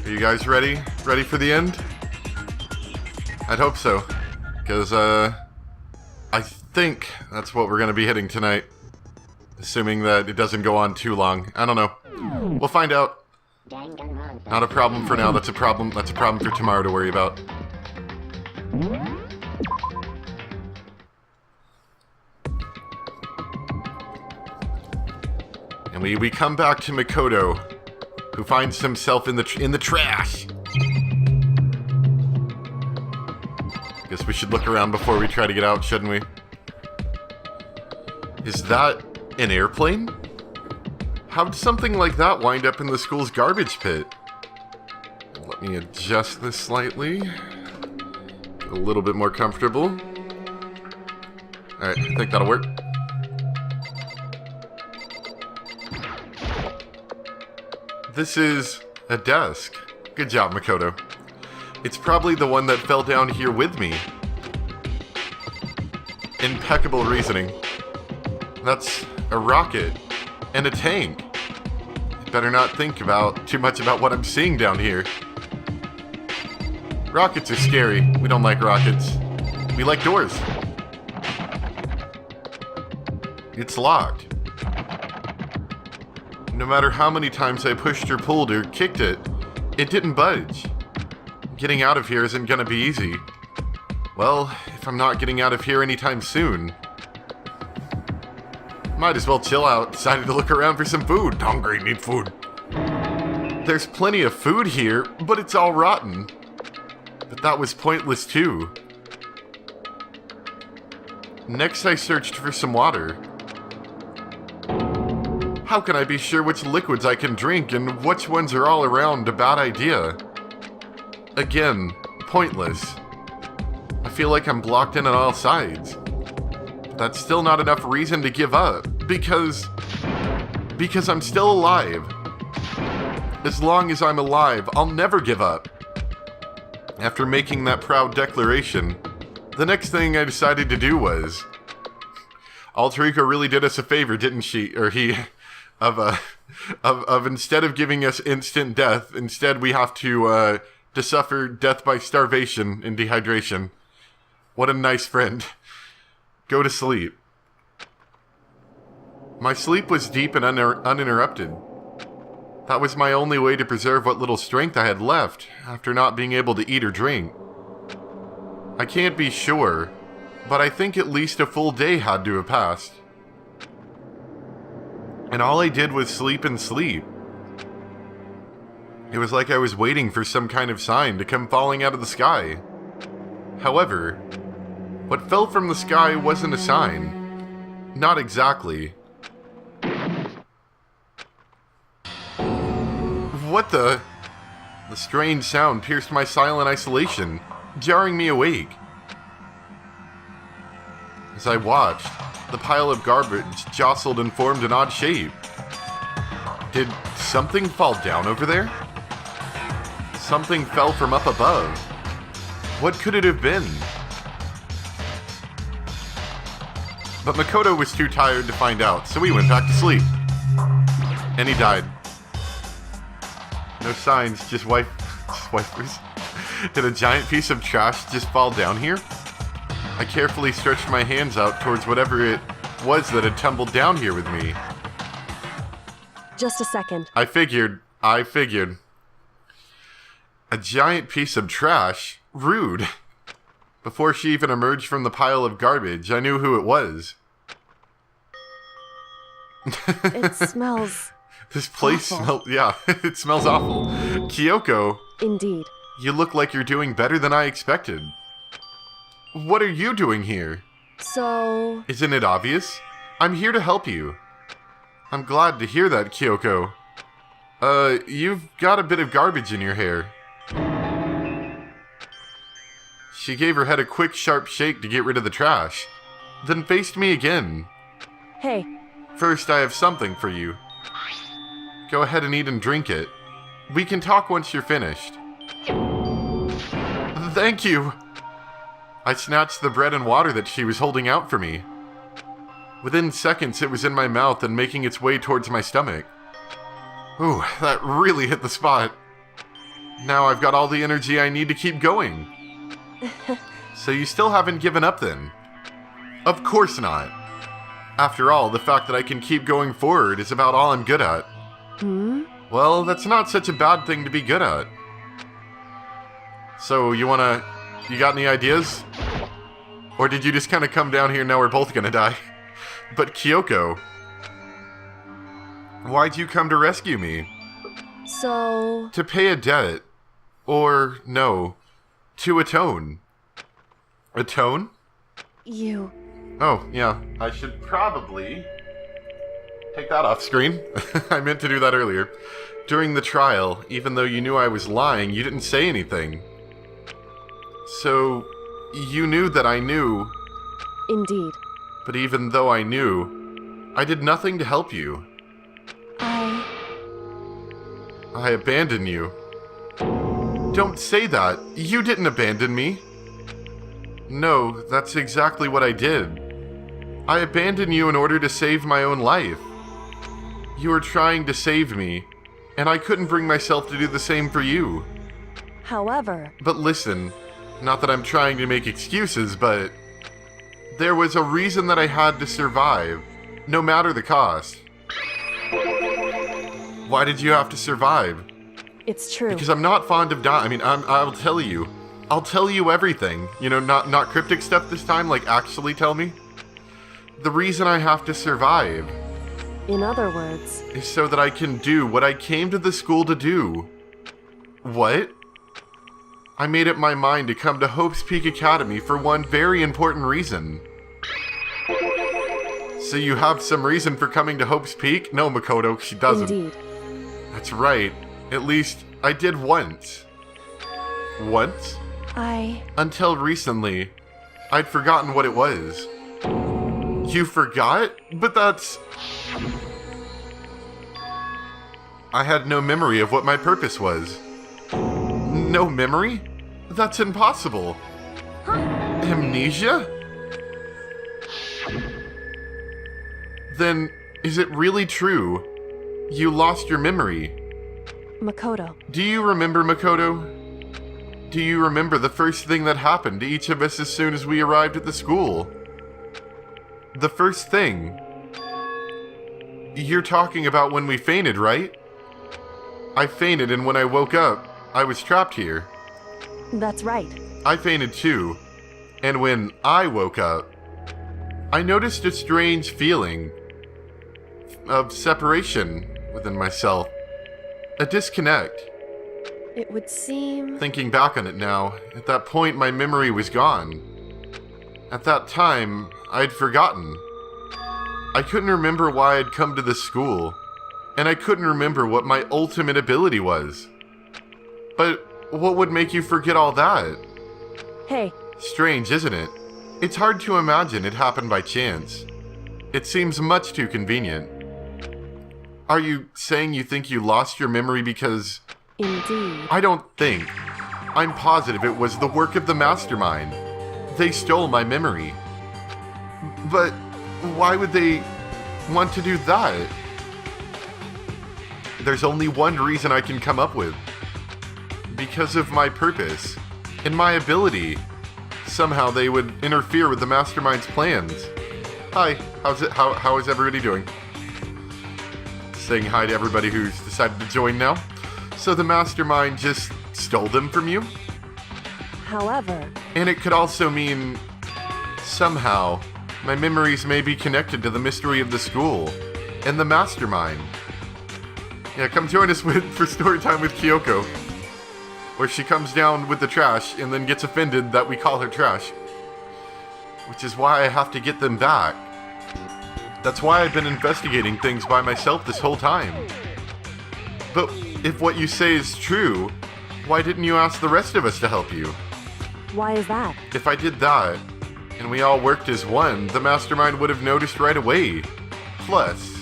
Are you guys ready? Ready for the end? I'd hope so. Because, I think that's what we're going to be hitting tonight. Assuming that it doesn't go on too long. I don't know. We'll find out. Not a problem for now. That's a problem for tomorrow to worry about. And we come back to Makoto, who finds himself in the trash. Guess we should look around before we try to get out, shouldn't we? Is that an airplane? How'd something like that wind up in the school's garbage pit? Let me adjust this slightly. Get a little bit more comfortable. Alright, I think that'll work. This is a desk. Good job, Makoto. It's probably the one that fell down here with me. Impeccable reasoning. That's a rocket and a tank. I better not think too much about what I'm seeing down here. Rockets are scary. We don't like rockets. We like doors. It's locked. No matter how many times I pushed or pulled or kicked it, it didn't budge. Getting out of here isn't gonna be easy. Well, if I'm not getting out of here anytime soon, might as well chill out. Decided to look around for some food. Hungry, need food. There's plenty of food here, but it's all rotten. But that was pointless too. Next I searched for some water. How can I be sure which liquids I can drink and which ones are all around a bad idea? Again, pointless. I feel like I'm blocked in on all sides. But that's still not enough reason to give up, because I'm still alive. As long as I'm alive, I'll never give up. After making that proud declaration, the next thing I decided to do was... Alter Ego really did us a favor, didn't she? Or he... Of instead of giving us instant death, instead we have to suffer death by starvation and dehydration. What a nice friend. Go to sleep. My sleep was deep and uninterrupted. That was my only way to preserve what little strength I had left after not being able to eat or drink. I can't be sure, but I think at least a full day had to have passed. And all I did was sleep and sleep. It was like I was waiting for some kind of sign to come falling out of the sky. However, what fell from the sky wasn't a sign. Not exactly. What the? The strange sound pierced my silent isolation, jarring me awake. As I watched, the pile of garbage jostled and formed an odd shape. Did something fall down over there? Something fell from up above. What could it have been? But Makoto was too tired to find out, so he went back to sleep. And he died. No signs, just wipers. Did a giant piece of trash just fall down here? I carefully stretched my hands out towards whatever it was that had tumbled down here with me. Just a second. I figured. A giant piece of trash? Rude. Before she even emerged from the pile of garbage, I knew who it was. It smells This place awful. It smells awful. Kiyoko, Indeed. you look like you're doing better than I expected. What are you doing here? So... Isn't it obvious? I'm here to help you. I'm glad to hear that, Kiyoko. You've got a bit of garbage in your hair. She gave her head a quick, sharp shake to get rid of the trash, then faced me again. Hey. First, I have something for you. Go ahead and eat and drink it. We can talk once you're finished. Thank you! I snatched the bread and water that she was holding out for me. Within seconds, it was in my mouth and making its way towards my stomach. Ooh, that really hit the spot. Now I've got all the energy I need to keep going. So you still haven't given up then? Of course not. After all, the fact that I can keep going forward is about all I'm good at. Well, that's not such a bad thing to be good at. So, you got any ideas? Or did you just kind of come down here and now we're both gonna die? But Kiyoko, why'd you come to rescue me? So... To pay a debt. Or, no, to atone. Atone? You... Oh, yeah, I should probably take that off screen. I meant to do that earlier. During the trial, even though you knew I was lying, you didn't say anything. So, you knew that I knew. Indeed. But even though I knew, I did nothing to help you. I abandoned you. Don't say that. You didn't abandon me. No, that's exactly what I did. I abandoned you in order to save my own life. You were trying to save me, and I couldn't bring myself to do the same for you. However... But listen, not that I'm trying to make excuses, but there was a reason that I had to survive, no matter the cost. Why did you have to survive? It's true. Because I'm not fond of dying. I mean, I'll tell you. I'll tell you everything. You know, not cryptic stuff this time, like actually tell me. The reason I have to survive... In other words... is so that I can do what I came to the school to do. What? I made up my mind to come to Hope's Peak Academy for one very important reason. So you have some reason for coming to Hope's Peak? No, Makoto, she doesn't. Indeed. That's right. At least, I did once. Once? Until recently, I'd forgotten what it was. You forgot? But that's... I had no memory of what my purpose was. No memory? That's impossible. Amnesia? Then, is it really true? You lost your memory. Makoto. Do you remember, Makoto? Do you remember the first thing that happened to each of us as soon as we arrived at the school? The first thing. You're talking about when we fainted, right? I fainted, and when I woke up, I was trapped here. That's right. I fainted too. And when I woke up, I noticed a strange feeling of separation within myself. A disconnect. It would seem... Thinking back on it now, at that point my memory was gone. At that time, I'd forgotten. I couldn't remember why I'd come to this school, and I couldn't remember what my ultimate ability was. But what would make you forget all that? Hey. Strange, isn't it? It's hard to imagine it happened by chance. It seems much too convenient. Are you saying you think you lost your memory because... Indeed. I don't think. I'm positive it was the work of the Mastermind. They stole my memory. But why would they want to do that? There's only one reason I can come up with. Because of my purpose and my ability. Somehow they would interfere with the Mastermind's plans. Hi, how is everybody doing? Saying hi to everybody who's decided to join now. So the Mastermind just stole them from you? However... And it could also mean, somehow, my memories may be connected to the mystery of the school and the Mastermind. Yeah, come join us for story time with Kiyoko, where she comes down with the trash and then gets offended that we call her trash. Which is why I have to get them back. That's why I've been investigating things by myself this whole time. But if what you say is true, why didn't you ask the rest of us to help you? Why is that? If I did that, and we all worked as one, the Mastermind would have noticed right away. Plus,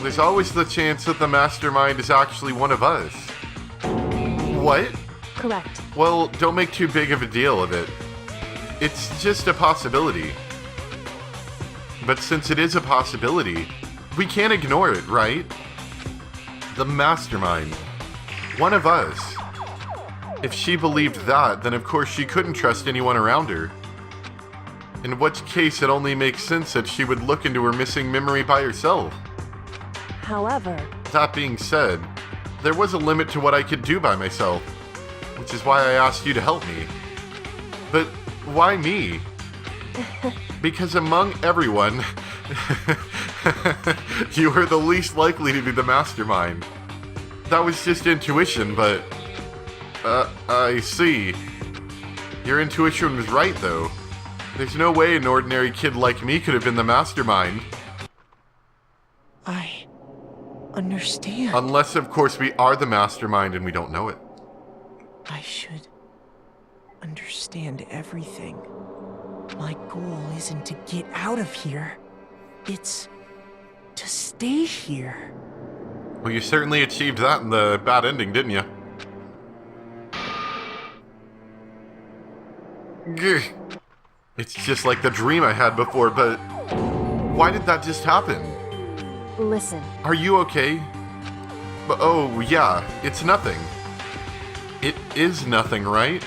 there's always the chance that the Mastermind is actually one of us. What? Correct. Well, don't make too big of a deal of it. It's just a possibility. But since it is a possibility, we can't ignore it, right? The Mastermind. One of us. If she believed that, then of course she couldn't trust anyone around her. In which case it only makes sense that she would look into her missing memory by herself. However, That being said, there was a limit to what I could do by myself, which is why I asked you to help me. But why me? Because among everyone, you were the least likely to be the mastermind. That was just intuition, but... I see. Your intuition was right, though. There's no way an ordinary kid like me could have been the mastermind. I understand. Unless, of course, we are the mastermind and we don't know it. I should understand everything. My goal isn't to get out of here. It's to stay here. Well, you certainly achieved that in the bad ending, didn't you? Gah. It's just like the dream I had before, but why did that just happen? listen. Are you okay? Oh, yeah, it's nothing. It is nothing, right?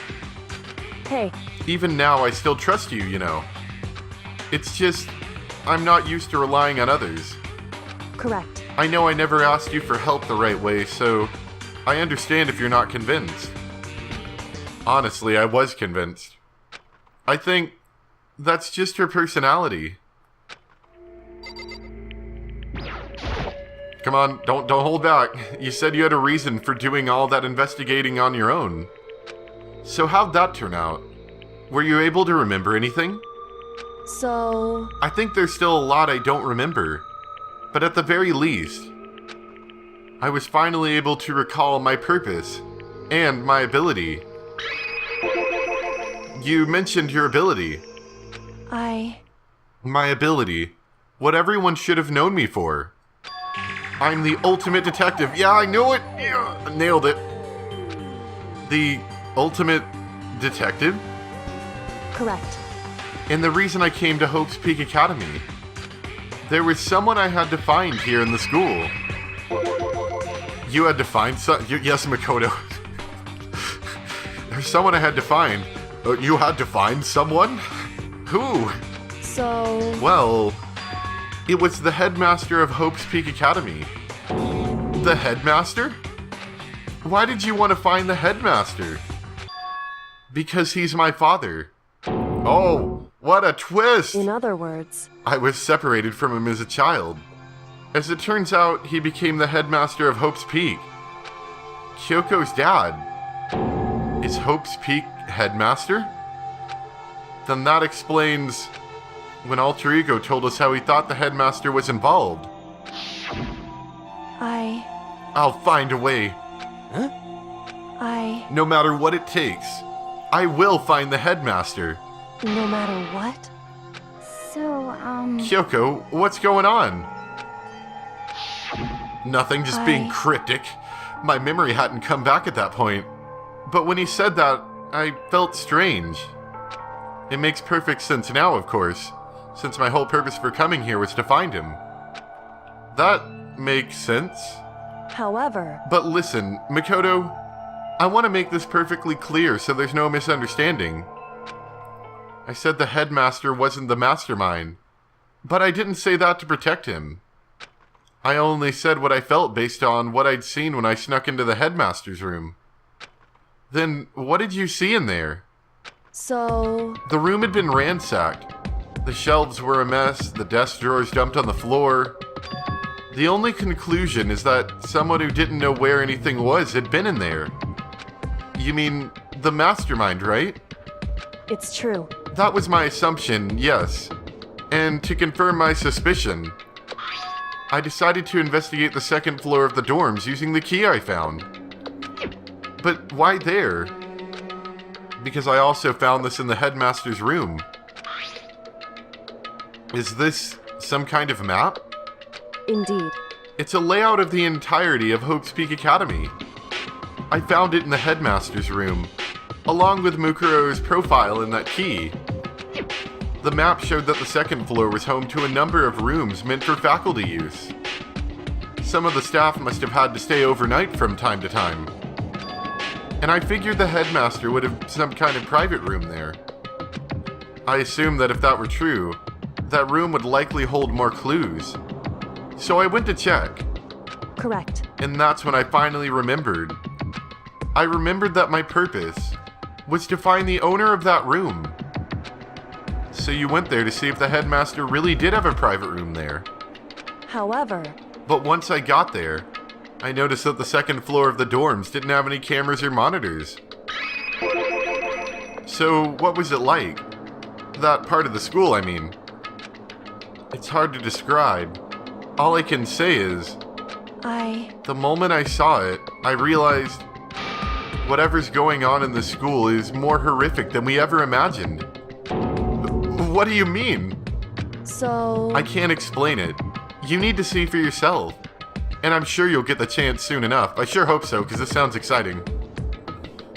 Hey, Even now, I still trust you, you know. It's just, I'm not used to relying on others. correct. I know I never asked you for help the right way, so I understand if you're not convinced. Honestly, I was convinced. I think that's just her personality. Come on, don't hold back. You said you had a reason for doing all that investigating on your own. So how'd that turn out? Were you able to remember anything? So, I think there's still a lot I don't remember. But at the very least, I was finally able to recall my purpose and my ability. You mentioned your ability. My ability. What everyone should have known me for. I'm the ultimate detective. Yeah, I knew it. Yeah, nailed it. The ultimate detective? correct. And the reason I came to Hope's Peak Academy. There was someone I had to find here in the school. You had to find yes, Makoto. There's someone I had to find. You had to find someone? Who? So, Well, it was the headmaster of Hope's Peak Academy. The headmaster? Why did you want to find the headmaster? Because he's my father. Oh, what a twist! in other words, I was separated from him as a child. As it turns out, he became the headmaster of Hope's Peak. Kyoko's dad. Is Hope's Peak headmaster? Then that explains when Alter Ego told us how he thought the headmaster was involved. I'll find a way. No matter what it takes, I will find the headmaster. no matter what? So, Kyoko, what's going on? Nothing, just being I- cryptic. My memory hadn't come back at that point. But when he said that, I felt strange. It makes perfect sense now, of course, since my whole purpose for coming here was to find him. That makes sense. However, But listen, Makoto, I want to make this perfectly clear so there's no misunderstanding. I said the headmaster wasn't the mastermind, but I didn't say that to protect him. I only said what I felt based on what I'd seen when I snuck into the headmaster's room. Then, what did you see in there? so, The room had been ransacked. The shelves were a mess, the desk drawers dumped on the floor. The only conclusion is that someone who didn't know where anything was had been in there. You mean the mastermind, right? it's true. That was my assumption, yes. And to confirm my suspicion, I decided to investigate the second floor of the dorms using the key I found. But why there? Because I also found this in the headmaster's room. Is this some kind of map? Indeed. It's a layout of the entirety of Hope's Peak Academy. I found it in the headmaster's room, along with Mukuro's profile in that key. The map showed that the second floor was home to a number of rooms meant for faculty use. Some of the staff must have had to stay overnight from time to time. And I figured the headmaster would have some kind of private room there. I assumed that if that were true, that room would likely hold more clues. So I went to check, Correct. and that's when I finally remembered. I remembered that my purpose was to find the owner of that room. So you went there to see if the headmaster really did have a private room there. However, But once I got there, I noticed that the second floor of the dorms didn't have any cameras or monitors. So what was it like? That part of the school, I mean. It's hard to describe. All I can say is, the moment I saw it, I realized whatever's going on in the school is more horrific than we ever imagined. What do you mean? So... I can't explain it. You need to see for yourself. And I'm sure you'll get the chance soon enough. I sure hope so, because this sounds exciting.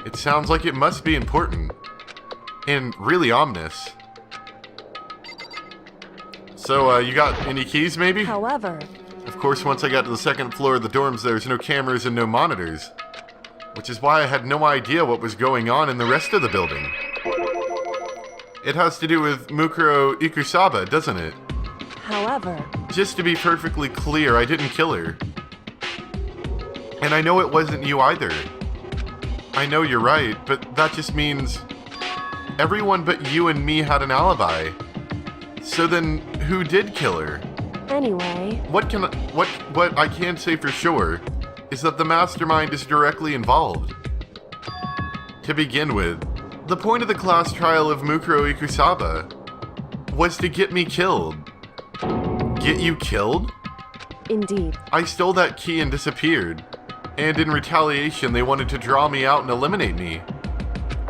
It sounds like it must be important. And really ominous. So, you got any keys, maybe? However, Of course, once I got to the second floor of the dorms, there's no cameras and no monitors. Which is why I had no idea what was going on in the rest of the building. It has to do with Mukuro Ikusaba, doesn't it? however, Just to be perfectly clear, I didn't kill her. And I know it wasn't you either. I know you're right, but that just means everyone but you and me had an alibi. So then, who did kill her? anyway, What I can say for sure is that the mastermind is directly involved. To begin with, the point of the class trial of Mukuro Ikusaba was to get me killed. Get you killed? indeed, I stole that key and disappeared. And in retaliation, they wanted to draw me out and eliminate me.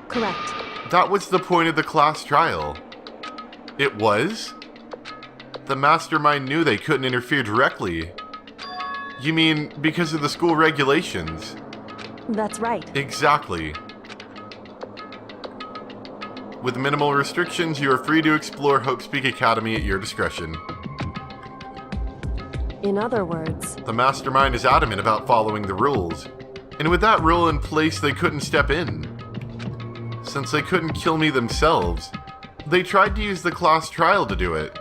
correct. That was the point of the class trial. It was? The mastermind knew they couldn't interfere directly. You mean because of the school regulations? That's right. Exactly. With minimal restrictions, you are free to explore Hope Speak Academy at your discretion. In other words, The mastermind is adamant about following the rules, and with that rule in place, they couldn't step in. Since they couldn't kill me themselves, they tried to use the class trial to do it.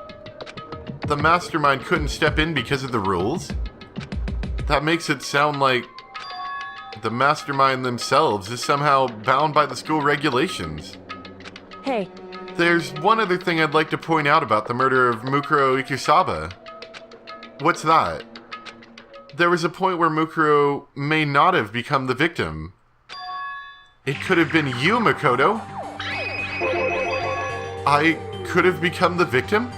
The mastermind couldn't step in because of the rules? That makes it sound like the mastermind themselves is somehow bound by the school regulations. hey, There's one other thing I'd like to point out about the murder of Mukuro Ikusaba. What's that? There was a point where Mukuro may not have become the victim. It could have been you, Makoto. I could have become the victim?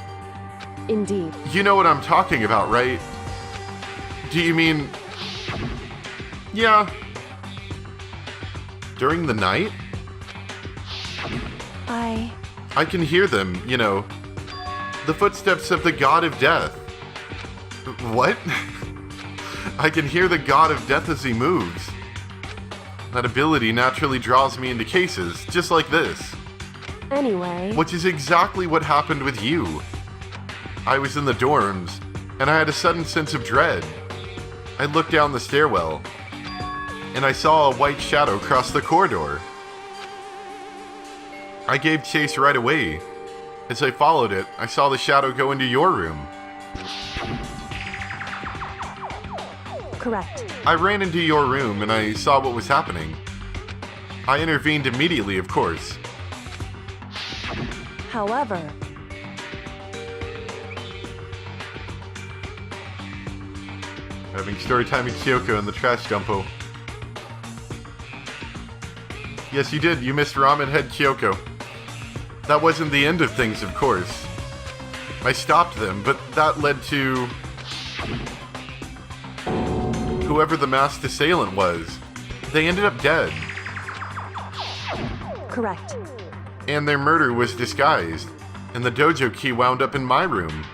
indeed, You know what I'm talking about, right? Do you mean... Yeah. During the night? I can hear them, you know. The footsteps of the god of death. What? I can hear the god of death as he moves. That ability naturally draws me into cases, just like this. anyway, Which is exactly what happened with you. I was in the dorms, and I had a sudden sense of dread. I looked down the stairwell, and I saw a white shadow cross the corridor. I gave chase right away. As I followed it, I saw the shadow go into your room. correct. I ran into your room and I saw what was happening. I intervened immediately, of course. However, Having story time with Kiyoko and the trash dumpo. Yes, you did. You missed Ramen Head Kiyoko. That wasn't the end of things, of course. I stopped them, but that led to... whoever the masked assailant was. They ended up dead. correct. And their murder was disguised, and the dojo key wound up in my room.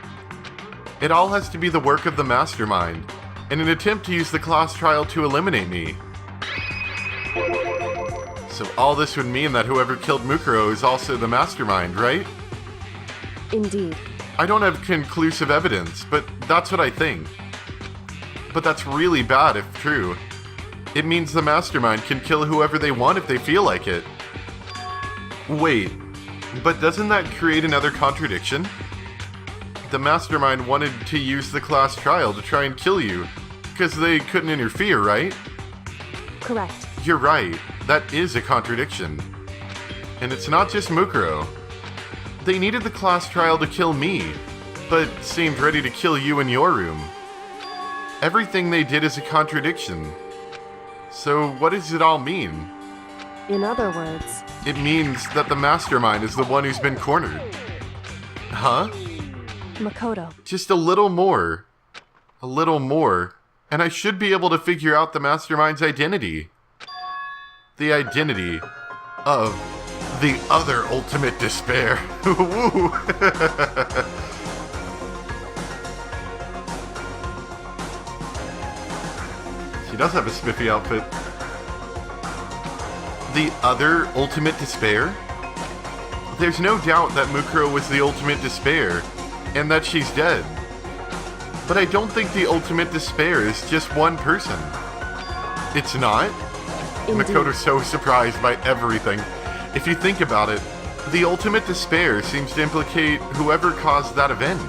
It all has to be the work of the mastermind, in an attempt to use the class trial to eliminate me. So all this would mean that whoever killed Mukuro is also the mastermind, right? Indeed, I don't have conclusive evidence, but that's what I think. But that's really bad if true. It means the Mastermind can kill whoever they want if they feel like it. Wait, but doesn't that create another contradiction? The Mastermind wanted to use the class trial to try and kill you, because they couldn't interfere, right? Correct. You're right, that is a contradiction. And it's not just Mukuro. They needed the class trial to kill me, but seemed ready to kill you in your room. Everything they did is a contradiction. So what does it all mean? In other words, It means that the Mastermind is the one who's been cornered. Huh? Makoto. Just a little more. A little more. And I should be able to figure out the Mastermind's identity. The identity of the other ultimate despair. Woo! She does have a spiffy outfit. The other ultimate despair? There's no doubt that Mukuro was the ultimate despair, and that she's dead. But I don't think the ultimate despair is just one person. It's not? Indeed. Makoto's so surprised by everything. If you think about it, the ultimate despair seems to implicate whoever caused that event.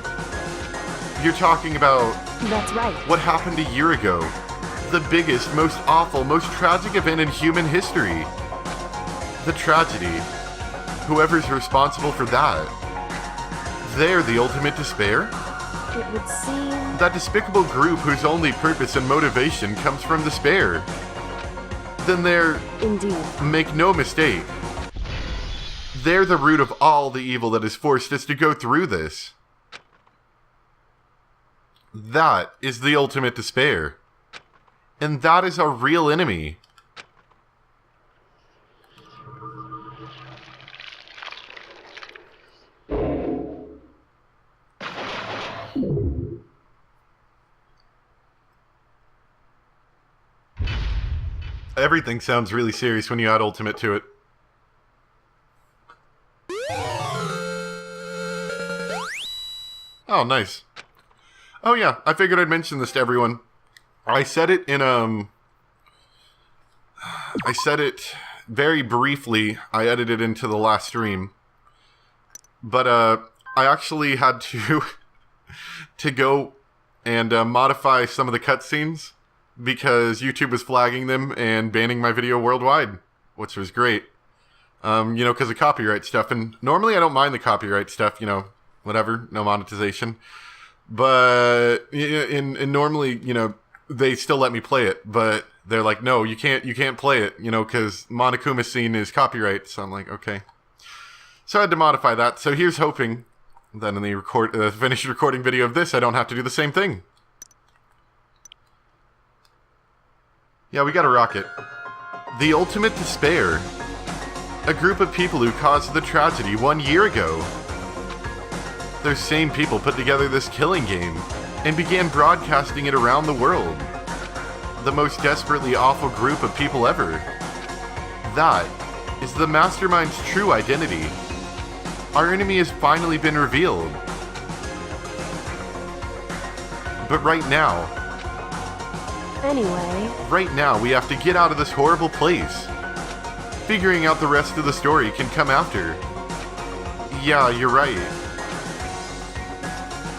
You're talking about That's right. what happened a year ago. The biggest, most awful, most tragic event in human history. The tragedy. Whoever's responsible for that. They're the ultimate despair? It would seem... That despicable group whose only purpose and motivation comes from despair. Then they're... Indeed. Make no mistake. They're the root of all the evil that has forced us to go through this. That is the ultimate despair. And that is our real enemy. Everything sounds really serious when you add ultimate to it. Oh, nice. Oh yeah, I figured I'd mention this to everyone. I said it in, I said it very briefly. I edited into the last stream. But, I actually had to go and modify some of the cutscenes because YouTube was flagging them and banning my video worldwide, which was great. You know, because of copyright stuff. And normally I don't mind the copyright stuff, you know, whatever, no monetization. But in normally, you know, they still let me play it, but they're like, no, you can't play it, you know, because Monokuma scene is copyright. So I'm like, okay. So I had to modify that. So here's hoping that in the finished recording video of this, I don't have to do the same thing. Yeah, we got a rocket. The ultimate despair. A group of people who caused the tragedy 1 year ago. Those same people put together this killing game and began broadcasting it around the world. The most desperately awful group of people ever. That is the Mastermind's true identity. Our enemy has finally been revealed. But right now, we have to get out of this horrible place. Figuring out the rest of the story can come after. Yeah, you're right.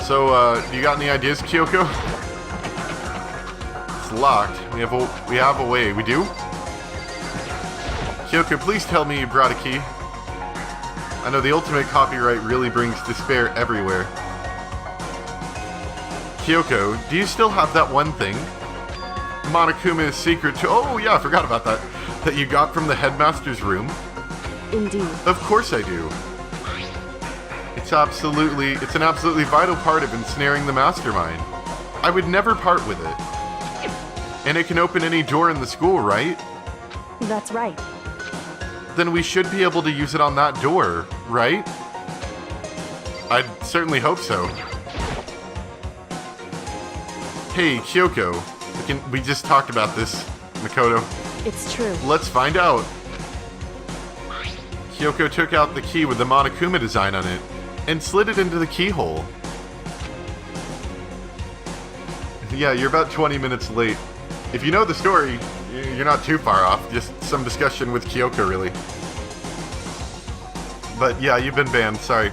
So, you got any ideas, Kiyoko? It's locked. We have a way. We do? Kiyoko, please tell me you brought a key. I know the ultimate copyright really brings despair everywhere. Kiyoko, do you still have that one thing? Monokuma's secret to... Oh, yeah, I forgot about that. That you got from the headmaster's room? Indeed. Of course I do. It's an absolutely vital part of ensnaring the Mastermind. I would never part with it. And it can open any door in the school, right? That's right. Then we should be able to use it on that door, right? I'd certainly hope so. Hey, Kiyoko. We just talked about this, Makoto. It's true. Let's find out. Kiyoko took out the key with the Monokuma design on it and slid it into the keyhole. Yeah, you're about 20 minutes late. If you know the story, You're not too far off. Just some discussion with Kiyoko, really. But yeah, you've been banned. Sorry.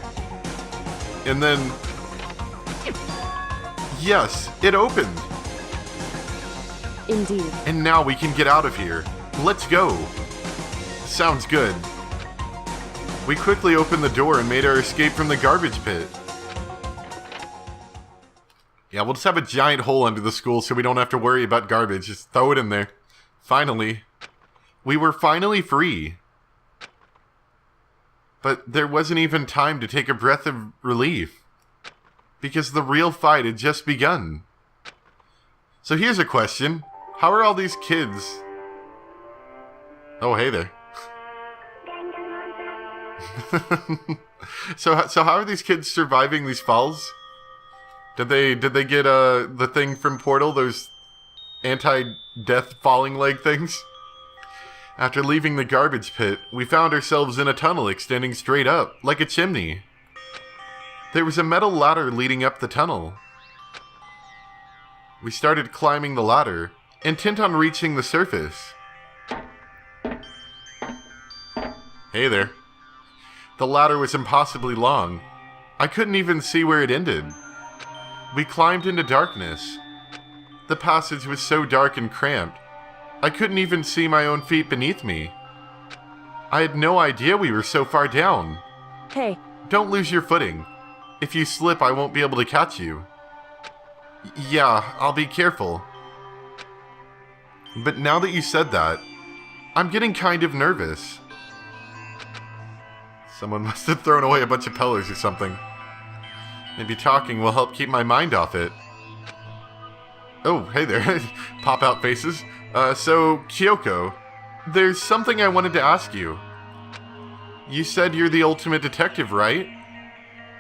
And then... Yes, it opened. Indeed. And now we can get out of here. Let's go. Sounds good. We quickly opened the door and made our escape from the garbage pit. Yeah, we'll just have a giant hole under the school so we don't have to worry about garbage. Just throw it in there. Finally. We were finally free. But there wasn't even time to take a breath of relief. Because the real fight had just begun. So here's a question. How are all these kids... Oh, hey there. So how are these kids surviving these falls? Did they get the thing from Portal, those anti-death falling leg things? After leaving the garbage pit, we found ourselves in a tunnel extending straight up, like a chimney. There was a metal ladder leading up the tunnel. We started climbing the ladder, intent on reaching the surface. Hey there. The ladder was impossibly long. I couldn't even see where it ended. We climbed into darkness. The passage was so dark and cramped, I couldn't even see my own feet beneath me. I had no idea we were so far down. Hey. Don't lose your footing. If you slip, I won't be able to catch you. Yeah, I'll be careful. But now that you said that, I'm getting kind of nervous. Someone must have thrown away a bunch of pillars or something. Maybe talking will help keep my mind off it. Oh, hey there. Pop out faces. So, Kiyoko, there's something I wanted to ask you. You said you're the ultimate detective, right?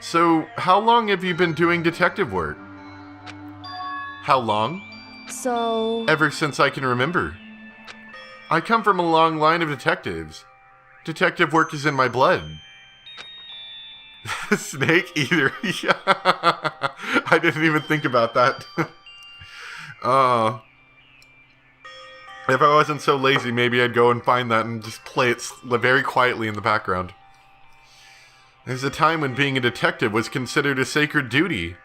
So, how long have you been doing detective work? How long? So... Ever since I can remember. I come from a long line of detectives. Detective work is in my blood. Snake eater. Yeah. I didn't even think about that. If I wasn't so lazy, maybe I'd go and find that and just play it very quietly in the background. There's a time when being a detective was considered a sacred duty.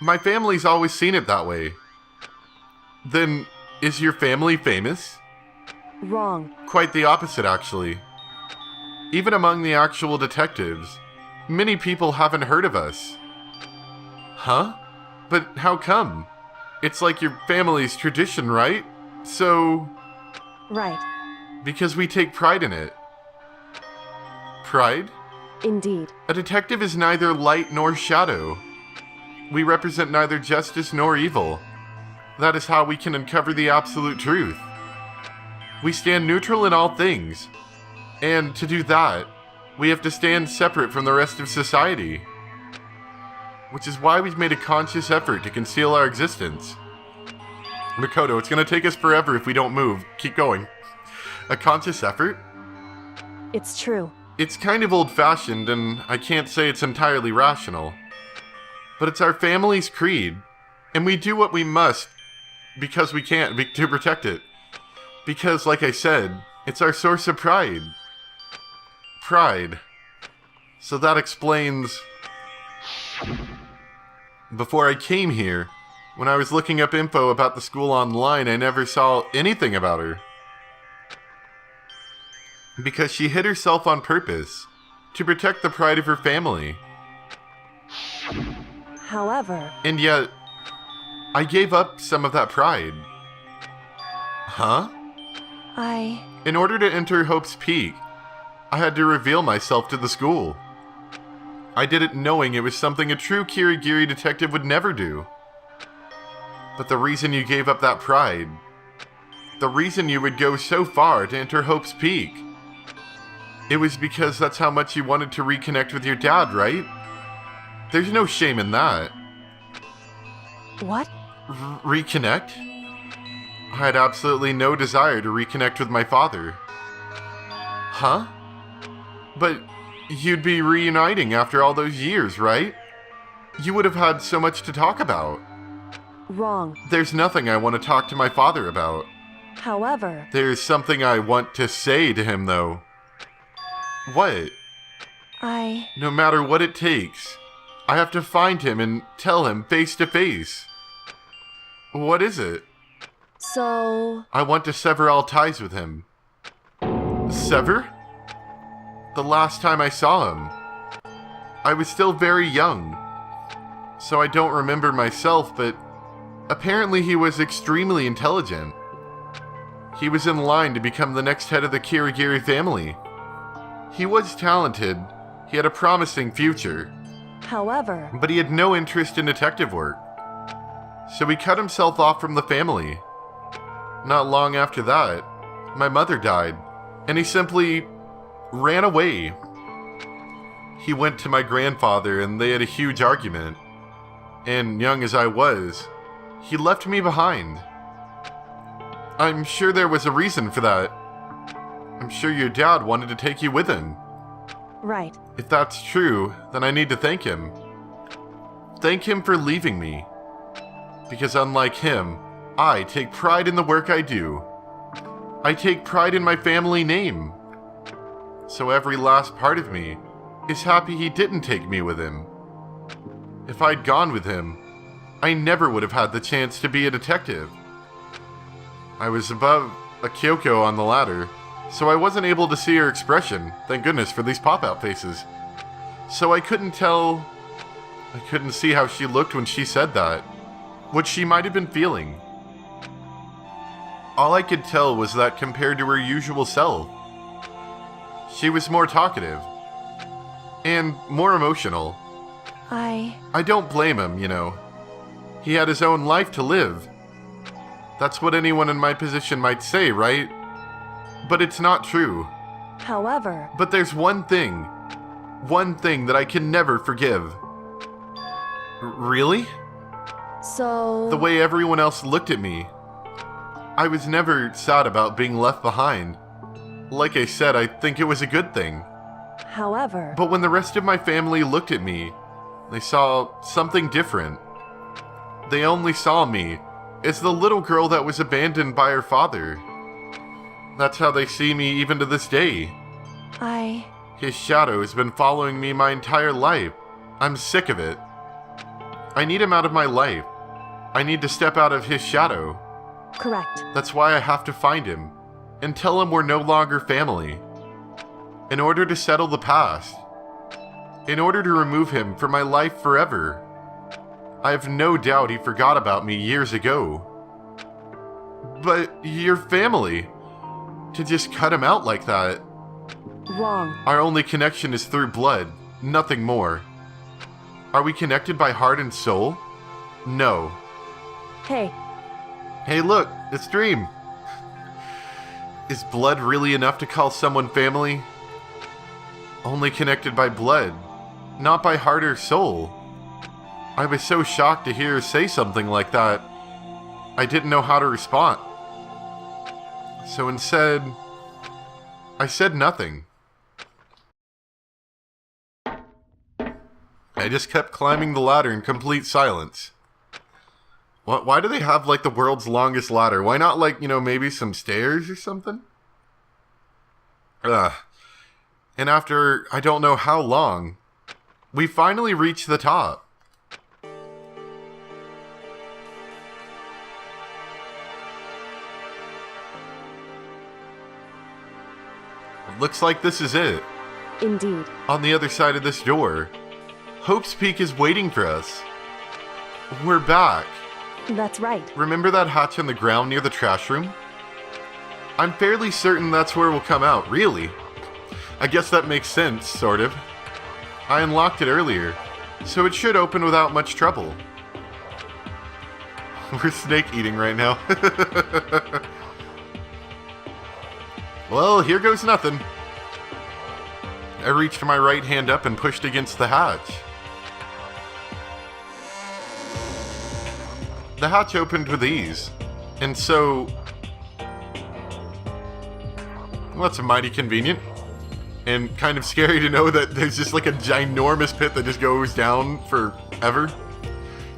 My family's always seen it that way. Then, is your family famous? Wrong. Quite the opposite, actually. Even among the actual detectives, many people haven't heard of us. Huh? But how come? It's like your family's tradition, right? So... Right. Because we take pride in it. Pride? Indeed. A detective is neither light nor shadow. We represent neither justice nor evil. That is how we can uncover the absolute truth. We stand neutral in all things. And to do that, we have to stand separate from the rest of society. Which is why we've made a conscious effort to conceal our existence. Makoto, it's going to take us forever if we don't move. Keep going. A conscious effort? It's true. It's kind of old-fashioned, and I can't say it's entirely rational. But it's our family's creed, and we do what we must because we can't to protect it. Because, like I said, it's our source of pride. Pride. So that explains... Before I came here, when I was looking up info about the school online, I never saw anything about her. Because she hid herself on purpose, to protect the pride of her family. However... And yet, I gave up some of that pride. Huh? In order to enter Hope's Peak, I had to reveal myself to the school. I did it knowing it was something a true Kirigiri detective would never do. But the reason you gave up that pride, the reason you would go so far to enter Hope's Peak, it was because that's how much you wanted to reconnect with your dad, right? There's no shame in that. What? Reconnect? I had absolutely no desire to reconnect with my father. Huh? But you'd be reuniting after all those years, right? You would have had so much to talk about. Wrong. There's nothing I want to talk to my father about. However, There's something I want to say to him, though. What? No matter what it takes, I have to find him and tell him face to face. What is it? So... I want to sever all ties with him. Sever? The last time I saw him, I was still very young, so I don't remember myself, but apparently he was extremely intelligent. He was in line to become the next head of the Kirigiri family. He was talented, he had a promising future, However, but he had no interest in detective work. So he cut himself off from the family. Not long after that, my mother died, and he simply ran away. He went to my grandfather and they had a huge argument. And young as I was, he left me behind. I'm sure there was a reason for that. I'm sure your dad wanted to take you with him. right. If that's true, then I need to thank him. Thank him for leaving me. Because unlike him, I take pride in the work I do. I take pride in my family name. So every last part of me is happy he didn't take me with him. If I'd gone with him, I never would have had the chance to be a detective. I was above a Kiyoko on the ladder, so I wasn't able to see her expression. Thank goodness for these pop-out faces. So I couldn't see how she looked when she said that. What she might have been feeling. All I could tell was that compared to her usual self, she was more talkative and more emotional. I don't blame him, you know. He had his own life to live. That's what anyone in my position might say, right? But it's not true. However, But there's one thing that I can never forgive. Really? so... The way everyone else looked at me. I was never sad about being left behind. Like I said, I think it was a good thing. However, But when the rest of my family looked at me, they saw something different. They only saw me as the little girl that was abandoned by her father. That's how they see me even to this day. His shadow has been following me my entire life. I'm sick of it. I need him out of my life. I need to step out of his shadow. Correct. That's why I have to find him and tell him we're no longer family. In order to settle the past. In order to remove him from my life forever. I have no doubt he forgot about me years ago. But your family. To just cut him out like that. Wrong. Our only connection is through blood, nothing more. Are we connected by heart and soul? No. Hey, Hey look, it's Dream. Is blood really enough to call someone family? Only connected by blood, not by heart or soul. I was so shocked to hear her say something like that. I didn't know how to respond. So instead, I said nothing. I just kept climbing the ladder in complete silence. Why do they have, like, the world's longest ladder? Why not, like, you know, maybe some stairs or something? And after, I don't know how long, we finally reached the top. Looks like this is it. indeed. On the other side of this door, Hope's Peak is waiting for us. We're back. That's right. Remember that hatch on the ground near the trash room? I'm fairly certain that's where we'll come out, really. I guess that makes sense, sort of. I unlocked it earlier, so it should open without much trouble. We're snake eating right now. Well, here goes nothing. I reached my right hand up and pushed against the hatch. The hatch opened with ease, and so... Well, that's mighty convenient. And kind of scary to know that there's just like a ginormous pit that just goes down forever.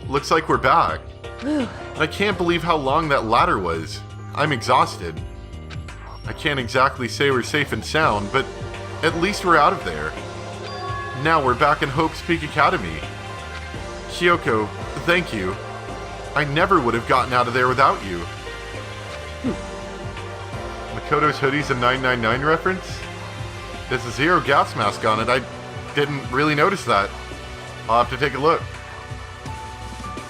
Looks like we're back. Whew. I can't believe how long that ladder was. I'm exhausted. I can't exactly say we're safe and sound, but at least we're out of there. Now we're back in Hope's Peak Academy. Kiyoko, thank you. I never would have gotten out of there without you. Makoto's hoodie's a 999 reference? There's a zero gas mask on it. I didn't really notice that. I'll have to take a look.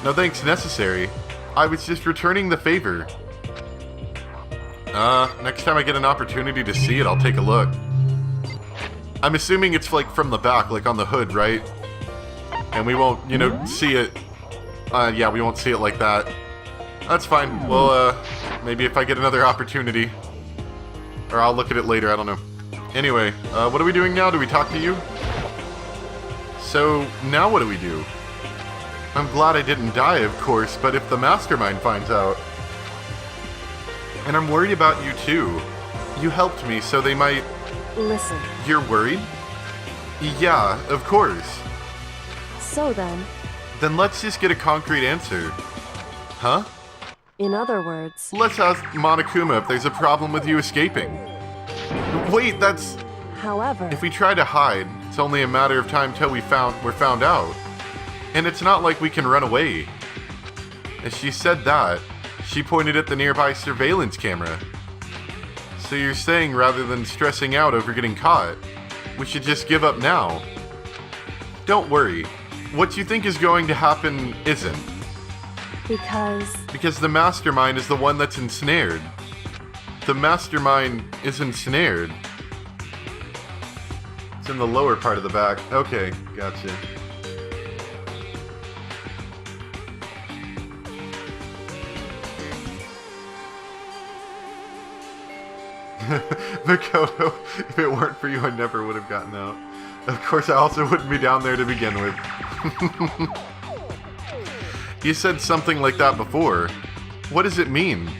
No thanks necessary. I was just returning the favor. Next time I get an opportunity to see it, I'll take a look. I'm assuming it's like from the back, like on the hood, right? And we won't, see it. Yeah, we won't see it like that. That's fine. Well, maybe if I get another opportunity. Or I'll look at it later, I don't know. Anyway, what are we doing now? Do we talk to you? So, now what do we do? I'm glad I didn't die, of course, but if the Mastermind finds out... And I'm worried about you, too. You helped me, so they might... Listen. You're worried? Yeah, of course. So then... Then let's just get a concrete answer. Huh? In other words... Let's ask Monokuma if there's a problem with you escaping. Wait, that's... However... If we try to hide, it's only a matter of time till we're found out. And it's not like we can run away. As she said that, she pointed at the nearby surveillance camera. So you're saying rather than stressing out over getting caught, we should just give up now? Don't worry. What you think is going to happen isn't. Because the Mastermind is the one that's ensnared. The Mastermind is ensnared. It's in the lower part of the back. Okay, gotcha. Makoto, if it weren't for you, I never would have gotten out. Of course, I also wouldn't be down there to begin with. You said something like that before. What does it mean?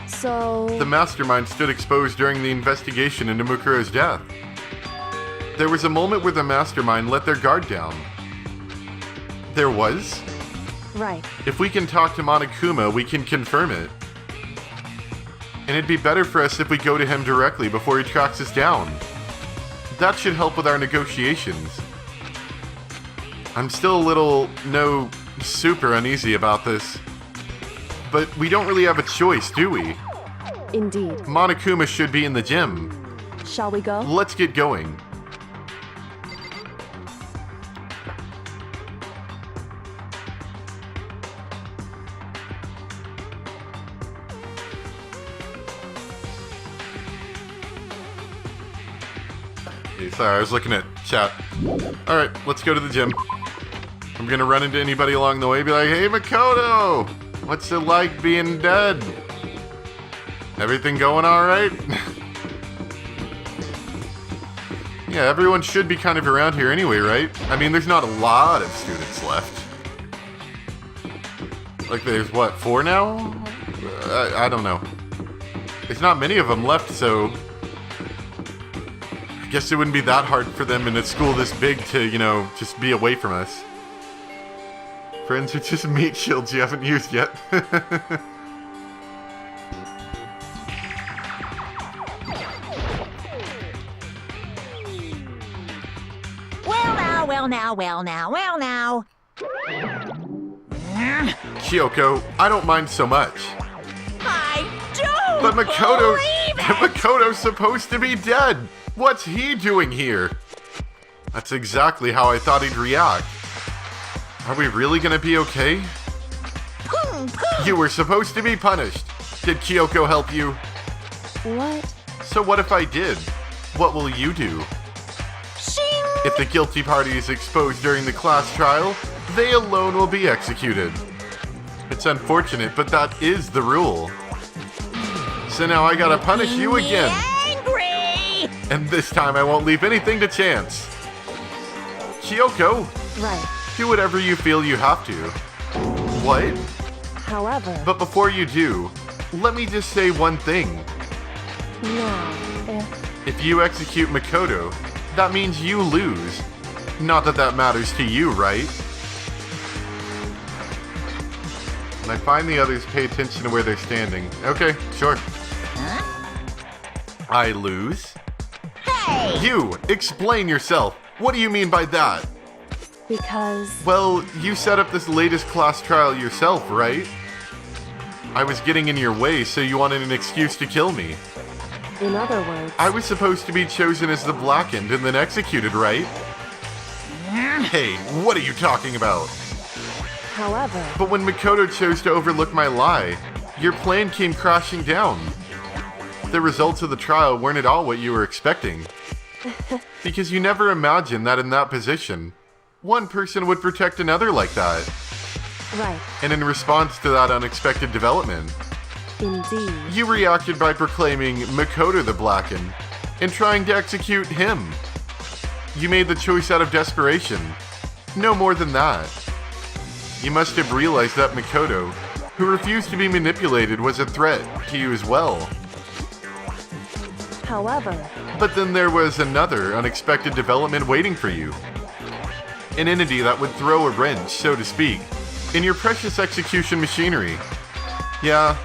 So... The Mastermind stood exposed during the investigation into Mukuro's death. There was a moment where the Mastermind let their guard down. There was? Right. If we can talk to Monokuma, we can confirm it. And it'd be better for us if we go to him directly before he tracks us down. That should help with our negotiations. I'm still a little, super uneasy about this. But we don't really have a choice, do we? Indeed. Monokuma should be in the gym. Shall we go? Let's get going. Sorry, I was looking at chat. Alright, let's go to the gym. I'm gonna run into anybody along the way, be like, hey Makoto! What's it like being dead? Everything going alright? Yeah, everyone should be kind of around here anyway, right? I mean, there's not a lot of students left. Like, there's what, 4 now? I don't know. There's not many of them left, so... I guess it wouldn't be that hard for them in a school this big to, just be away from us. Friends are just meat shields you haven't used yet. Well now. Kiyoko, I don't mind so much. I do! But believe it! Makoto's supposed to be dead! What's he doing here? That's exactly how I thought he'd react. Are we really gonna be okay? You were supposed to be punished. Did Kiyoko help you? What? So what if I did? What will you do? If the guilty party is exposed during the class trial, they alone will be executed. It's unfortunate, but that is the rule. So now I gotta punish you again. Angry! And this time I won't leave anything to chance. Kiyoko, Right. do whatever you feel you have to. What? However... But before you do, let me just say one thing. Now, If you execute Makoto, that means you lose. Not that that matters to you, right? and I find the others pay attention to where they're standing. Okay, sure. I lose? Hey! You! Explain yourself! What do you mean by that? Because Well, you set up this latest class trial yourself, right? I was getting in your way, so you wanted an excuse to kill me. in other words, I was supposed to be chosen as the Blackened and then executed, right? Hey, what are you talking about? however, But when Makoto chose to overlook my lie, your plan came crashing down. The results of the trial weren't at all what you were expecting. Because you never imagined that in that position, one person would protect another like that. right, And in response to that unexpected development, indeed. you reacted by proclaiming Makoto the Blackened and trying to execute him. You made the choice out of desperation. No more than that. You must have realized that Makoto, who refused to be manipulated, was a threat to you as well. However, But then there was another unexpected development waiting for you. An entity that would throw a wrench, so to speak, in your precious execution machinery. Yeah,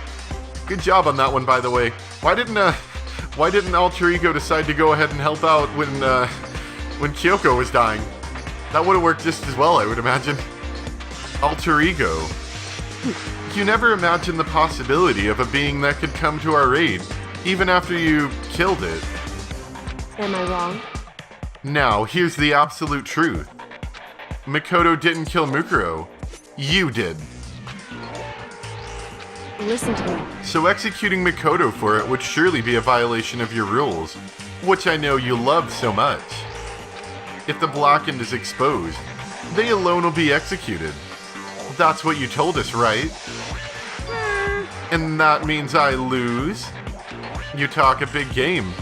good job on that one, by the way. Why didn't Alter Ego decide to go ahead and help out when Kiyoko was dying? That would have worked just as well, I would imagine. Alter Ego. You never imagined the possibility of a being that could come to our aid, even after you killed it. am I wrong? Now, here's the absolute truth. Makoto didn't kill Mukuro. You did. Listen to me. So executing Makoto for it would surely be a violation of your rules, which I know you love so much. If the Blackened is exposed, they alone will be executed. That's what you told us, right? And that means I lose? You talk a big game.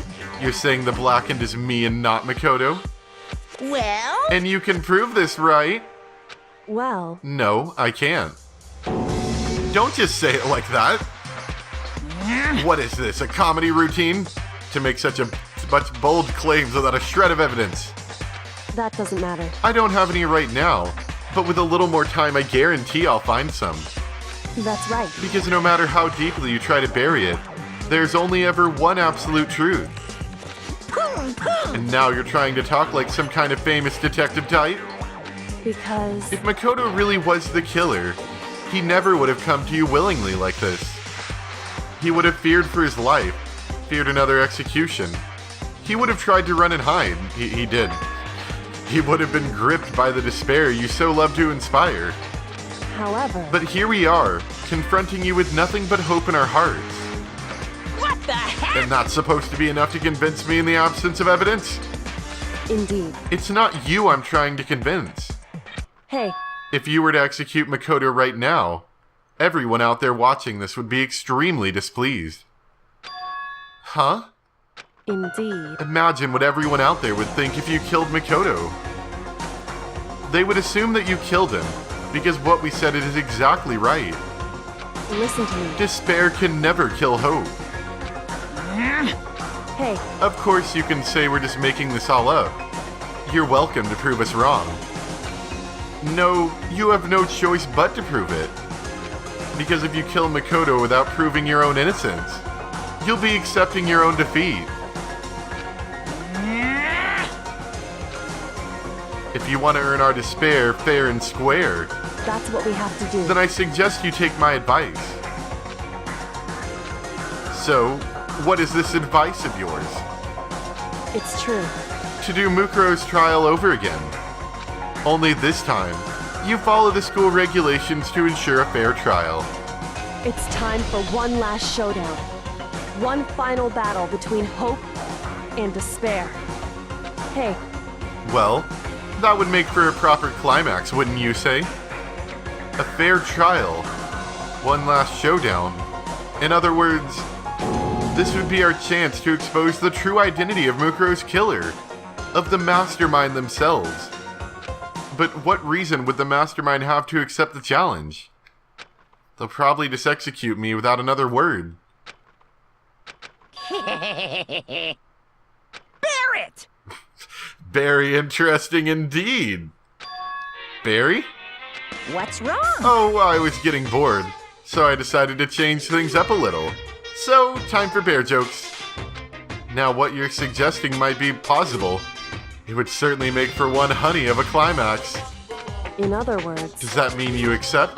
You're saying the Blackened is me and not Makoto? Well, And you can prove this, right? Well, No, I can't. Don't just say it like that. What is this, a comedy routine? To make such bold claims without a shred of evidence. that doesn't matter. I don't have any right now, but with a little more time I guarantee I'll find some. That's right. Because no matter how deeply you try to bury it, there's only ever one absolute truth. And now you're trying to talk like some kind of famous detective type? Because If Makoto really was the killer, he never would have come to you willingly like this. He would have feared for his life, feared another execution. He would have tried to run and hide. He did. He would have been gripped by the despair you so love to inspire. however, But here we are, confronting you with nothing but hope in our hearts. what the heck? And that's supposed to be enough to convince me in the absence of evidence? indeed. It's not you I'm trying to convince. Hey, If you were to execute Makoto right now, everyone out there watching this would be extremely displeased. Huh? indeed. Imagine what everyone out there would think if you killed Makoto. They would assume that you killed him, because what we said is exactly right. Listen to me. Despair can never kill hope. Hey, Of course you can say we're just making this all up. You're welcome to prove us wrong. No, you have no choice but to prove it. Because if you kill Makoto without proving your own innocence, you'll be accepting your own defeat. If you want to earn our despair fair and square, that's what we have to do. then I suggest you take my advice. So, what is this advice of yours? It's true. To do Mukuro's trial over again. Only this time, you follow the school regulations to ensure a fair trial. It's time for one last showdown. One final battle between hope and despair. Hey, Well, that would make for a proper climax, wouldn't you say? A fair trial. One last showdown. In other words, this would be our chance to expose the true identity of Mukuro's killer, of the Mastermind themselves. But what reason would the Mastermind have to accept the challenge? They'll probably just execute me without another word. Barrett! Very interesting indeed. Barry? What's wrong? Oh, I was getting bored. So I decided to change things up a little. So, time for bear jokes. Now, what you're suggesting might be plausible. It would certainly make for one honey of a climax. In other words, Does that mean you accept?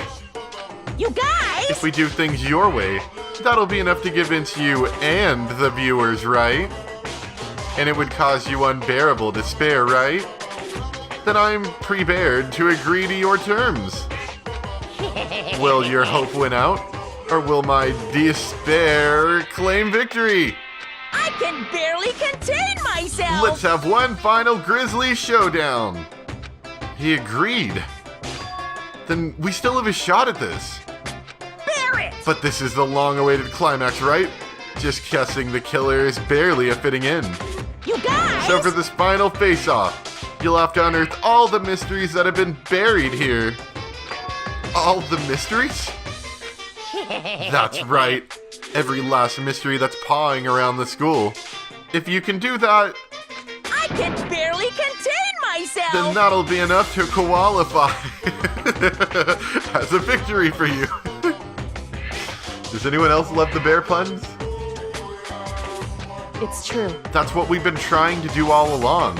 You guys! If we do things your way, that'll be enough to convince you and the viewers, right? And it would cause you unbearable despair, right? Then I'm prepared to agree to your terms. Will your hope win out? Or will my despair claim victory? I can barely contain myself! Let's have one final grisly showdown. He agreed. Then we still have a shot at this. Bear it! But this is the long-awaited climax, right? Just guessing the killer is barely fitting in. You guys! So for this final face-off, you'll have to unearth all the mysteries that have been buried here. All the mysteries? That's right. Every last mystery that's pawing around the school. If you can do that, I can barely contain myself! then that'll be enough to qualify as a victory for you. Does anyone else love the bear puns? it's true. That's what we've been trying to do all along.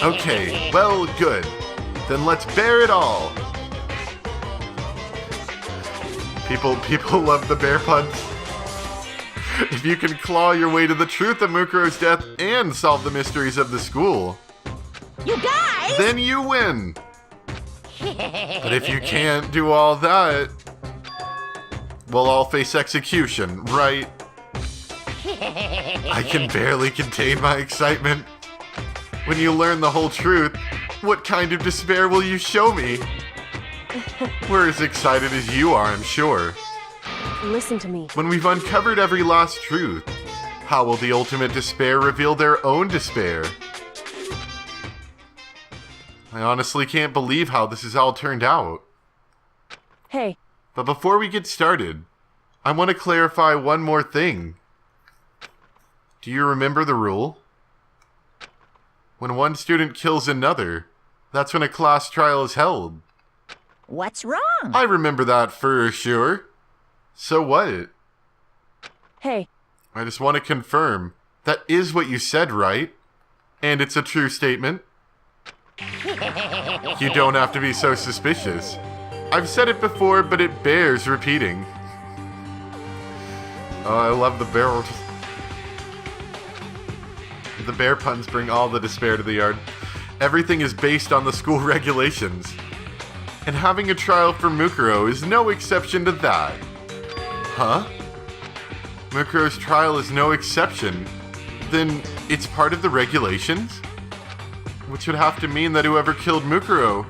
Okay, well, good. Then let's bear it all. People love the bear puns. If you can claw your way to the truth of Mukuro's death and solve the mysteries of the school, You guys! then you win. But if you can't do all that, we'll all face execution, right? I can barely contain my excitement. When you learn the whole truth, what kind of despair will you show me? We're as excited as you are, I'm sure. Listen to me. When we've uncovered every last truth, how will the ultimate despair reveal their own despair? I honestly can't believe how this has all turned out. Hey, But before we get started, I want to clarify one more thing. Do you remember the rule? When one student kills another, that's when a class trial is held. What's wrong? I remember that for sure. So what? hey, I just want to confirm, that is what you said, right? And it's a true statement? You don't have to be so suspicious. I've said it before, but it bears repeating. Oh, I love the bear. The bear puns bring all the despair to the yard. Everything is based on the school regulations. And having a trial for Mukuro is no exception to that. Huh? Mukuro's trial is no exception? Then it's part of the regulations? Which would have to mean that whoever killed Mukuro...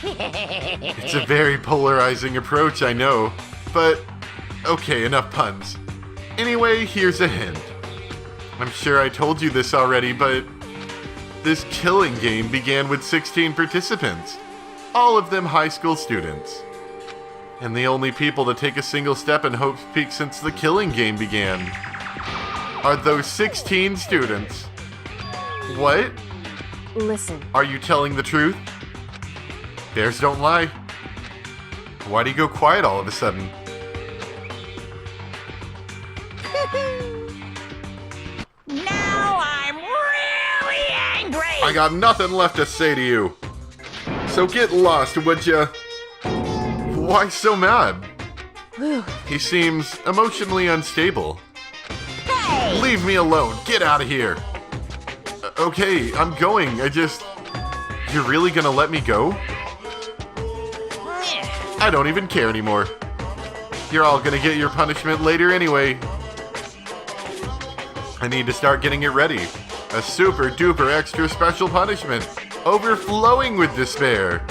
It's a very polarizing approach, I know. But, okay, enough puns. Anyway, here's a hint. I'm sure I told you this already, but... this killing game began with 16 participants. All of them high school students. And the only people to take a single step in Hope's Peak since the killing game began are those 16 students. What? listen. Are you telling the truth? Bears don't lie. Why'd he go quiet all of a sudden? Now I'm really angry! I got nothing left to say to you. So get lost, would ya? Why so mad? Whew. He seems emotionally unstable. Hey! Leave me alone. Get out of here. Okay, I'm going. You're really gonna let me go? I don't even care anymore. You're all gonna get your punishment later anyway. I need to start getting it ready. A super duper extra special punishment. Overflowing with despair.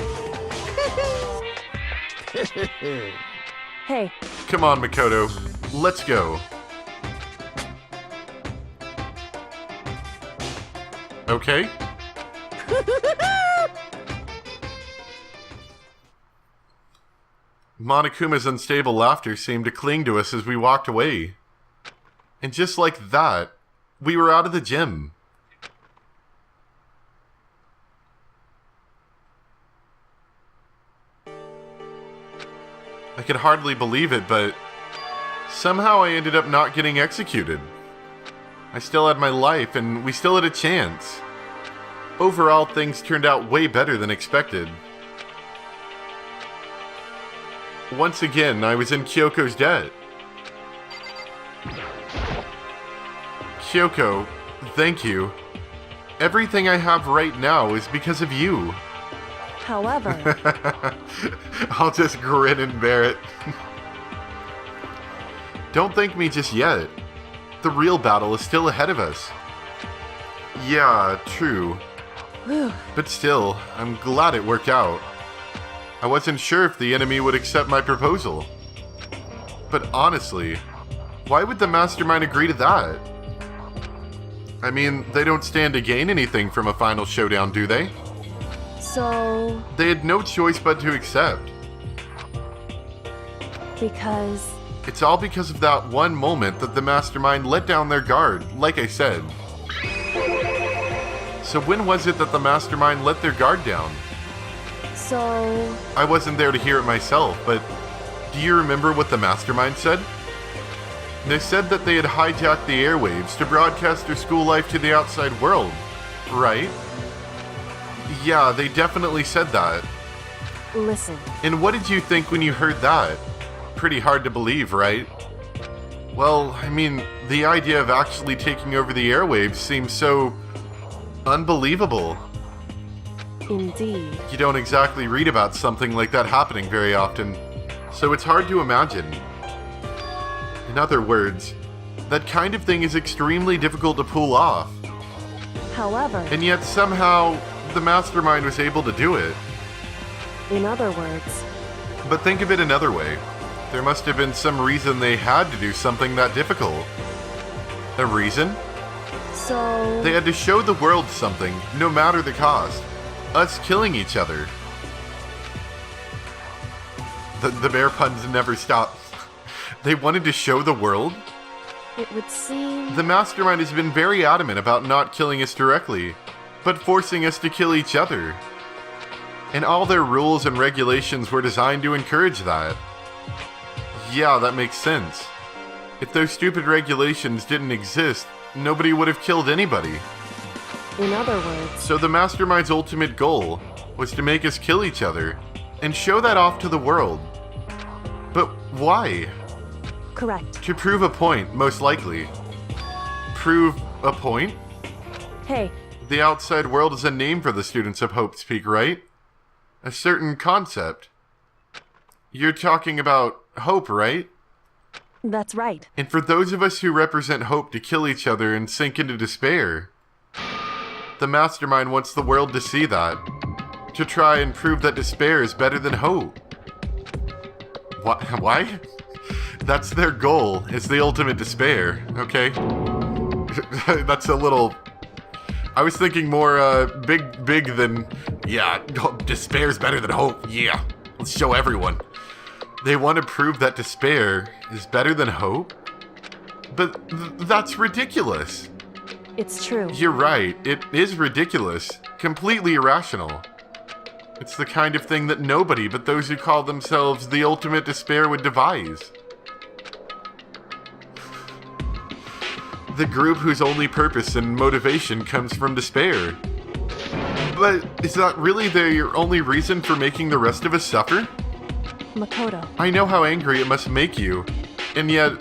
Hey, Come on, Makoto. Let's go. Okay? Monokuma's unstable laughter seemed to cling to us as we walked away. And just like that, we were out of the gym. I could hardly believe it, but somehow I ended up not getting executed. I still had my life, and we still had a chance. Overall, things turned out way better than expected. Once again, I was in Kiyoko's debt. Kiyoko, thank you. Everything I have right now is because of you. However, I'll just grin and bear it. Don't thank me just yet. The real battle is still ahead of us. Yeah, true. whew, But still, I'm glad it worked out. I wasn't sure if the enemy would accept my proposal. But honestly, why would the Mastermind agree to that? I mean, they don't stand to gain anything from a final showdown, do they? so, They had no choice but to accept. because, It's all because of that one moment that the Mastermind let down their guard, like I said. So when was it that the Mastermind let their guard down? so, I wasn't there to hear it myself, but do you remember what the Mastermind said? They said that they had hijacked the airwaves to broadcast their school life to the outside world, right? Yeah, they definitely said that. listen, And what did you think when you heard that? Pretty hard to believe, right? Well, I mean, the idea of actually taking over the airwaves seems so unbelievable. indeed. You don't exactly read about something like that happening very often, so it's hard to imagine. In other words, that kind of thing is extremely difficult to pull off, However, and yet somehow the Mastermind was able to do it. in other words, But think of it another way. There must have been some reason they had to do something that difficult. A reason? so, They had to show the world something, no matter the cost. Us killing each other. The bear puns never stop. They wanted to show the world? it would seem, The Mastermind has been very adamant about not killing us directly, but forcing us to kill each other. And all their rules and regulations were designed to encourage that. Yeah, that makes sense. If those stupid regulations didn't exist, nobody would have killed anybody. in other words, So the Mastermind's ultimate goal was to make us kill each other and show that off to the world. But why? correct. To prove a point, most likely. Prove a point? Hey, The outside world is a name for the students of Hope's Peak, right? A certain concept. You're talking about hope, right? that's right. And for those of us who represent hope to kill each other and sink into despair, the Mastermind wants the world to see that. To try and prove that despair is better than hope. Why? That's their goal, is the ultimate despair, okay? That's a little... I was thinking more, big than... Yeah, despair's better than hope, yeah. Let's show everyone. They want to prove that despair is better than hope? But that's ridiculous. It's true. You're right, it is ridiculous. Completely irrational. It's the kind of thing that nobody but those who call themselves the ultimate despair would devise. The group whose only purpose and motivation comes from despair. But is that really their only reason for making the rest of us suffer? Makoto, I know how angry it must make you, and yet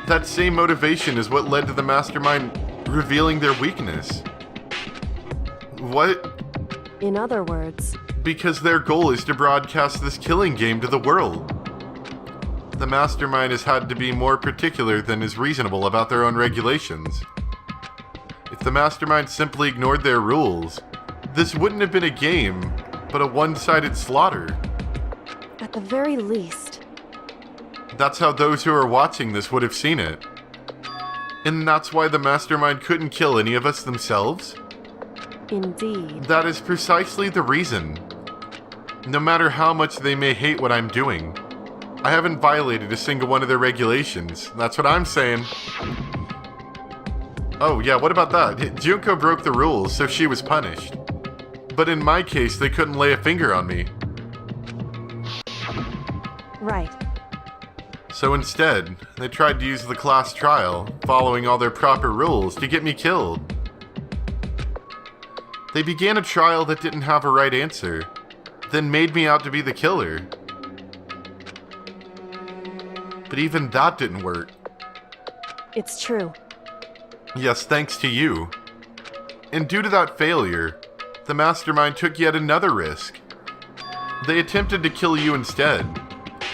that same motivation is what led to the Mastermind revealing their weakness. What? in other words, Because their goal is to broadcast this killing game to the world. The Mastermind has had to be more particular than is reasonable about their own regulations. If the Mastermind simply ignored their rules, this wouldn't have been a game, but a one-sided slaughter. at the very least, That's how those who are watching this would have seen it. And that's why the Mastermind couldn't kill any of us themselves? indeed. That is precisely the reason. No matter how much they may hate what I'm doing, I haven't violated a single one of their regulations. That's what I'm saying. Oh yeah, what about that? Junko broke the rules, so she was punished. But in my case, they couldn't lay a finger on me. Right. So instead, they tried to use the class trial, following all their proper rules, to get me killed. They began a trial that didn't have a right answer, then made me out to be the killer. But even that didn't work. It's true. Yes, thanks to you. And due to that failure, the Mastermind took yet another risk. They attempted to kill you instead,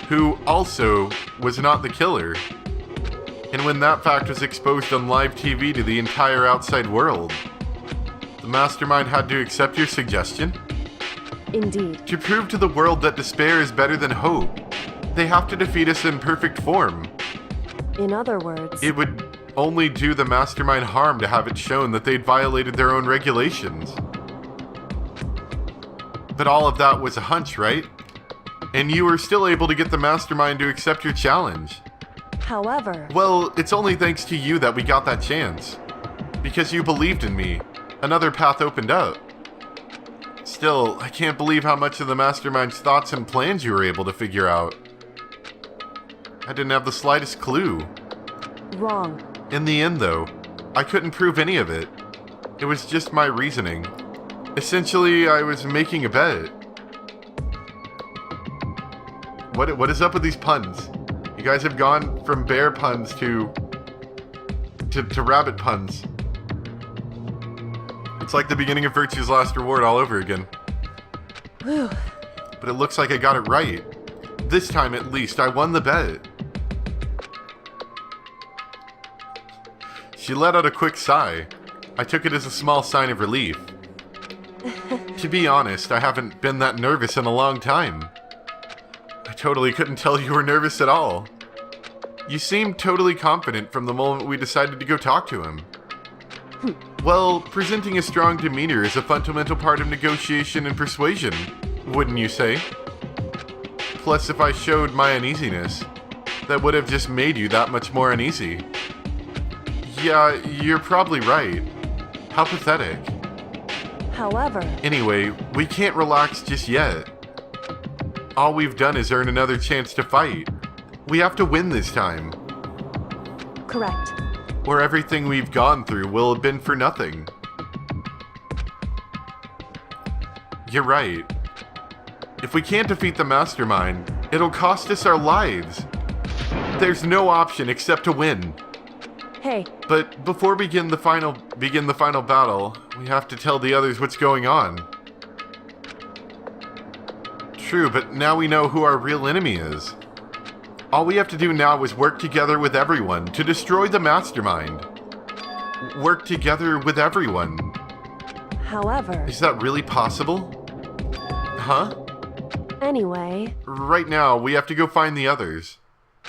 who also was not the killer. And when that fact was exposed on live TV to the entire outside world, the Mastermind had to accept your suggestion? Indeed. To prove to the world that despair is better than hope, they have to defeat us in perfect form. In other words... It would only do the Mastermind harm to have it shown that they'd violated their own regulations. But all of that was a hunch, right? And you were still able to get the Mastermind to accept your challenge. However... Well, it's only thanks to you that we got that chance. Because you believed in me, another path opened up. Still, I can't believe how much of the Mastermind's thoughts and plans you were able to figure out. I didn't have the slightest clue. Wrong. In the end, though, I couldn't prove any of it. It was just my reasoning. Essentially, I was making a bet. What is up with these puns? You guys have gone from bear puns to rabbit puns. It's like the beginning of Virtue's Last Reward all over again. Whew. But it looks like I got it right. This time, at least, I won the bet. She let out a quick sigh. I took it as a small sign of relief. To be honest, I haven't been that nervous in a long time. I totally couldn't tell you were nervous at all. You seemed totally confident from the moment we decided to go talk to him. Well, presenting a strong demeanor is a fundamental part of negotiation and persuasion, wouldn't you say? Plus, if I showed my uneasiness, that would have just made you that much more uneasy. Yeah, you're probably right. How pathetic. However... Anyway, we can't relax just yet. All we've done is earn another chance to fight. We have to win this time. Correct. Or everything we've gone through will have been for nothing. You're right. If we can't defeat the Mastermind, it'll cost us our lives. There's no option except to win. Hey. But before we begin the final battle, we have to tell the others what's going on. True, but now we know who our real enemy is. All we have to do now is work together with everyone to destroy the Mastermind. Work together with everyone. However... Is that really possible? Huh? Anyway... Right now, we have to go find the others.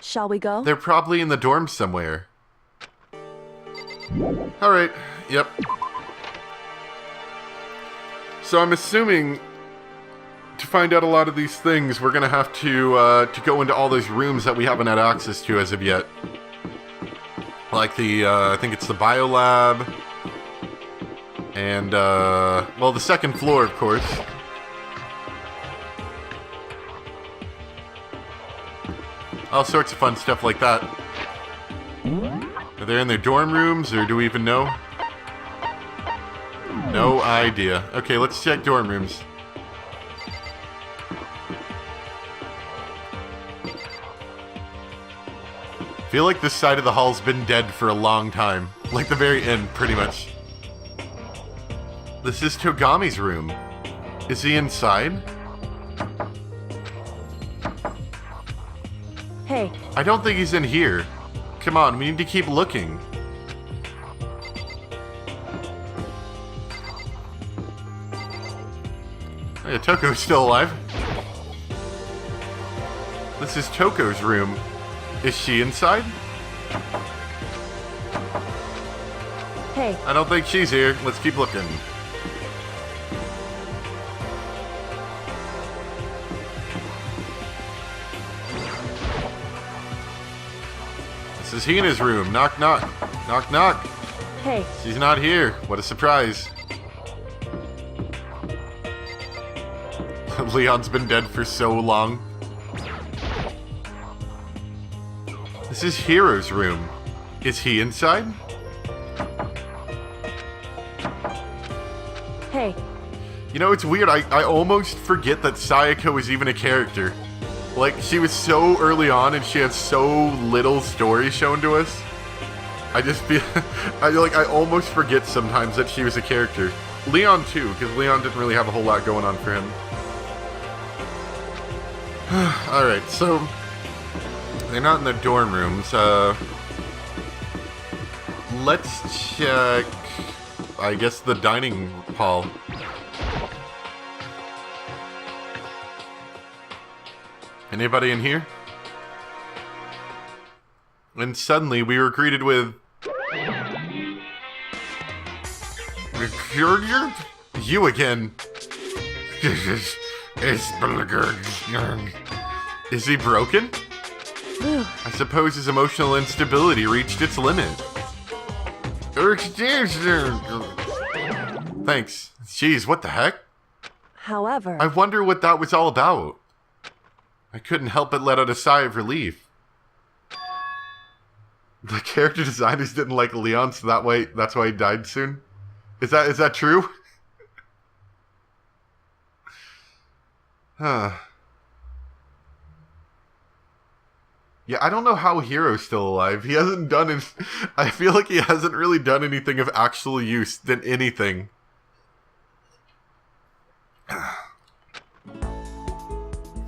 Shall we go? They're probably in the dorms somewhere. Alright, yep. So I'm assuming... to find out a lot of these things, we're gonna have to go into all those rooms that we haven't had access to as of yet. Like the, I think it's the biolab. And, well, the second floor, of course. All sorts of fun stuff like that. Are they in their dorm rooms, or do we even know? No idea. Okay, let's check dorm rooms. I feel like this side of the hall's been dead for a long time. Like the very end, pretty much. This is Togami's room. Is he inside? Hey. I don't think he's in here. Come on, we need to keep looking. Oh yeah, Toko's still alive. This is Toko's room. Is she inside? Hey. I don't think she's here. Let's keep looking. This is Hina's room. Knock, knock. Knock, knock. Hey. She's not here. What a surprise. Leon's been dead for so long. This is Hiro's room. Is he inside? Hey, You know, it's weird. I almost forget that Sayaka was even a character. Like, she was so early on and she had so little story shown to us. I just feel... I almost forget sometimes that she was a character. Leon, too, because Leon didn't really have a whole lot going on for him. Alright, so... They're not in their dorm rooms. Let's check... I guess the dining hall. Anybody in here? And suddenly we were greeted with... You again. Is he broken? I suppose his emotional instability reached its limit. Thanks. Jeez, what the heck? however... I wonder what that was all about. I couldn't help but let out a sigh of relief. The character designers didn't like Leon, so that's why he died soon? Is that true? Huh. Yeah, I don't know how Hiro's still alive. He hasn't done it. I feel like he hasn't really done anything of actual use than anything.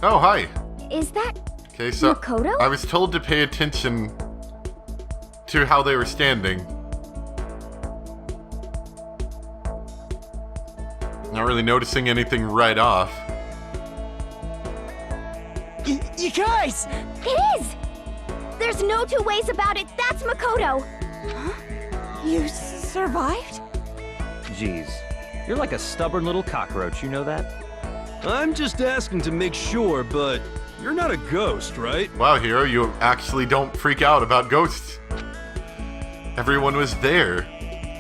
Oh, hi. Is that Okay, so Makoto? I was told to pay attention to how they were standing. Not really noticing anything right off. You guys! It is! There's no two ways about it. That's Makoto. You survived? Jeez, you're like a stubborn little cockroach, you know that? I'm just asking to make sure, but you're not a ghost, right? Wow, Hiro, you actually don't freak out about ghosts. Everyone was there.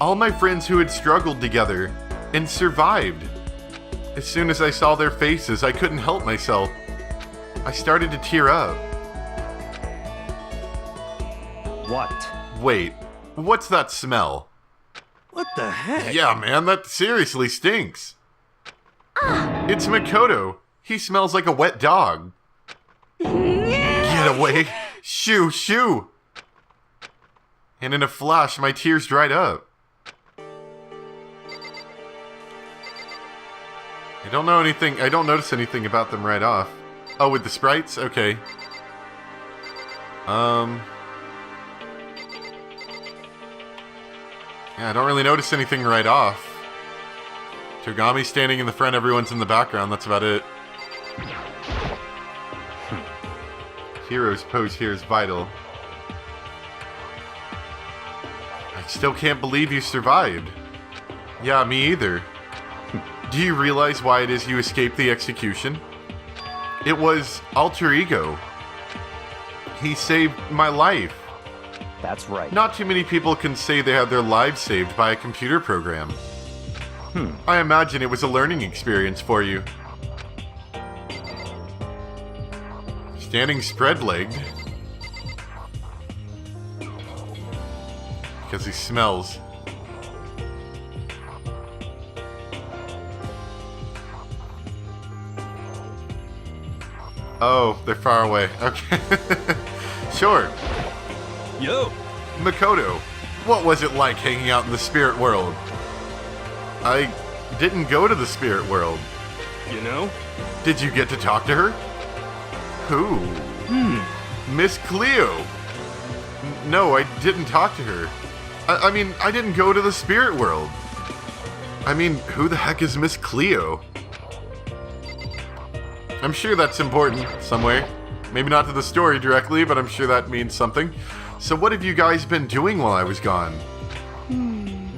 All my friends who had struggled together and survived. As soon as I saw their faces, I couldn't help myself. I started to tear up. What? Wait, what's that smell? What the heck? Yeah, man, that seriously stinks. It's Makoto. He smells like a wet dog. Get away. Shoo, shoo. And in a flash, my tears dried up. I don't notice anything about them right off. Oh, with the sprites? Okay. Yeah, I don't really notice anything right off. Togami standing in the front, everyone's in the background, that's about it. Hiro's pose here is vital. I still can't believe you survived. Yeah, me either. Do you realize why it is you escaped the execution? It was alter ego. He saved my life. That's right. Not too many people can say they had their lives saved by a computer program. I imagine it was a learning experience for you. Standing spread-legged. Because he smells. Oh, they're far away. Okay. Sure. Yo, Makoto, what was it like hanging out in the spirit world? I didn't go to the spirit world. you know? Did you get to talk to her? Who? Miss Cleo. No, I didn't talk to her. I mean, I didn't go to the spirit world. I mean, who the heck is Miss Cleo? I'm sure that's important somewhere. Maybe not to the story directly, but I'm sure that means something. So what have you guys been doing while I was gone?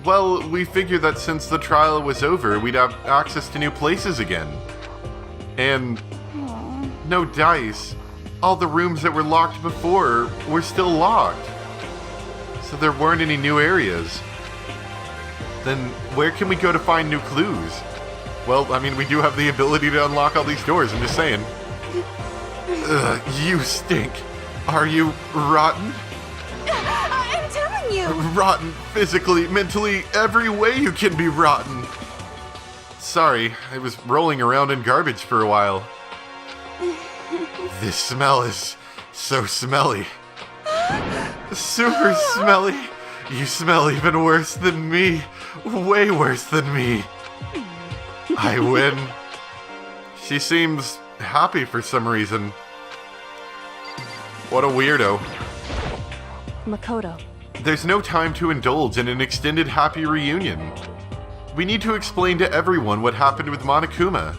Well, we figured that since the trial was over, we'd have access to new places again. And no dice. All the rooms that were locked before were still locked. So there weren't any new areas. Then where can we go to find new clues? Well, I mean, we do have the ability to unlock all these doors, I'm just saying. Ugh, you stink. Are you rotten? I'm telling you! Rotten physically, mentally, every way you can be rotten. Sorry, I was rolling around in garbage for a while. This smell is so smelly. Super smelly. You smell even worse than me. Way worse than me. I win. She seems happy for some reason. What a weirdo. Makoto. There's no time to indulge in an extended happy reunion. We need to explain to everyone what happened with Monokuma.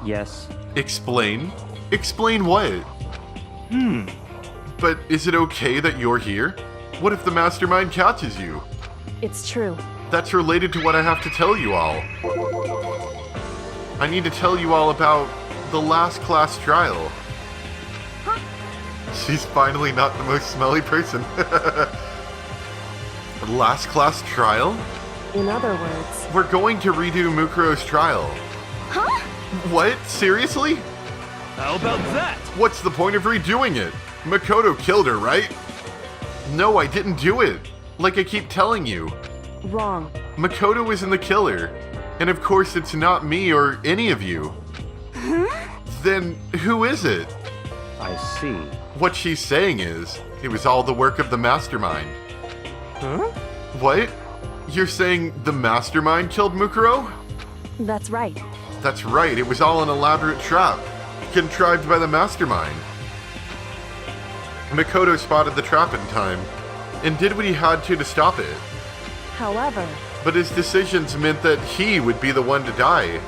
Yes. Explain? Explain what? But is it okay that you're here? What if the Mastermind catches you? It's true. That's related to what I have to tell you all. I need to tell you all about the last class trial. She's finally not the most smelly person. Last class trial? In other words, We're going to redo Mukuro's trial. Huh? What? Seriously? How about that? What's the point of redoing it? Makoto killed her, right? No, I didn't do it. Like I keep telling you. wrong. Makoto isn't the killer. And of course it's not me or any of you. Then who is it? I see. What she's saying is, it was all the work of the Mastermind. Huh? What? You're saying the Mastermind killed Mukuro? That's right. That's right, it was all an elaborate trap, contrived by the Mastermind. Makoto spotted the trap in time, and did what he had to stop it. However, But his decisions meant that he would be the one to die.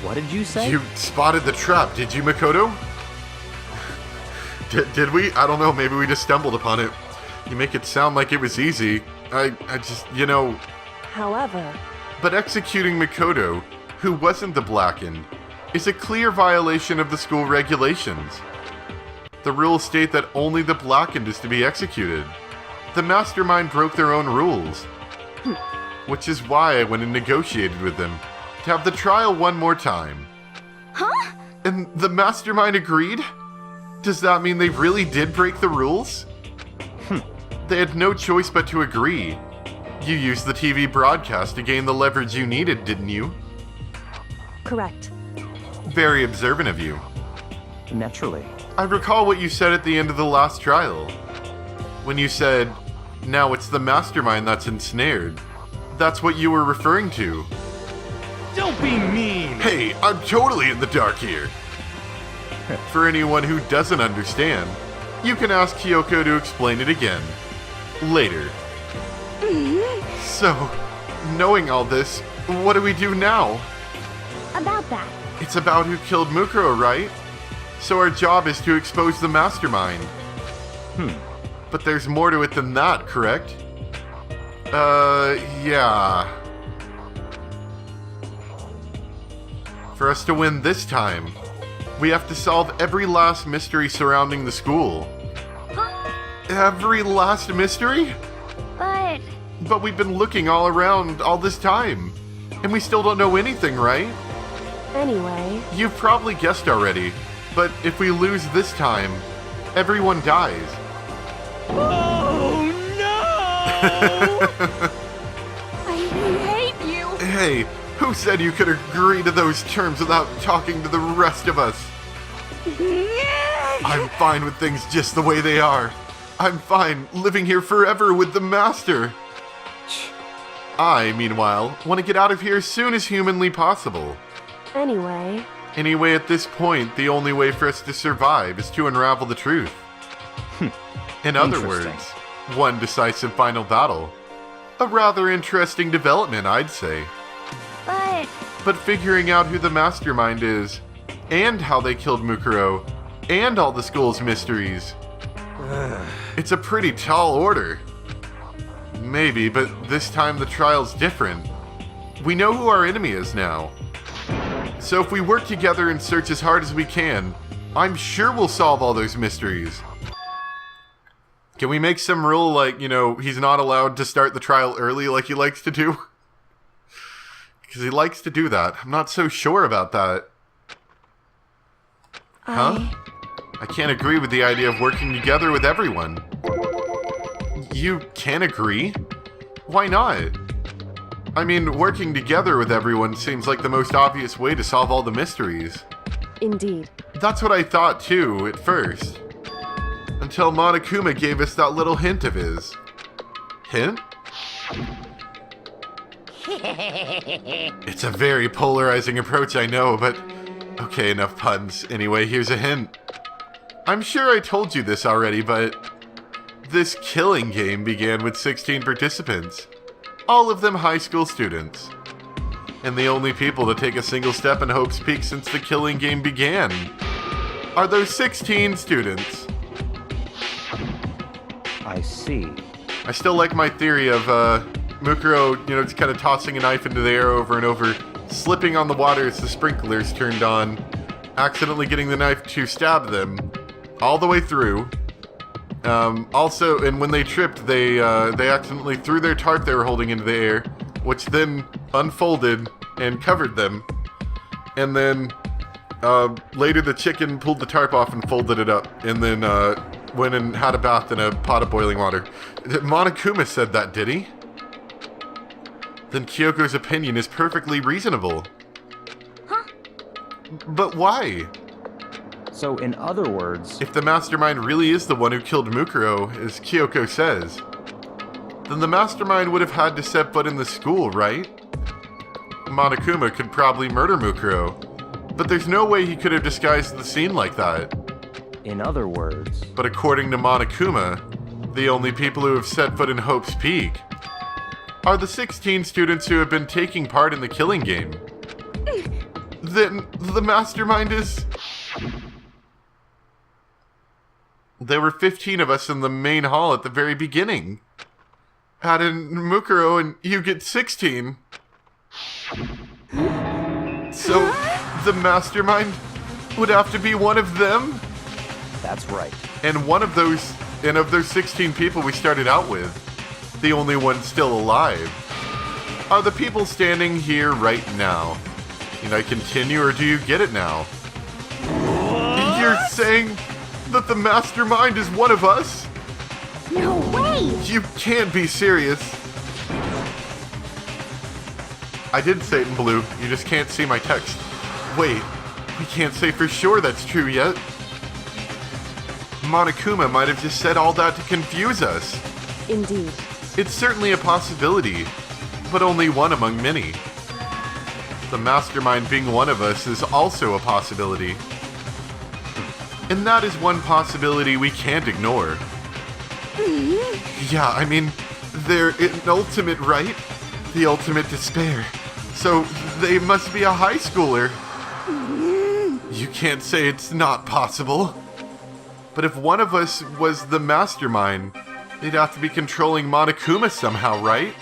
What did you say? You spotted the trap, did you, Makoto? Did we? I don't know, maybe we just stumbled upon it. You make it sound like it was easy. I just, however, But executing Makoto, who wasn't the Blackened, is a clear violation of the school regulations. The rules state that only the Blackened is to be executed. The Mastermind broke their own rules. Which is why I went and negotiated with them, to have the trial one more time. Huh? And the Mastermind agreed? Does that mean they really did break the rules? They had no choice but to agree. You used the TV broadcast to gain the leverage you needed, didn't you? correct. Very observant of you. Naturally. I recall what you said at the end of the last trial. When you said, now it's the Mastermind that's ensnared. That's what you were referring to. Don't be mean! Hey, I'm totally in the dark here. For anyone who doesn't understand, you can ask Kiyoko to explain it again. Later. So, knowing all this, what do we do now? About that. It's about who killed Mukuro, right? So our job is to expose the Mastermind. But there's more to it than that, correct? Yeah. For us to win this time, we have to solve every last mystery surrounding the school. Every last mystery? But But we've been looking all around all this time, and we still don't know anything, right? Anyway, You've probably guessed already, but if we lose this time, everyone dies. Oh no! I hate you! Hey, who said you could agree to those terms without talking to the rest of us? I'm fine with things just the way they are. I'm fine living here forever with the Master. I, meanwhile, want to get out of here as soon as humanly possible. anyway, Anyway, at this point, the only way for us to survive is to unravel the truth. In other Interesting. words, one decisive final battle. A rather interesting development, I'd say. but But figuring out who the Mastermind is, and how they killed Mukuro, and all the school's mysteries. It's a pretty tall order. Maybe, but this time the trial's different. We know who our enemy is now. So if we work together and search as hard as we can, I'm sure we'll solve all those mysteries. Can we make some rule like, he's not allowed to start the trial early like he likes to do? Because he likes to do that. I'm not so sure about that. Huh? I can't agree with the idea of working together with everyone. You can't agree? Why not? I mean, working together with everyone seems like the most obvious way to solve all the mysteries. Indeed. That's what I thought too, at first. Until Monokuma gave us that little hint of his. Hint? It's a very polarizing approach, I know, but... Okay, enough puns. Anyway, here's a hint. I'm sure I told you this already, but... This killing game began with 16 participants. All of them high school students. And the only people to take a single step in Hope's Peak since the killing game began are those 16 students. I see. I still like my theory of Mukuro, just kind of tossing a knife into the air over and over, slipping on the water as the sprinklers turned on, accidentally getting the knife to stab them all the way through. Also, and when they tripped, they accidentally threw their tarp they were holding into the air, which then unfolded and covered them. And then later the chicken pulled the tarp off and folded it up, and then went and had a bath in a pot of boiling water. Monokuma said that, did he? Then Kiyoko's opinion is perfectly reasonable. Huh? But why? So, in other words... If the Mastermind really is the one who killed Mukuro, as Kiyoko says, then the Mastermind would have had to set foot in the school, right? Monokuma could probably murder Mukuro, but there's no way he could have disguised the scene like that. In other words... But according to Monokuma, the only people who have set foot in Hope's Peak are the 16 students who have been taking part in the killing game. Then the Mastermind is... There were 15 of us in the main hall at the very beginning. Add in Mukuro and you get 16. So, the Mastermind would have to be one of them? That's right. And of those 16 people we started out with, the only one still alive, are the people standing here right now. Can I continue or do you get it now? What? You're saying that the Mastermind is one of us? No way! You can't be serious. I did say it in blue, you just can't see my text. Wait, we can't say for sure that's true yet. Monokuma might have just said all that to confuse us. Indeed. It's certainly a possibility, but only one among many. The Mastermind being one of us is also a possibility. And that is one possibility we can't ignore. Yeah, I mean, they're an ultimate, right? The ultimate despair. So they must be a high schooler. You can't say it's not possible. But if one of us was the Mastermind, they'd have to be controlling Monokuma somehow, right?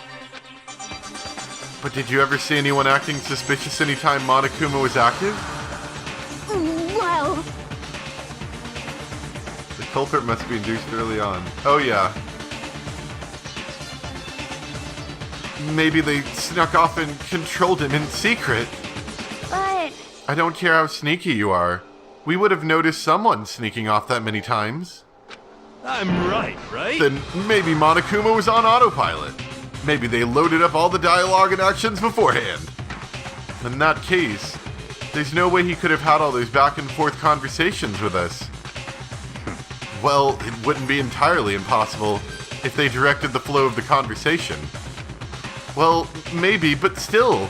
But did you ever see anyone acting suspicious anytime Monokuma was active? Well... The culprit must be induced early on. Oh yeah. Maybe they snuck off and controlled him in secret. But... I don't care how sneaky you are. We would have noticed someone sneaking off that many times. I'm right? Then maybe Monokuma was on autopilot. Maybe they loaded up all the dialogue and actions beforehand. In that case, there's no way he could have had all those back and forth conversations with us. Well, it wouldn't be entirely impossible if they directed the flow of the conversation. Well, maybe, but still.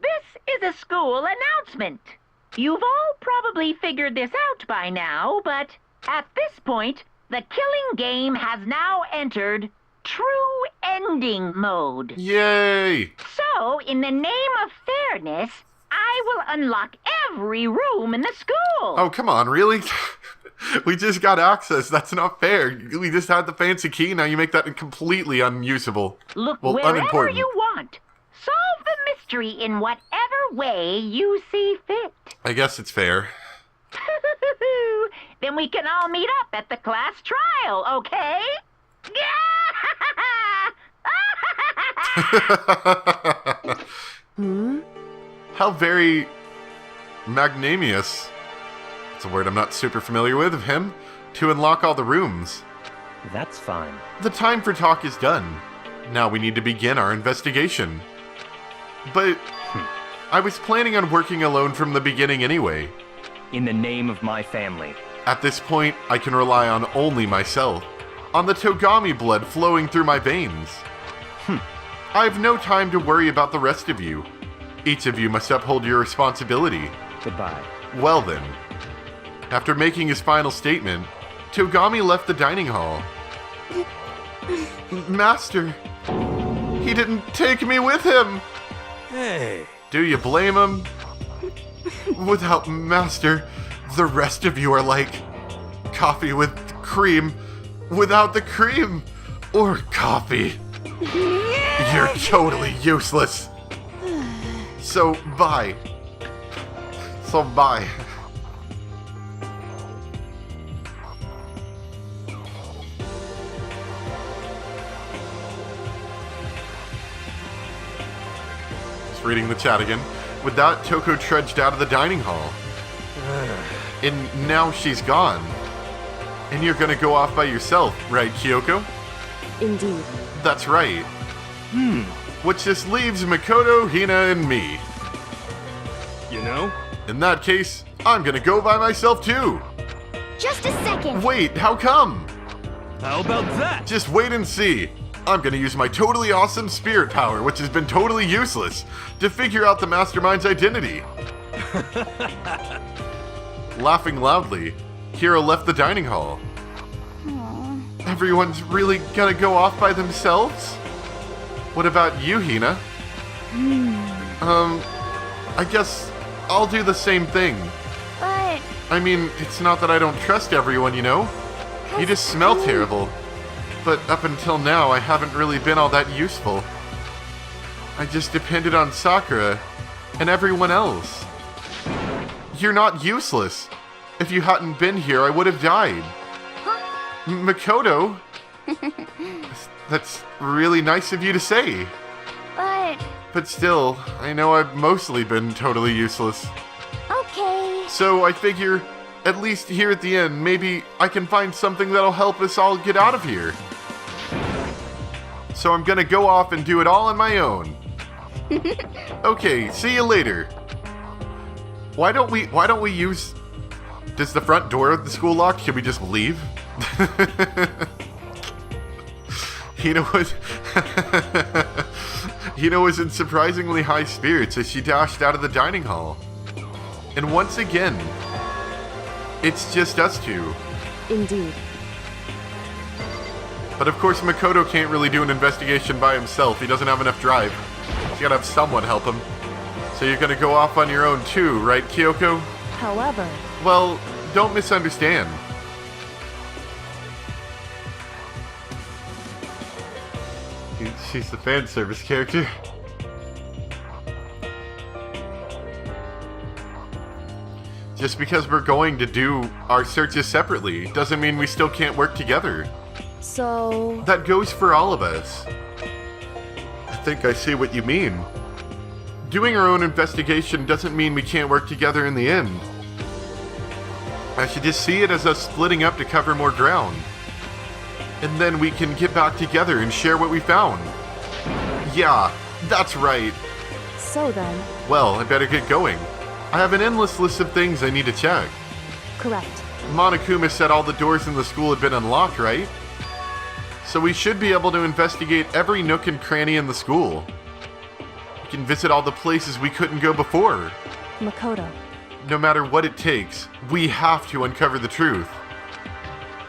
This is a school announcement. You've all probably figured this out by now, but at this point, the killing game has now entered true ending mode. Yay! So, in the name of fairness, I will unlock every room in the school. Oh, come on, really? We just got access. That's not fair. We just had the fancy key, now you make that completely unusable. Look well, wherever unimportant. you want. Solve the mystery in whatever way you see fit. I guess it's fair. Then we can all meet up at the class trial, okay? How very magnanimous, it's a word I'm not super familiar with, of him, to unlock all the rooms. That's fine. The time for talk is done. Now we need to begin our investigation. But I was planning on working alone from the beginning anyway. In the name of my family. At this point, I can rely on only myself, on the Togami blood flowing through my veins. I have no time to worry about the rest of you. Each of you must uphold your responsibility. Goodbye. Well then. After making his final statement, Togami left the dining hall. Master, he didn't take me with him. Hey. Do you blame him? Without Master, the rest of you are like coffee with cream without the cream or coffee. You're totally useless. So bye. Just reading the chat again. With that, Toko trudged out of the dining hall. And now she's gone. And you're gonna go off by yourself, right, Kiyoko? Indeed. That's right. Which just leaves Makoto, Hina, and me. You know? In that case, I'm gonna go by myself too. Just a second. Wait, how come? How about that? Just wait and see. I'm gonna use my totally awesome spirit power, which has been totally useless, to figure out the Mastermind's identity. Laughing loudly, Hiro left the dining hall. Everyone's really gonna go off by themselves? What about you, Hina? I guess I'll do the same thing. But I mean, it's not that I don't trust everyone, you know? You just smell terrible. But up until now, I haven't really been all that useful. I just depended on Sakura and everyone else. You're not useless. If you hadn't been here, I would have died. Makoto? That's really nice of you to say. But still, I know I've mostly been totally useless. okay. So I figure, at least here at the end, maybe I can find something that'll help us all get out of here. So I'm gonna go off and do it all on my own. Okay, see you later. Why don't we use... Does the front door of the school lock? Should we just leave? Hina was in surprisingly high spirits as she dashed out of the dining hall. And once again, it's just us two. Indeed. But of course Makoto can't really do an investigation by himself. He doesn't have enough drive. He's gotta have someone help him. So you're gonna go off on your own too, right, Kiyoko? However, Well, don't misunderstand. She's the fan service character. Just because we're going to do our searches separately doesn't mean we still can't work together. so... That goes for all of us. I think I see what you mean. Doing our own investigation doesn't mean we can't work together in the end. I should just see it as us splitting up to cover more ground. And then we can get back together and share what we found. Yeah, that's right. So then, Well, I better get going. I have an endless list of things I need to check. correct. Monokuma said all the doors in the school had been unlocked, right? So we should be able to investigate every nook and cranny in the school. We can visit all the places we couldn't go before. Makoto. No matter what it takes, we have to uncover the truth.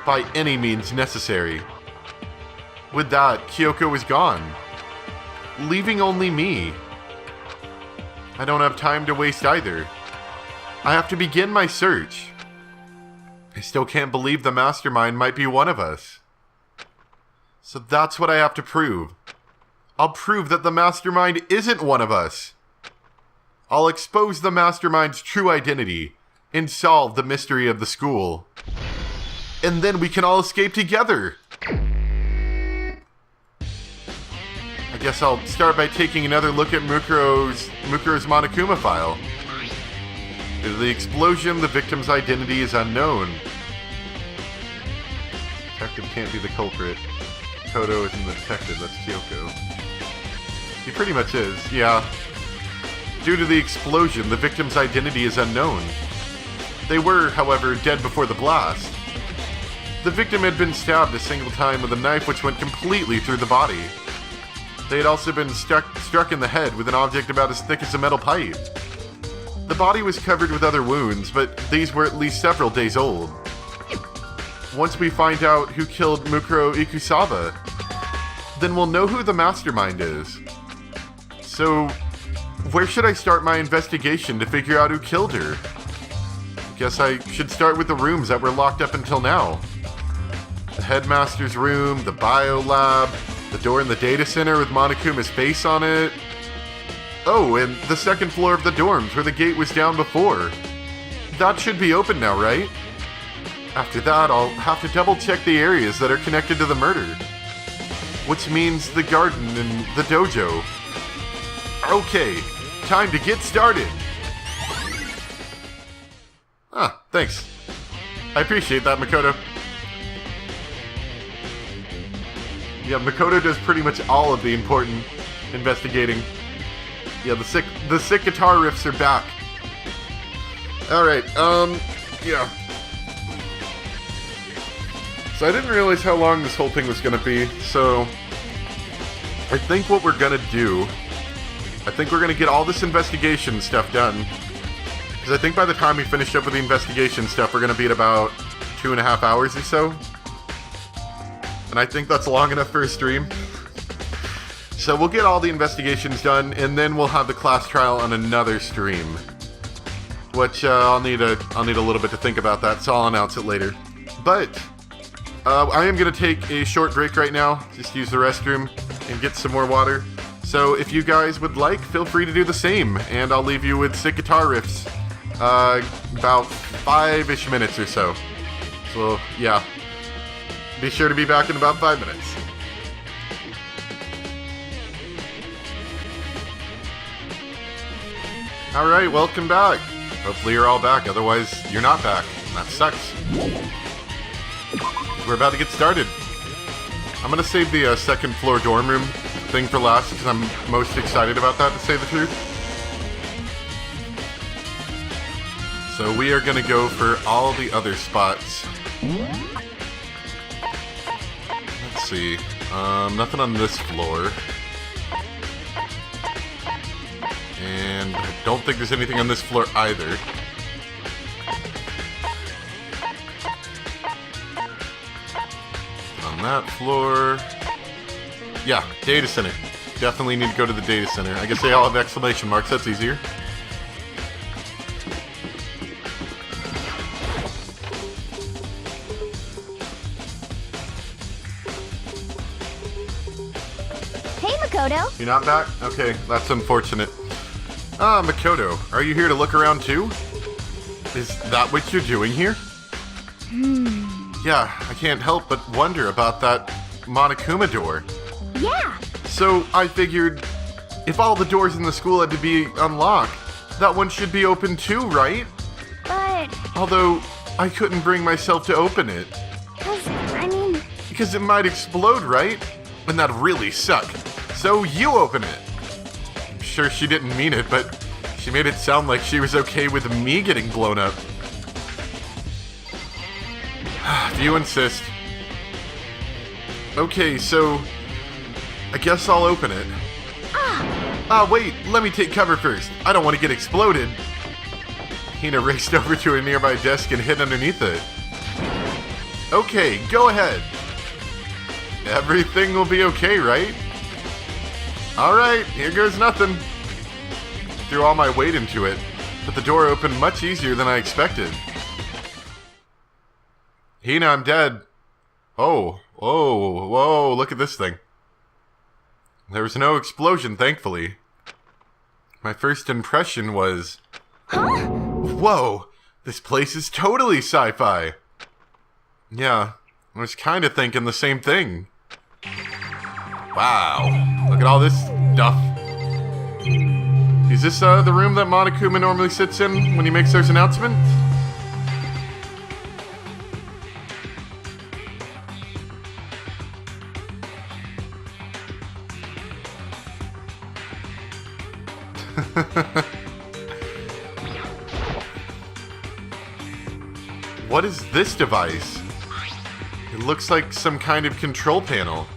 By any means necessary. With that, Kiyoko was gone, leaving only me. I don't have time to waste either. I have to begin my search. I still can't believe the Mastermind might be one of us. So that's what I have to prove. I'll prove that the Mastermind isn't one of us. I'll expose the Mastermind's true identity and solve the mystery of the school. And then we can all escape together. I guess I'll start by taking another look at Mukuro's Monokuma file. Due to the explosion, the victim's identity is unknown. Detective can't be the culprit. Makoto isn't the detective, that's Kiyoko. He pretty much is, yeah. Due to the explosion, the victim's identity is unknown. They were, however, dead before the blast. The victim had been stabbed a single time with a knife which went completely through the body. They had also been struck in the head with an object about as thick as a metal pipe. The body was covered with other wounds, but these were at least several days old. Once we find out who killed Mukuro Ikusaba, then we'll know who the Mastermind is. So, where should I start my investigation to figure out who killed her? Guess I should start with the rooms that were locked up until now. The headmaster's room, the biolab, the door in the data center with Monokuma's face on it. Oh, and the second floor of the dorms where the gate was down before. That should be open now, right? After that, I'll have to double check the areas that are connected to the murder. Which means the garden and the dojo. Okay, time to get started. Ah, thanks. I appreciate that, Makoto. Yeah, Makoto does pretty much all of the important investigating. Yeah, the sick guitar riffs are back. Alright, yeah. So I didn't realize how long this whole thing was gonna be, so I think what we're gonna do, I think we're gonna get all this investigation stuff done. Because I think by the time we finish up with the investigation stuff, we're gonna be at about 2.5 hours or so. And I think that's long enough for a stream. So we'll get all the investigations done, and then we'll have the class trial on another stream. Which I'll need a little bit to think about that, so I'll announce it later. But I am gonna take a short break right now, just use the restroom and get some more water. So if you guys would like, feel free to do the same, and I'll leave you with sick guitar riffs. About 5-ish minutes or so. So yeah, be sure to be back in about 5 minutes. Alright, welcome back. Hopefully you're all back, otherwise you're not back, and that sucks. We're about to get started. I'm gonna save the second floor dorm room thing for last, because I'm most excited about that, to say the truth. So we are gonna go for all the other spots. Let's see, nothing on this floor. And I don't think there's anything on this floor either. On that floor... Yeah, data center. Definitely need to go to the data center. I guess they all have exclamation marks, that's easier. Hey, Makoto. You're not back? Okay, that's unfortunate. Ah, Makoto, are you here to look around too? Is that what you're doing here? Yeah, I can't help but wonder about that Monokuma door. Yeah. So I figured if all the doors in the school had to be unlocked, that one should be open too, right? But... Although I couldn't bring myself to open it. Because it might explode, right? And that'd really suck. So you open it. I'm sure she didn't mean it, but she made it sound like she was okay with me getting blown up. If you insist. Okay, so I guess I'll open it. Wait, let me take cover first. I don't want to get exploded. Hina raced over to a nearby desk and hid underneath it. Okay, go ahead. Everything will be okay, right? Alright, here goes nothing. Threw all my weight into it, but the door opened much easier than I expected. Hina, I'm dead. Oh, whoa, whoa, look at this thing. There was no explosion, thankfully. My first impression was... Huh? Whoa, this place is totally sci-fi. Yeah, I was kind of thinking the same thing. Wow, Look at all this stuff. Is this the room that Monokuma normally sits in when he makes those announcements? What is this device? It looks like some kind of control panel.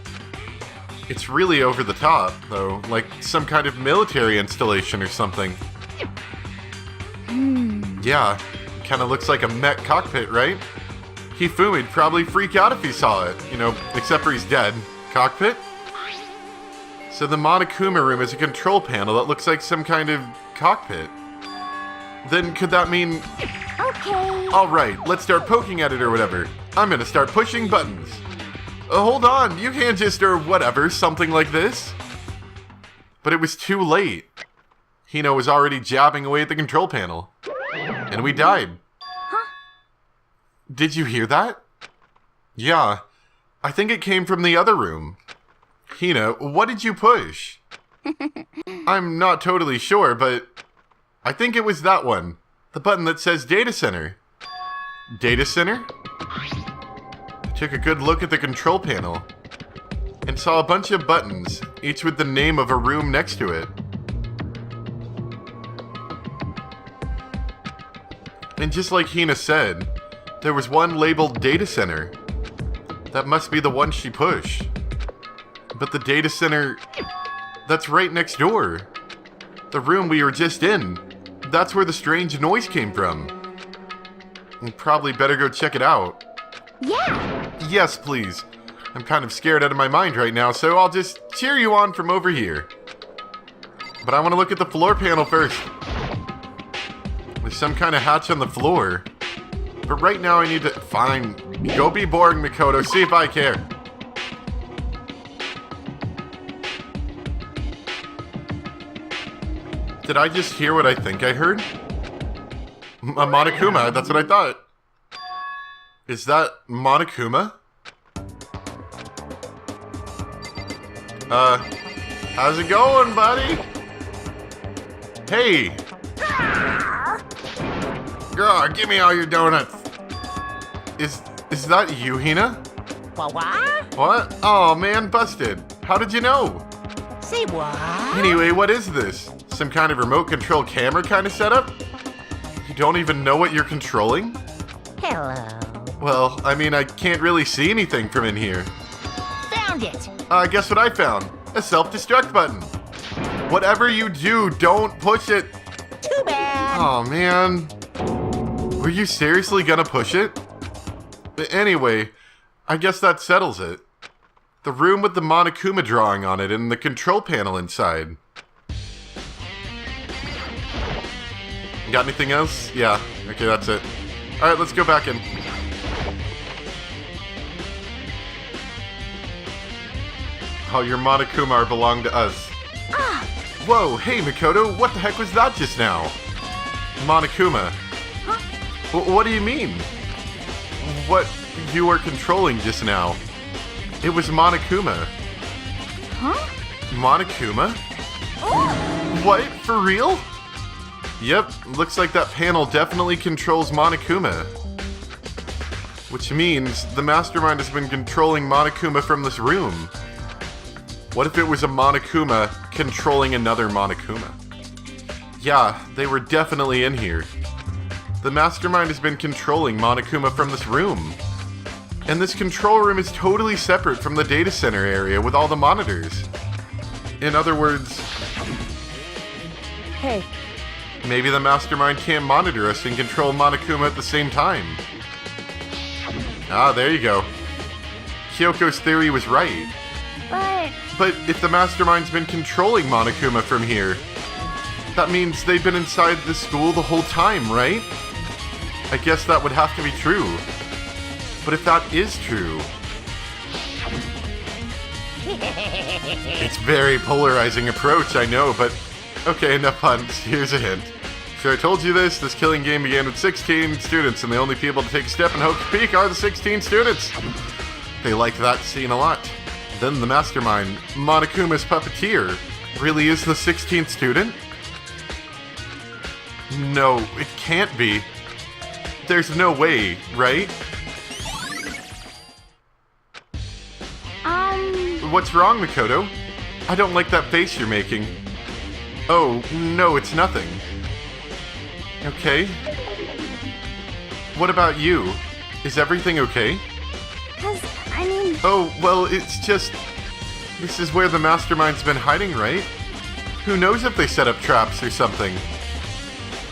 It's really over the top, though, like some kind of military installation or something. Yeah, kind of looks like a mech cockpit, right? Hifumi'd probably freak out if he saw it, you know, except for he's dead. Cockpit? So the Monokuma room is a control panel that looks like some kind of cockpit. Then could that mean... Okay. Alright, let's start poking at it or whatever. I'm gonna start pushing buttons. Hold on, you can't just or whatever, something like this. But it was too late. Hino was already jabbing away at the control panel. And we died. Huh? Did you hear that? Yeah, I think it came from the other room. Hino, what did you push? I'm not totally sure, but I think it was that one. The button that says Data Center. Data Center? I took a good look at the control panel and saw a bunch of buttons, each with the name of a room next to it. And just like Hina said, there was one labeled Data Center. That must be the one she pushed. But the Data Center, that's right next door. The room we were just in. That's where the strange noise came from. We probably better go check it out. Yeah. Yes, please. I'm kind of scared out of my mind right now, so I'll just cheer you on from over here. But I want to look at the floor panel first. There's some kind of hatch on the floor. But right now I need to... Fine. Go be boring, Makoto. See if I care. Did I just hear what I think I heard? A Monokuma, that's what I thought. Is that Monokuma? How's it going, buddy? Hey! Girl, give me all your donuts. Is that you, Hina? What? Oh man, busted. How did you know? Say what? Anyway, what is this? Some kind of remote control camera kind of setup? You don't even know what you're controlling? Hello. Well, I mean, I can't really see anything from in here. Found it. Guess what I found? A self-destruct button. Whatever you do, don't push it. Too bad. Oh man. Were you seriously gonna push it? Anyway, I guess that settles it. The room with the Monokuma drawing on it and the control panel inside. Got anything else? Yeah. Okay, that's it. Alright, let's go back in. Oh, your Monokuma belong to us. Whoa, hey Makoto, what the heck was that just now? Monokuma. What do you mean? What you were controlling just now? It was Monokuma. Huh? Monokuma? What? For real? Yep, looks like that panel definitely controls Monokuma. Which means the Mastermind has been controlling Monokuma from this room. What if it was a Monokuma controlling another Monokuma? Yeah, they were definitely in here. The Mastermind has been controlling Monokuma from this room. And this control room is totally separate from the data center area with all the monitors. In other words... Hey, maybe the Mastermind can't monitor us and control Monokuma at the same time. Ah, there you go. Kiyoko's theory was right. But if the Mastermind's been controlling Monokuma from here, that means they've been inside the school the whole time, right? I guess that would have to be true. But if that is true... It's very polarizing approach, I know, but... Okay, enough puns. Here's a hint. So I told you this killing game began with 16 students, and the only people to take a step and hope to peak are the 16 students. They liked that scene a lot. Then the Mastermind, Monokuma's puppeteer, really is the 16th student? No, it can't be. There's no way, right? What's wrong, Makoto? I don't like that face you're making. Oh, no, it's nothing. Okay. What about you? Is everything okay? Oh, well, it's just... This is where the Mastermind's been hiding, right? Who knows if they set up traps or something?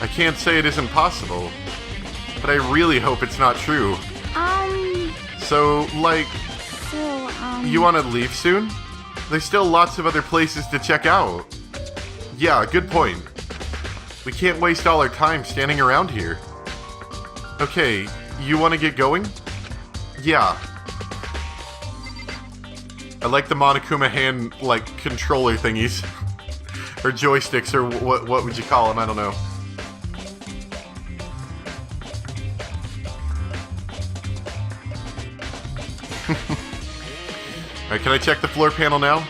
I can't say it isn't possible, but I really hope it's not true. So, like... You want to leave soon? There's still lots of other places to check out. Yeah, good point. We can't waste all our time standing around here. Okay, you want to get going? Yeah. I like the Monokuma hand, like, controller thingies. Or joysticks, or what would you call them? I don't know. Alright, can I check the floor panel now?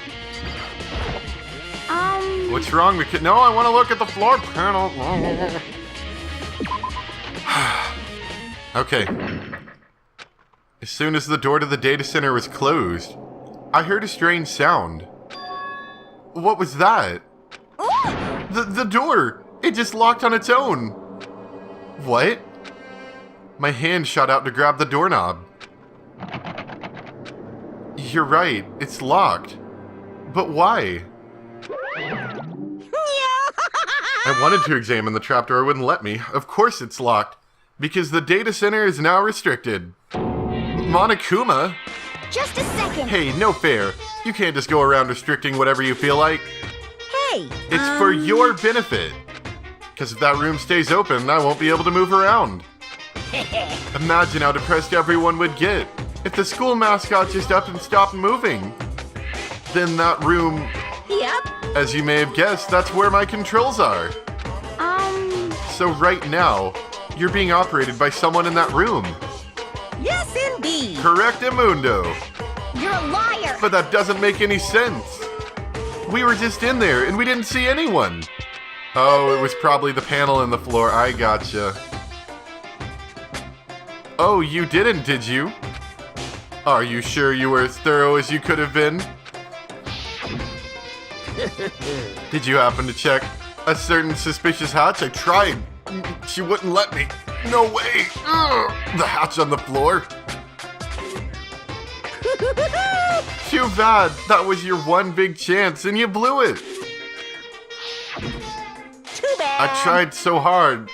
What's wrong? No, I want to look at the floor panel. Okay. As soon as the door to the data center was closed, I heard a strange sound. What was that? The door! It just locked on its own! What? My hand shot out to grab the doorknob. You're right, it's locked. But why? I wanted to examine the trapdoor, it wouldn't let me. Of course it's locked. Because the data center is now restricted. Monokuma? Just a second. Hey, no fair. You can't just go around restricting whatever you feel like. Hey! It's for your benefit. Because if that room stays open, I won't be able to move around. Imagine how depressed everyone would get if the school mascot just up and stopped moving. Then that room... Yep. As you may have guessed, that's where my controls are. So right now, you're being operated by someone in that room. Yes, indeed. Correctamundo. You're a liar. But that doesn't make any sense. We were just in there and we didn't see anyone. Oh, it was probably the panel in the floor. I gotcha. Oh, you didn't, did you? Are you sure you were as thorough as you could have been? Did you happen to check a certain suspicious hatch? I tried. She wouldn't let me. No way. Ugh. The hatch on the floor. Too bad. That was your one big chance and you blew it. Too bad. I tried so hard.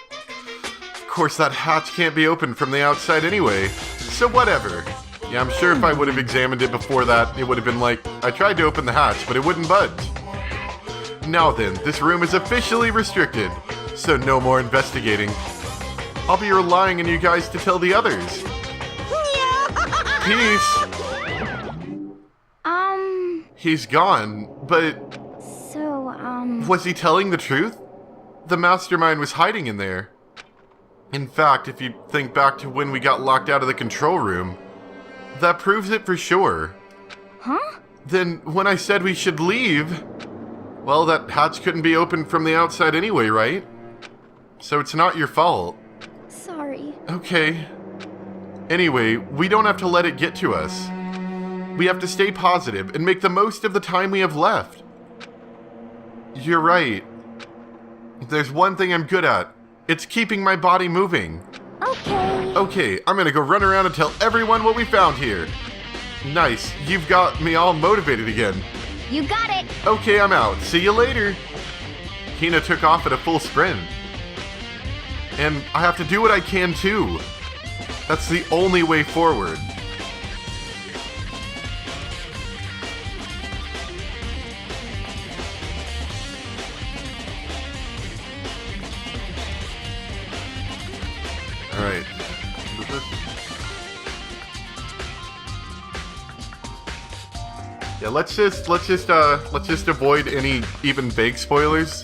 Of course, that hatch can't be opened from the outside anyway. So whatever. Yeah, I'm sure if I would have examined it before that, it would have been like, I tried to open the hatch, but it wouldn't budge. Now then, this room is officially restricted, so no more investigating. I'll be relying on you guys to tell the others. Peace! He's gone, but... Was he telling the truth? The Mastermind was hiding in there. In fact, if you think back to when we got locked out of the control room, that proves it for sure. Huh? Then, when I said we should leave... Well, that hatch couldn't be opened from the outside anyway, right? So it's not your fault. Sorry. Okay. Anyway, we don't have to let it get to us. We have to stay positive and make the most of the time we have left. You're right. There's one thing I'm good at. It's keeping my body moving. Okay. Okay, I'm gonna go run around and tell everyone what we found here. Nice, you've got me all motivated again. You got it. Okay, I'm out. See you later. Hina took off at a full sprint. And I have to do what I can too. That's the only way forward. Alright. Yeah, let's just avoid any even vague spoilers.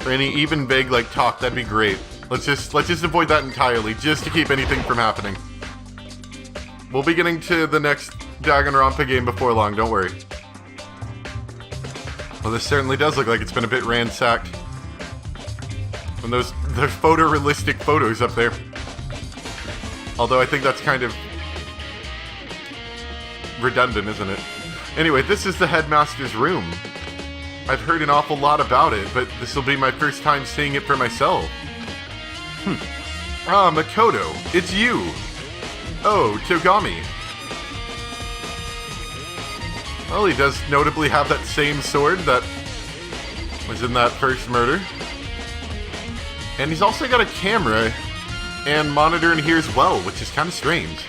Or any even vague like talk, that'd be great. Let's just avoid that entirely, just to keep anything from happening. We'll be getting to the next Danganronpa game before long, don't worry. Well, this certainly does look like it's been a bit ransacked. And there's photorealistic photos up there. Although I think that's kind of redundant, isn't it? Anyway, this is the headmaster's room. I've heard an awful lot about it, but this will be my first time seeing it for myself. Ah, Makoto, it's you! Oh, Togami. Well, he does notably have that same sword that was in that first murder. And he's also got a camera and monitor in here as well, which is kind of strange.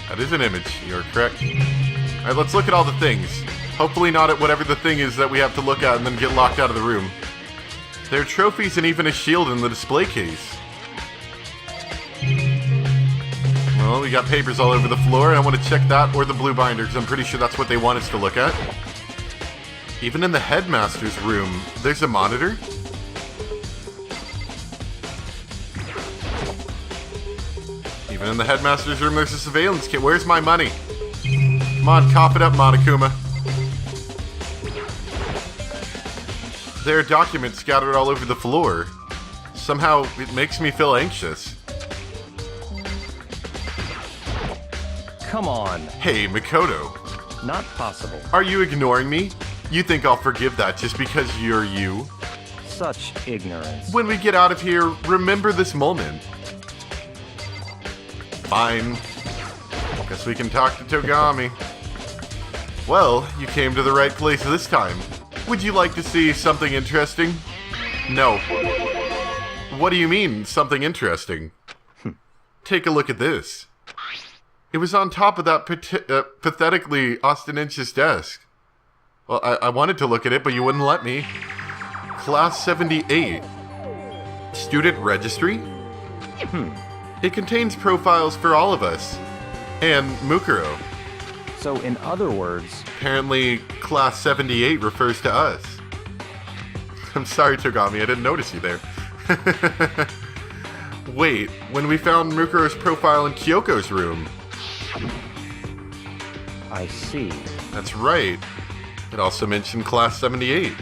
That is an image, you're correct. Alright, let's look at all the things. Hopefully not at whatever the thing is that we have to look at and then get locked out of the room. There are trophies and even a shield in the display case. Well, we got papers all over the floor, and I want to check that or the blue binder, because I'm pretty sure that's what they want us to look at. Even in the headmaster's room, there's a monitor. Even in the headmaster's room, there's a surveillance kit. Where's my money? Come on, cough it up, Monokuma. There are documents scattered all over the floor. Somehow, it makes me feel anxious. Come on. Hey, Makoto. Not possible. Are you ignoring me? You think I'll forgive that just because you're you? Such ignorance. When we get out of here, remember this moment. Fine. Guess we can talk to Togami. Well, you came to the right place this time. Would you like to see something interesting? No. What do you mean, something interesting? Take a look at this. It was on top of that pathetically ostentatious desk. Well, I wanted to look at it, but you wouldn't let me. Class 78. Student registry? It contains profiles for all of us. And Mukuro. So, in other words... Apparently, Class 78 refers to us. I'm sorry, Togami, I didn't notice you there. Wait, when we found Mukuro's profile in Kiyoko's room... I see. That's right. It also mentioned Class 78.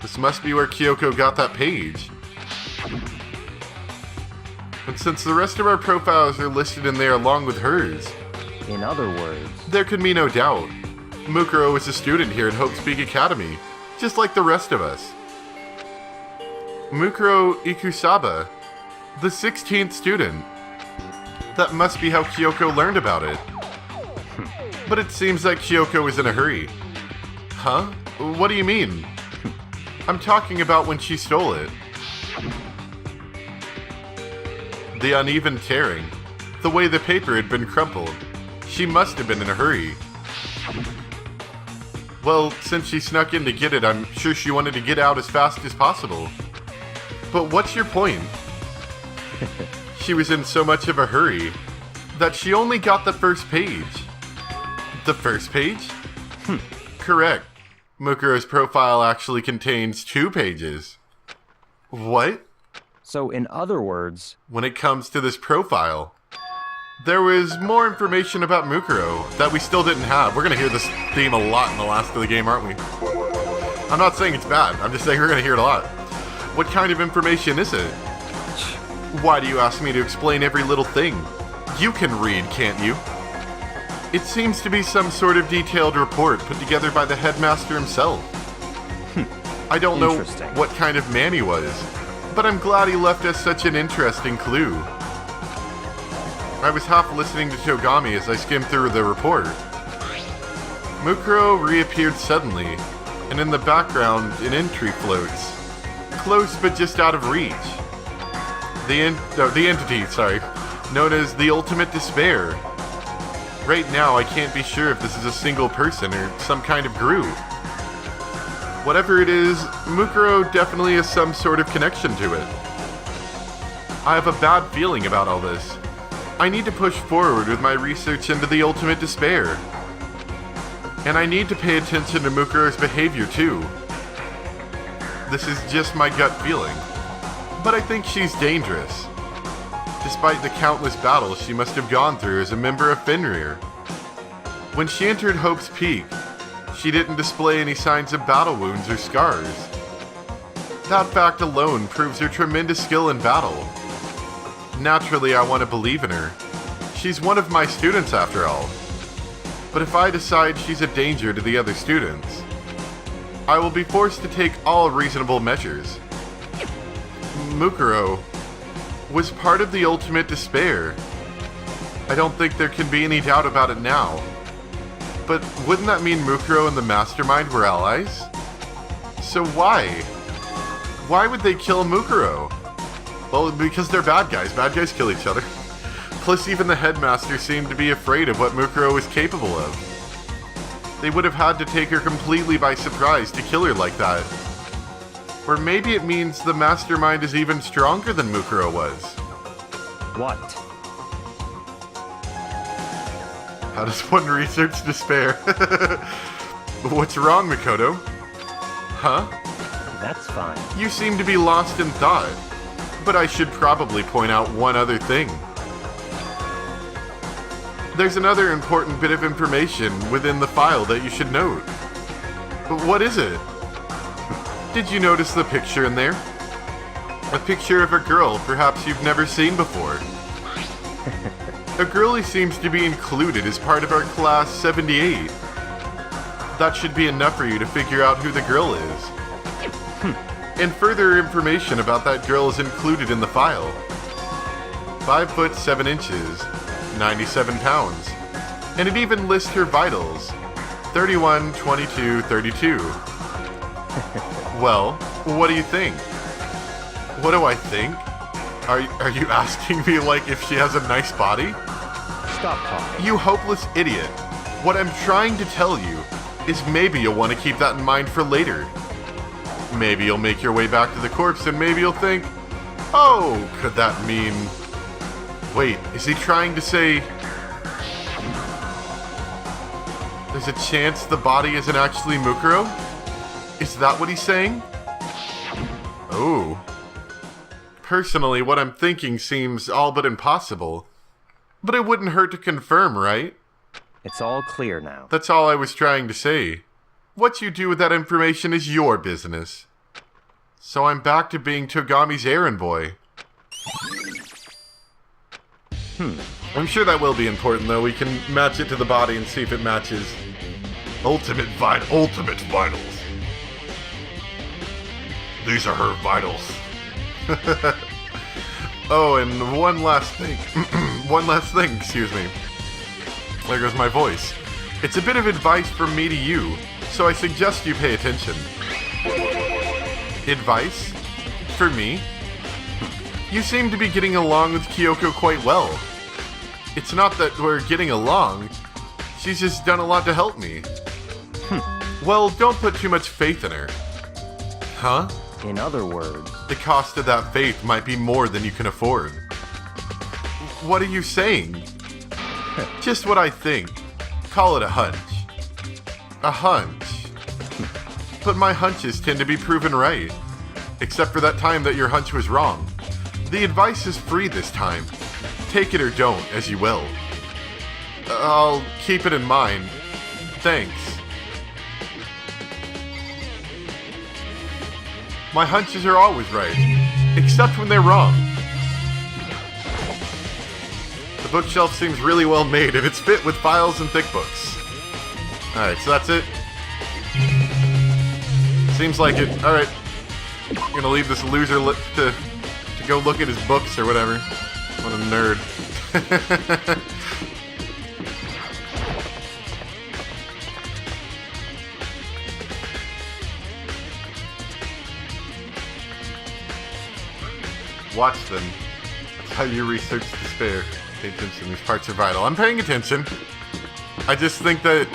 This must be where Kiyoko got that page. And since the rest of our profiles are listed in there along with hers... In other words... There can be no doubt. Mukuro is a student here at Hope Speak Academy, just like the rest of us. Mukuro Ikusaba, the 16th student. That must be how Kiyoko learned about it. But it seems like Kiyoko is in a hurry. Huh? What do you mean? I'm talking about when she stole it. The uneven tearing. The way the paper had been crumpled. She must have been in a hurry. Well, since she snuck in to get it, I'm sure she wanted to get out as fast as possible. But what's your point? She was in so much of a hurry that she only got the first page. The first page? Correct. Mukuro's profile actually contains 2 pages. What? So, in other words... When it comes to this profile, there was more information about Mukuro that we still didn't have. We're going to hear this theme a lot in the last of the game, aren't we? I'm not saying it's bad. I'm just saying we're going to hear it a lot. What kind of information is it? Why do you ask me to explain every little thing? You can read, can't you? It seems to be some sort of detailed report put together by the headmaster himself. I don't know what kind of man he was, but I'm glad he left us such an interesting clue. I was half listening to Togami as I skimmed through the report. Mukuro reappeared suddenly, and in the background an entry floats. Close but just out of reach. The entity, known as the Ultimate Despair. Right now, I can't be sure if this is a single person or some kind of group. Whatever it is, Mukuro definitely has some sort of connection to it. I have a bad feeling about all this. I need to push forward with my research into the Ultimate Despair. And I need to pay attention to Mukuro's behavior too. This is just my gut feeling. but I think she's dangerous. Despite the countless battles she must have gone through as a member of Fenrir. When she entered Hope's Peak, she didn't display any signs of battle wounds or scars. That fact alone proves her tremendous skill in battle. Naturally, I want to believe in her. She's one of my students after all. But if I decide she's a danger to the other students, I will be forced to take all reasonable measures. Mukuro was part of the ultimate despair. I don't think there can be any doubt about it now. But wouldn't that mean Mukuro and the Mastermind were allies? So why? Why would they kill Mukuro? Well, because they're bad guys. Bad guys kill each other. Plus, even the headmaster seemed to be afraid of what Mukuro was capable of. They would have had to take her completely by surprise to kill her like that. Or maybe it means the Mastermind is even stronger than Mukuro was. What? How does one research despair? What's wrong, Makoto? Huh? That's fine. You seem to be lost in thought. But I should probably point out one other thing. There's another important bit of information within the file that you should note. What is it? Did you notice the picture in there? A picture of a girl perhaps you've never seen before. A girl who seems to be included as part of our class 78. That should be enough for you to figure out who the girl is. And further information about that girl is included in the file. 5 foot 7 inches, 97 pounds. And it even lists her vitals. 31, 22, 32. Well, what do you think? What do I think? Are you asking me like if she has a nice body? Stop talking. You hopeless idiot. What I'm trying to tell you is maybe you'll want to keep that in mind for later. Maybe you'll make your way back to the corpse and maybe you'll think, oh, could that mean... Wait, is he trying to say... There's a chance the body isn't actually Mukuro? Is that what he's saying? Oh. Personally, what I'm thinking seems all but impossible. But it wouldn't hurt to confirm, right? It's all clear now. That's all I was trying to say. What you do with that information is your business. So I'm back to being Togami's errand boy. I'm sure that will be important, though. We can match it to the body and see if it matches. Ultimate vitals. These are her vitals. Oh, and one last thing, excuse me. There goes my voice. It's a bit of advice from me to you, so I suggest you pay attention. Advice? For me? You seem to be getting along with Kiyoko quite well. It's not that we're getting along, she's just done a lot to help me. Well, don't put too much faith in her. Huh? In other words... The cost of that faith might be more than you can afford. What are you saying? Just what I think. Call it a hunch. A hunch. But my hunches tend to be proven right. Except for that time that your hunch was wrong. The advice is free this time. Take it or don't, as you will. I'll keep it in mind. Thanks. My hunches are always right, except when they're wrong. The bookshelf seems really well made, and it's fit with files and thick books. Alright, so that's it. Seems like it. Alright. I'm gonna leave this loser to go look at his books or whatever. What a nerd. Watch them. That's how you research despair. Pay attention. These parts are vital. I'm paying attention. I just think that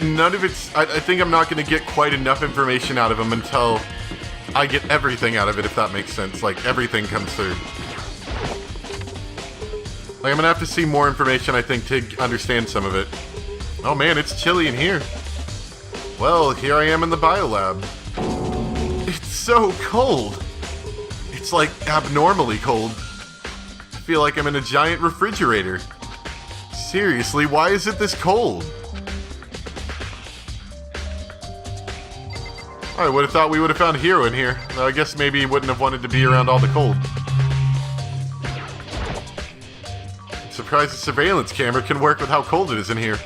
none of it's... I think I'm not going to get quite enough information out of him until I get everything out of it, if that makes sense. Like, everything comes through. Like, I'm going to have to see more information, I think, to understand some of it. Oh man, it's chilly in here. Well, here I am in the biolab. It's so cold. It's like abnormally cold. I feel like I'm in a giant refrigerator. Seriously, why is it this cold? I would have thought we would have found Hero in here. Though I guess maybe he wouldn't have wanted to be around all the cold. I'm surprised the surveillance camera can work with how cold it is in here.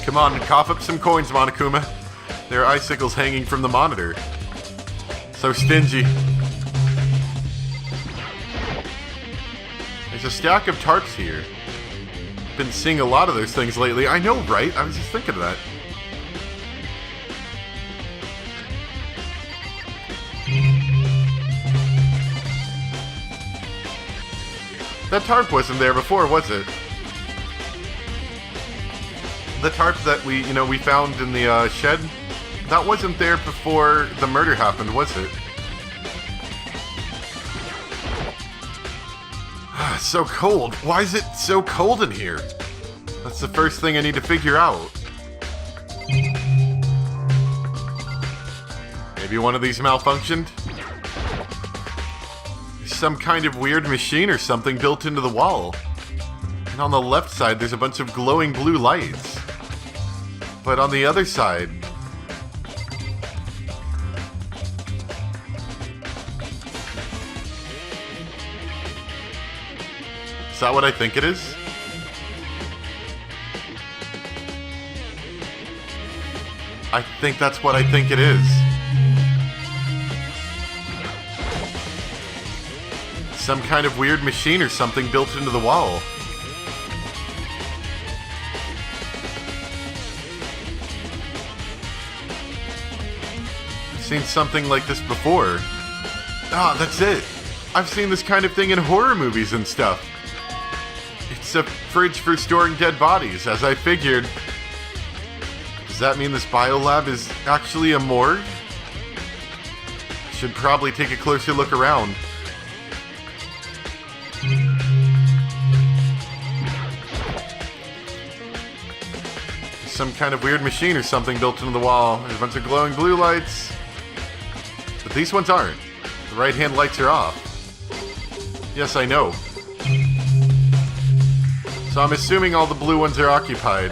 Come on, cough up some coins, Monokuma. There are icicles hanging from the monitor. So stingy. There's a stack of tarps here. Been seeing a lot of those things lately. I know, right? I was just thinking of that. That tarp wasn't there before, was it? The tarp that we found in the shed, that wasn't there before the murder happened, was it? It's so cold. Why is it so cold in here? That's the first thing I need to figure out. Maybe one of these malfunctioned? There's some kind of weird machine or something built into the wall. And on the left side, there's a bunch of glowing blue lights. But on the other side... Is that what I think it is? I think that's what I think it is. Some kind of weird machine or something built into the wall. I've seen something like this before. Ah, that's it. I've seen this kind of thing in horror movies and stuff. It's a fridge for storing dead bodies, as I figured. Does that mean this biolab is actually a morgue? Should probably take a closer look around. Some kind of weird machine or something built into the wall. There's a bunch of glowing blue lights. But these ones aren't. The right-hand lights are off. Yes, I know. So I'm assuming all the blue ones are occupied.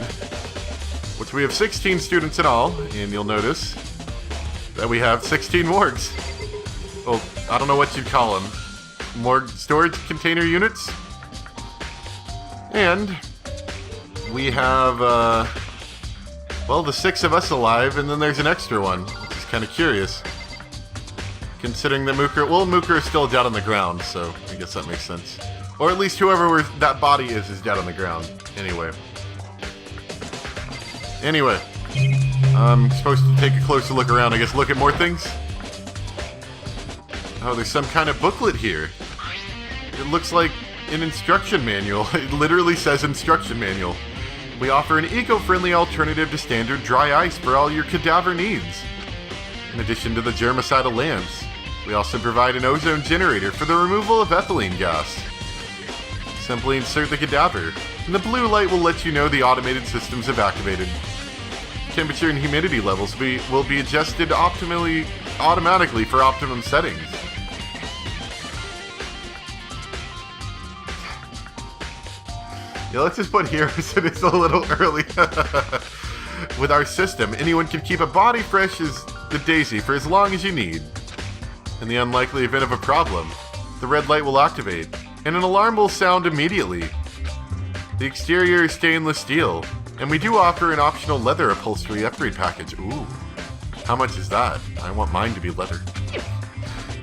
Which we have 16 students in all, and you'll notice that we have 16 morgues. Well, I don't know what you'd call them. Morgue storage container units? And we have, well, the 6 of us alive, and then there's an extra one, which is kind of curious. Considering that Mooker is still dead on the ground, so I guess that makes sense. Or at least whoever that body is dead on the ground. Anyway, I'm supposed to take a closer look around, I guess look at more things? Oh, there's some kind of booklet here. It looks like an instruction manual. It literally says instruction manual. We offer an eco-friendly alternative to standard dry ice for all your cadaver needs. In addition to the germicidal lamps, we also provide an ozone generator for the removal of ethylene gas. Simply insert the cadaver, and the blue light will let you know the automated systems have activated. Temperature and humidity levels will be adjusted automatically for optimum settings. Yeah, let's just put here so it's a little early. With our system, anyone can keep a body fresh as the daisy for as long as you need. In the unlikely event of a problem, the red light will activate, and an alarm will sound immediately. The exterior is stainless steel, and we do offer an optional leather upholstery upgrade package. Ooh, how much is that? I want mine to be leather.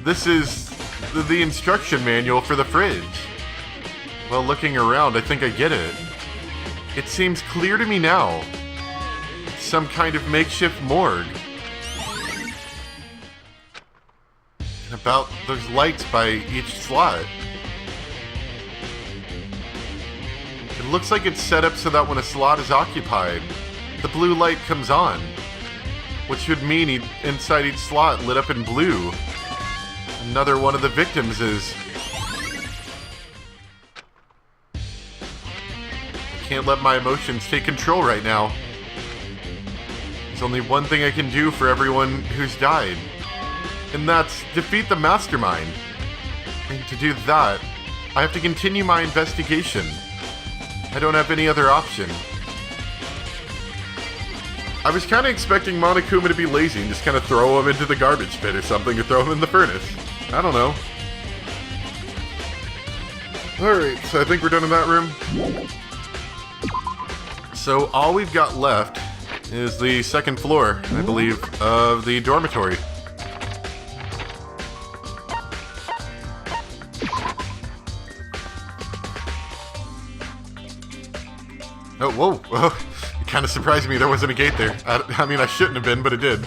This is the instruction manual for the fridge. Well, looking around, I think I get it. It seems clear to me now. It's some kind of makeshift morgue. And about those lights by each slot. It looks like it's set up so that when a slot is occupied, the blue light comes on. Which should mean inside each slot lit up in blue. Another one of the victims is... Can't let my emotions take control right now. There's only one thing I can do for everyone who's died, and that's defeat the Mastermind. And to do that, I have to continue my investigation. I don't have any other option. I was kind of expecting Monokuma to be lazy and just kind of throw him into the garbage pit or something, or throw him in the furnace. I don't know. Alright, so I think we're done in that room. So all we've got left is the second floor, I believe, of the dormitory. Oh, whoa. It kind of surprised me there wasn't a gate there. I mean, I shouldn't have been, but it did.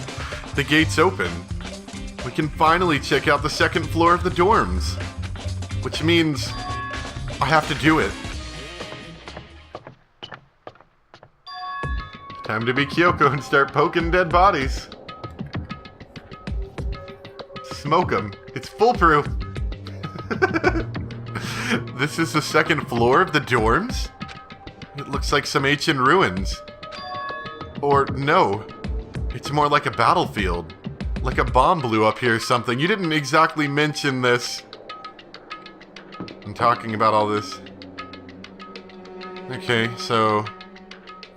The gate's open. We can finally check out the second floor of the dorms. Which means I have to do it. Time to be Kiyoko and start poking dead bodies. Smoke them. It's foolproof. This is the second floor of the dorms? It looks like some ancient ruins. Or no, it's more like a battlefield. Like a bomb blew up here or something. You didn't exactly mention this. I'm talking about all this. Okay, so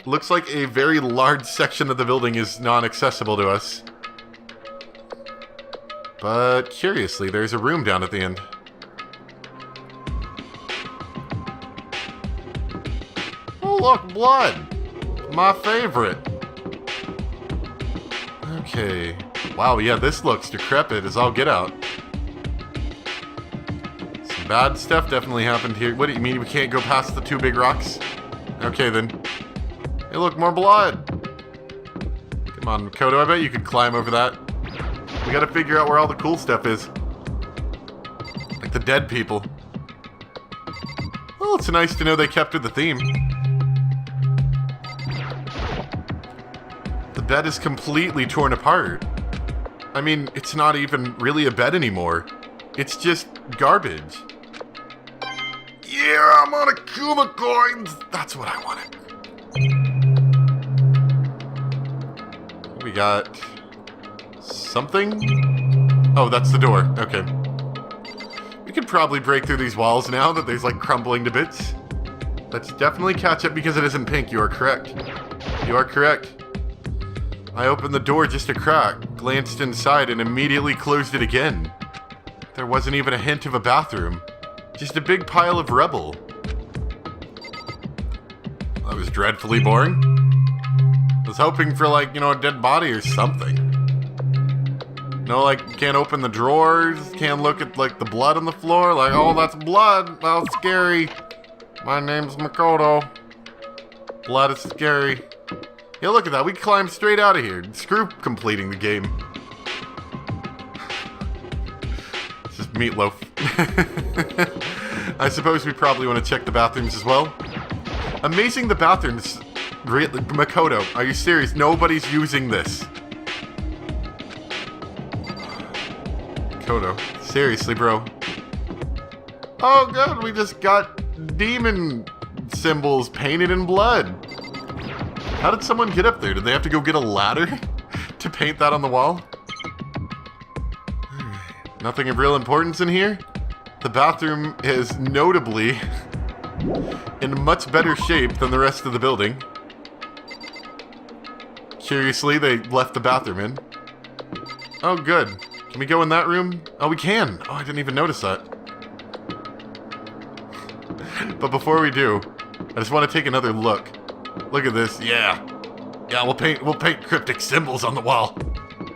looks like a very large section of the building is non-accessible to us. But curiously, there's a room down at the end. Oh look, blood! My favorite. Okay. Wow, yeah, this looks decrepit as all get out. Some bad stuff definitely happened here. What do you mean we can't go past the two big rocks? Okay then. Hey look, more blood! Come on, Makoto, I bet you could climb over that. We gotta figure out where all the cool stuff is. Like the dead people. Well, it's nice to know they kept with the theme. The bed is completely torn apart. I mean, it's not even really a bed anymore. It's just garbage. Yeah, Monokuma coins! That's what I wanted. We got something? Oh, that's the door. Okay. We could probably break through these walls now that there's like crumbling to bits. That's definitely ketchup because it isn't pink. You are correct. You are correct. I opened the door just a crack, glanced inside, and immediately closed it again. There wasn't even a hint of a bathroom. Just a big pile of rubble. That was dreadfully boring. I was hoping for, like, you know, a dead body or something. No, like, can't open the drawers, can't look at, like, the blood on the floor, like, oh, that's blood, that's scary. My name's Makoto. Blood is scary. Yeah, look at that, we climbed straight out of here. Screw completing the game. It's just meatloaf. I suppose we probably want to check the bathrooms as well. Amazing the bathrooms. Really, Makoto, are you serious? Nobody's using this. Makoto, seriously, bro. Oh, good, we just got demon symbols painted in blood. How did someone get up there? Did they have to go get a ladder to paint that on the wall? Nothing of real importance in here. The bathroom is notably in much better shape than the rest of the building. Curiously, they left the bathroom in. Oh, good. Can we go in that room? Oh, we can. Oh, I didn't even notice that. But before we do, I just want to take another look. Look at this. Yeah, we'll paint cryptic symbols on the wall.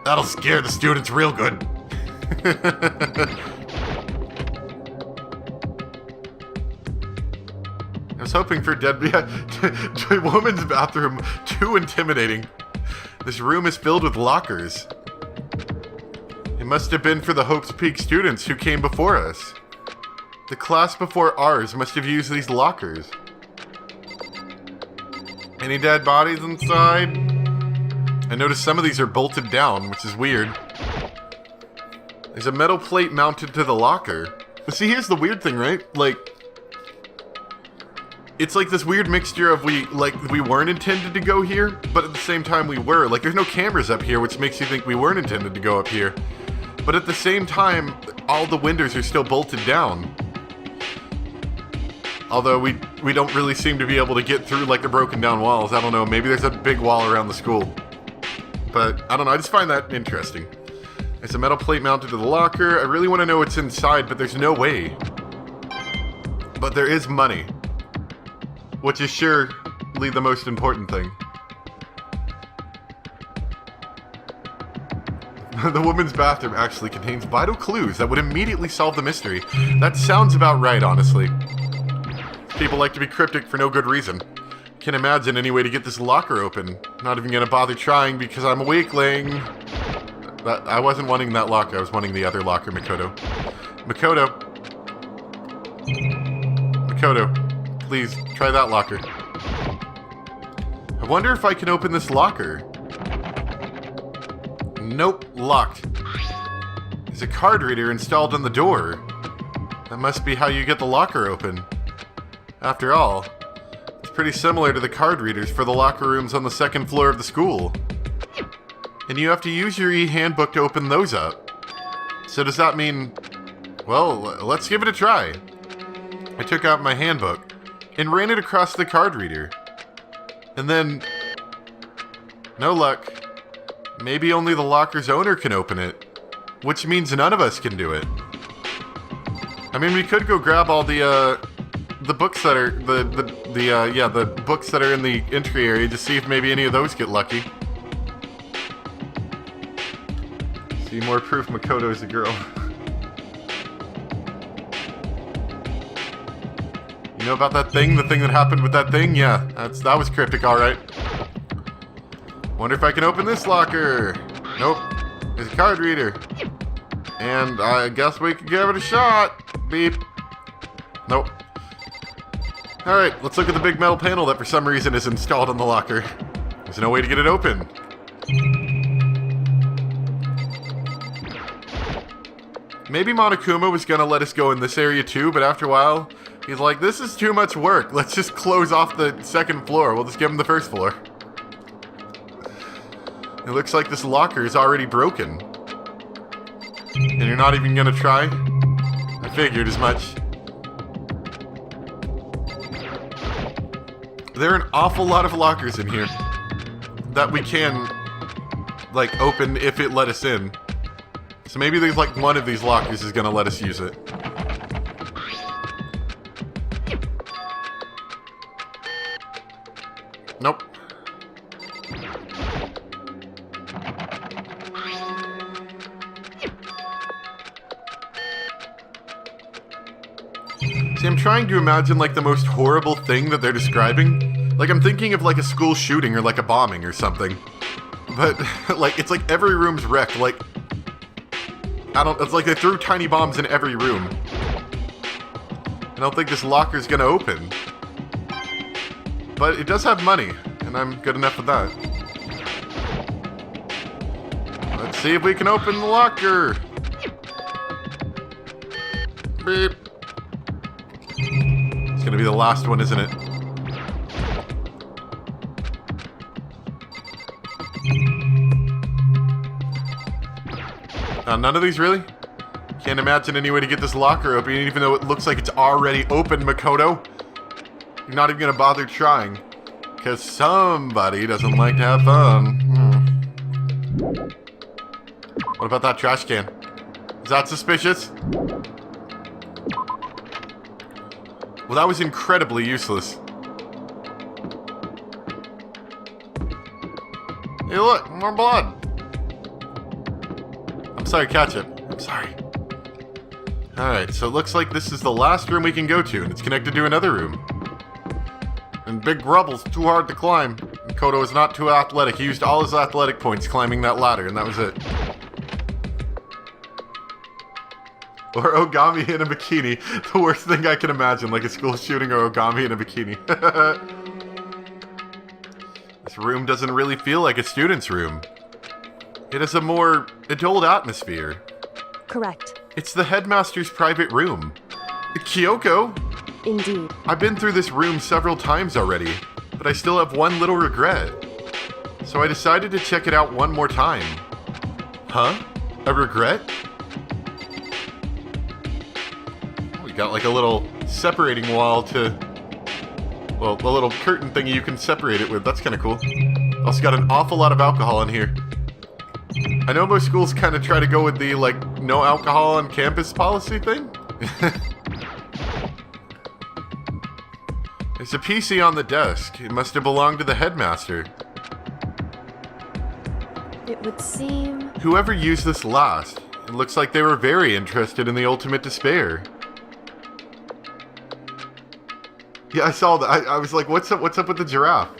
That'll scare the students real good. I was hoping for dead. Yeah, woman's bathroom. Too intimidating. This room is filled with lockers. It must have been for the Hope's Peak students who came before us. The class before ours must have used these lockers. Any dead bodies inside? I noticed some of these are bolted down, which is weird. There's a metal plate mounted to the locker. But see, here's the weird thing, right? Like, it's like this weird mixture of we weren't intended to go here, but at the same time we were. Like, there's no cameras up here, which makes you think we weren't intended to go up here. But at the same time, all the windows are still bolted down. Although we don't really seem to be able to get through, like, the broken down walls. I don't know, maybe there's a big wall around the school. But, I don't know, I just find that interesting. There's a metal plate mounted to the locker. I really want to know what's inside, but there's no way. But there is money. Which is surely the most important thing. The woman's bathroom actually contains vital clues that would immediately solve the mystery. That sounds about right, honestly. People like to be cryptic for no good reason. Can't imagine any way to get this locker open. Not even gonna bother trying because I'm a weakling. I wasn't wanting that locker, I was wanting the other locker, Makoto. Makoto, please, try that locker. I wonder if I can open this locker. Nope, locked. There's a card reader installed on the door. That must be how you get the locker open. After all, it's pretty similar to the card readers for the locker rooms on the second floor of the school. And you have to use your e-handbook to open those up. So does that mean... Well, let's give it a try. I took out my handbook and ran it across the card reader. And then... no luck. Maybe only the locker's owner can open it. Which means none of us can do it. I mean, we could go grab all the books that are... the books that are in the entry area to see if maybe any of those get lucky. See more proof Makoto is a girl. You know about that thing? The thing that happened with that thing? Yeah, that was cryptic, alright. Wonder if I can open this locker. Nope. There's a card reader. And I guess we could give it a shot. Beep. Nope. Alright, let's look at the big metal panel that for some reason is installed on the locker. There's no way to get it open. Maybe Monokuma was gonna let us go in this area too, but after a while, he's like, this is too much work. Let's just close off the second floor. We'll just give him the first floor. It looks like this locker is already broken. And you're not even gonna try? I figured as much. There are an awful lot of lockers in here that we can, like, open if it let us in. So maybe there's like one of these lockers is gonna let us use it. Nope. See, I'm trying to imagine like the most horrible thing that they're describing. Like I'm thinking of like a school shooting or like a bombing or something. But like it's like every room's wrecked. Like it's like they threw tiny bombs in every room. I don't think this locker's gonna open. But it does have money, and I'm good enough with that. Let's see if we can open the locker. Beep. It's gonna be the last one, isn't it? None of these, really? Can't imagine any way to get this locker open, even though it looks like it's already open, Makoto. You're not even gonna bother trying. Because somebody doesn't like to have fun. What about that trash can? Is that suspicious? Well, that was incredibly useless. Hey, look, more blood. I'm sorry, Ketchup. I'm sorry. Alright, so it looks like this is the last room we can go to, and it's connected to another room. And Big Rubble's too hard to climb. Makoto is not too athletic. He used all his athletic points climbing that ladder, and that was it. Or Ogami in a bikini. The worst thing I can imagine, like a school shooting or Ogami in a bikini. This room doesn't really feel like a student's room. It has a more adult atmosphere. Correct. It's the headmaster's private room. Kiyoko? Indeed. I've been through this room several times already, but I still have one little regret. So I decided to check it out one more time. Huh? A regret? We got like a little separating wall to... Well, a little curtain thing you can separate it with. That's kind of cool. Also got an awful lot of alcohol in here. I know most schools kind of try to go with the, like, no alcohol on campus policy thing. There's a PC on the desk. It must have belonged to the headmaster. It would seem... Whoever used this last, it looks like they were very interested in the ultimate despair. Yeah, I saw that. I was like, what's up with the giraffe?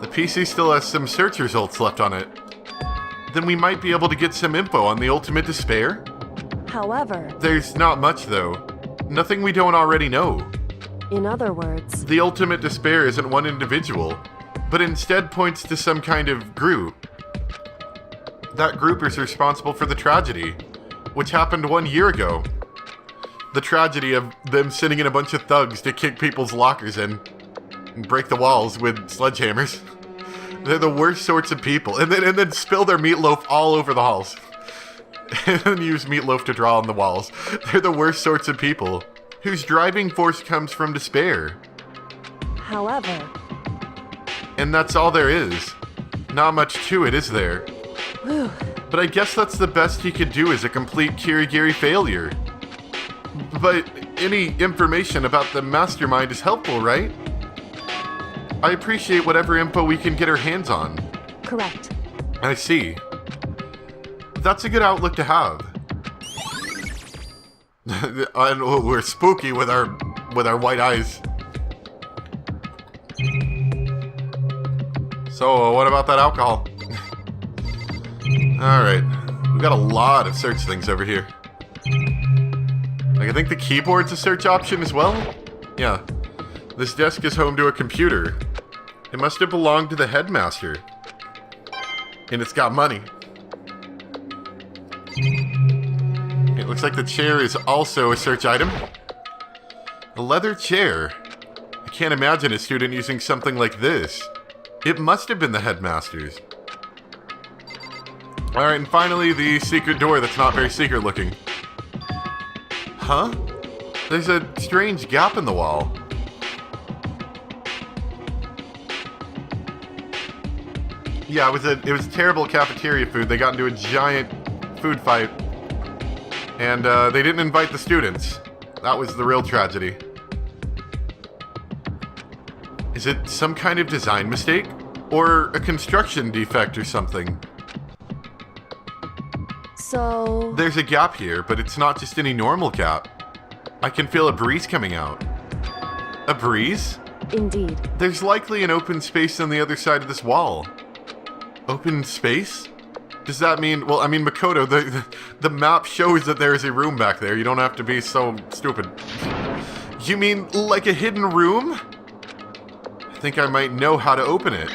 The PC still has some search results left on it. Then we might be able to get some info on the ultimate despair? However... There's not much, though. Nothing we don't already know. In other words... The ultimate despair isn't one individual, but instead points to some kind of group. That group is responsible for the tragedy, which happened 1 year ago. The tragedy of them sending in a bunch of thugs to kick people's lockers in and break the walls with sledgehammers. They're the worst sorts of people. And then spill their meatloaf all over the halls. And then use meatloaf to draw on the walls. They're the worst sorts of people, whose driving force comes from despair. However... And that's all there is. Not much to it, is there? Whew. But I guess that's the best he could do as a complete Kirigiri failure. But any information about the Mastermind is helpful, right? I appreciate whatever info we can get our hands on. Correct. I see. That's a good outlook to have. And we're spooky with our white eyes. So, what about that alcohol? Alright. We've got a lot of search things over here. Like, I think the keyboard's a search option as well? Yeah. This desk is home to a computer. It must have belonged to the headmaster. And it's got money. It looks like the chair is also a search item. A leather chair. I can't imagine a student using something like this. It must have been the headmaster's. Alright, and finally the secret door that's not very secret looking. Huh? There's a strange gap in the wall. Yeah, it was terrible cafeteria food. They got into a giant food fight. And they didn't invite the students. That was the real tragedy. Is it some kind of design mistake? Or a construction defect or something? So... There's a gap here, but it's not just any normal gap. I can feel a breeze coming out. A breeze? Indeed. There's likely an open space on the other side of this wall. Open space? Does that mean... Well, I mean, Makoto, the map shows that there is a room back there. You don't have to be so stupid. You mean like a hidden room? I think I might know how to open it.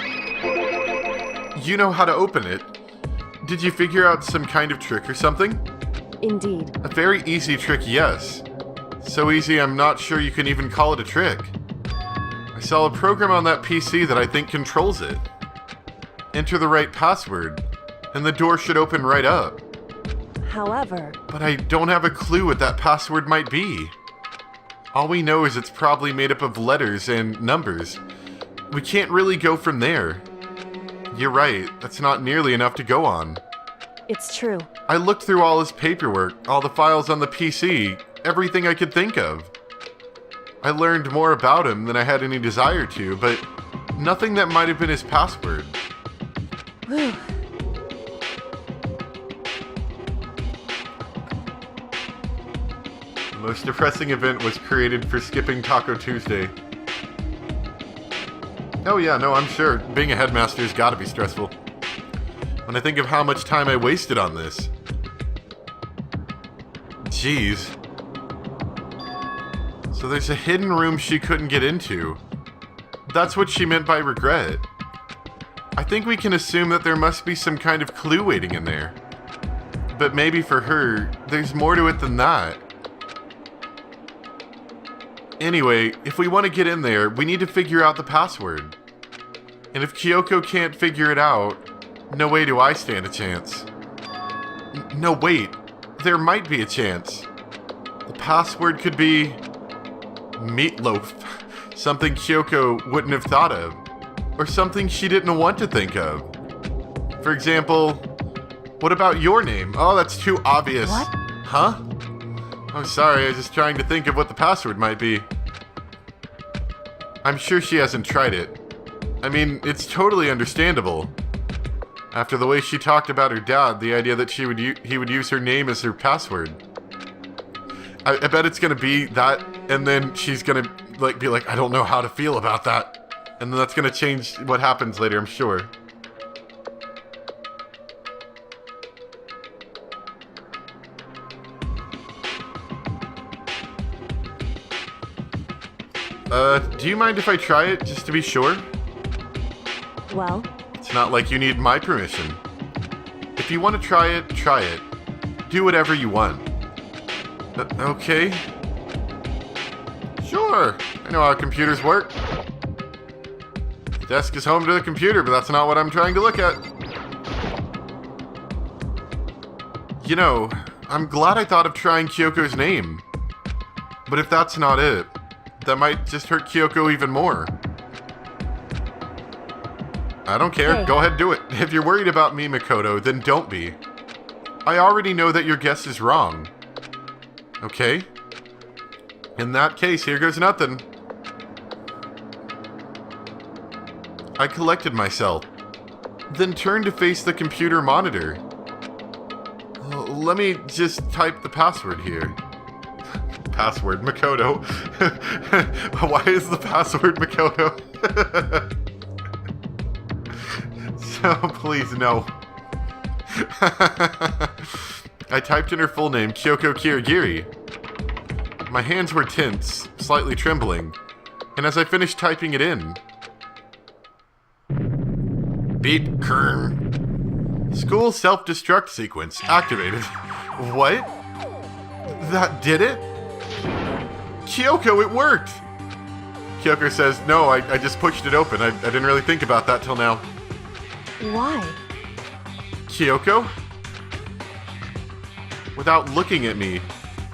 You know how to open it? Did you figure out some kind of trick or something? Indeed. A very easy trick, yes. So easy I'm not sure you can even call it a trick. I saw a program on that PC that I think controls it. Enter the right password, and the door should open right up. However... But I don't have a clue what that password might be. All we know is it's probably made up of letters and numbers. We can't really go from there. You're right, that's not nearly enough to go on. It's true. I looked through all his paperwork, all the files on the PC, everything I could think of. I learned more about him than I had any desire to, but nothing that might have been his password. Whew. The most depressing event was created for skipping Taco Tuesday. Oh yeah, no, I'm sure. Being a headmaster's gotta be stressful. When I think of how much time I wasted on this. Jeez. So there's a hidden room she couldn't get into. That's what she meant by regret. I think we can assume that there must be some kind of clue waiting in there. but maybe for her, there's more to it than that. Anyway, if we want to get in there, we need to figure out the password. And if Kiyoko can't figure it out, no way do I stand a chance. No, wait. There might be a chance. The password could be... meatloaf. Something Kiyoko wouldn't have thought of. Or something she didn't want to think of. For example, what about your name? Oh, that's too obvious. What? Huh? I'm sorry, I was just trying to think of what the password might be. I'm sure she hasn't tried it. I mean, it's totally understandable. After the way she talked about her dad, the idea that he would use her name as her password. I bet it's gonna be that, and then she's gonna be like, I don't know how to feel about that. And then that's gonna change what happens later, I'm sure. Do you mind if I try it, just to be sure? Well, It's not like you need my permission. If you want to try it, try it. Do whatever you want. Okay? Sure, I know how computers work. The desk is home to the computer, but that's not what I'm trying to look at. You know, I'm glad I thought of trying Kyoko's name. But if that's not it, that might just hurt Kiyoko even more. I don't care. Hey. Go ahead, do it. If you're worried about me, Makoto, then don't be. I already know that your guess is wrong. Okay? In that case, here goes nothing. I collected myself, then turned to face the computer monitor. Let me just type the password here. Password Makoto. Why is the password Makoto? So please no. I typed in her full name, Kiyoko Kirigiri. My hands were tense, slightly trembling, and as I finished typing it in, beat Kern. School self-destruct sequence activated. What? That did it? Kiyoko, it worked! Kiyoko says, no, I just pushed it open. I didn't really think about that till now. why? Kiyoko? Without looking at me,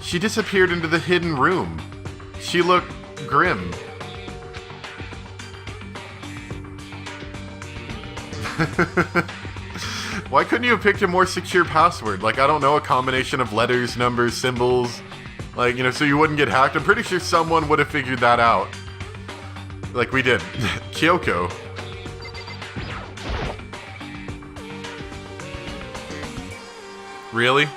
she disappeared into the hidden room. She looked grim. Why couldn't you have picked a more secure password? Like, I don't know, a combination of letters, numbers, symbols. Like, you know, so you wouldn't get hacked. I'm pretty sure someone would have figured that out. Like we did. Kiyoko. Really?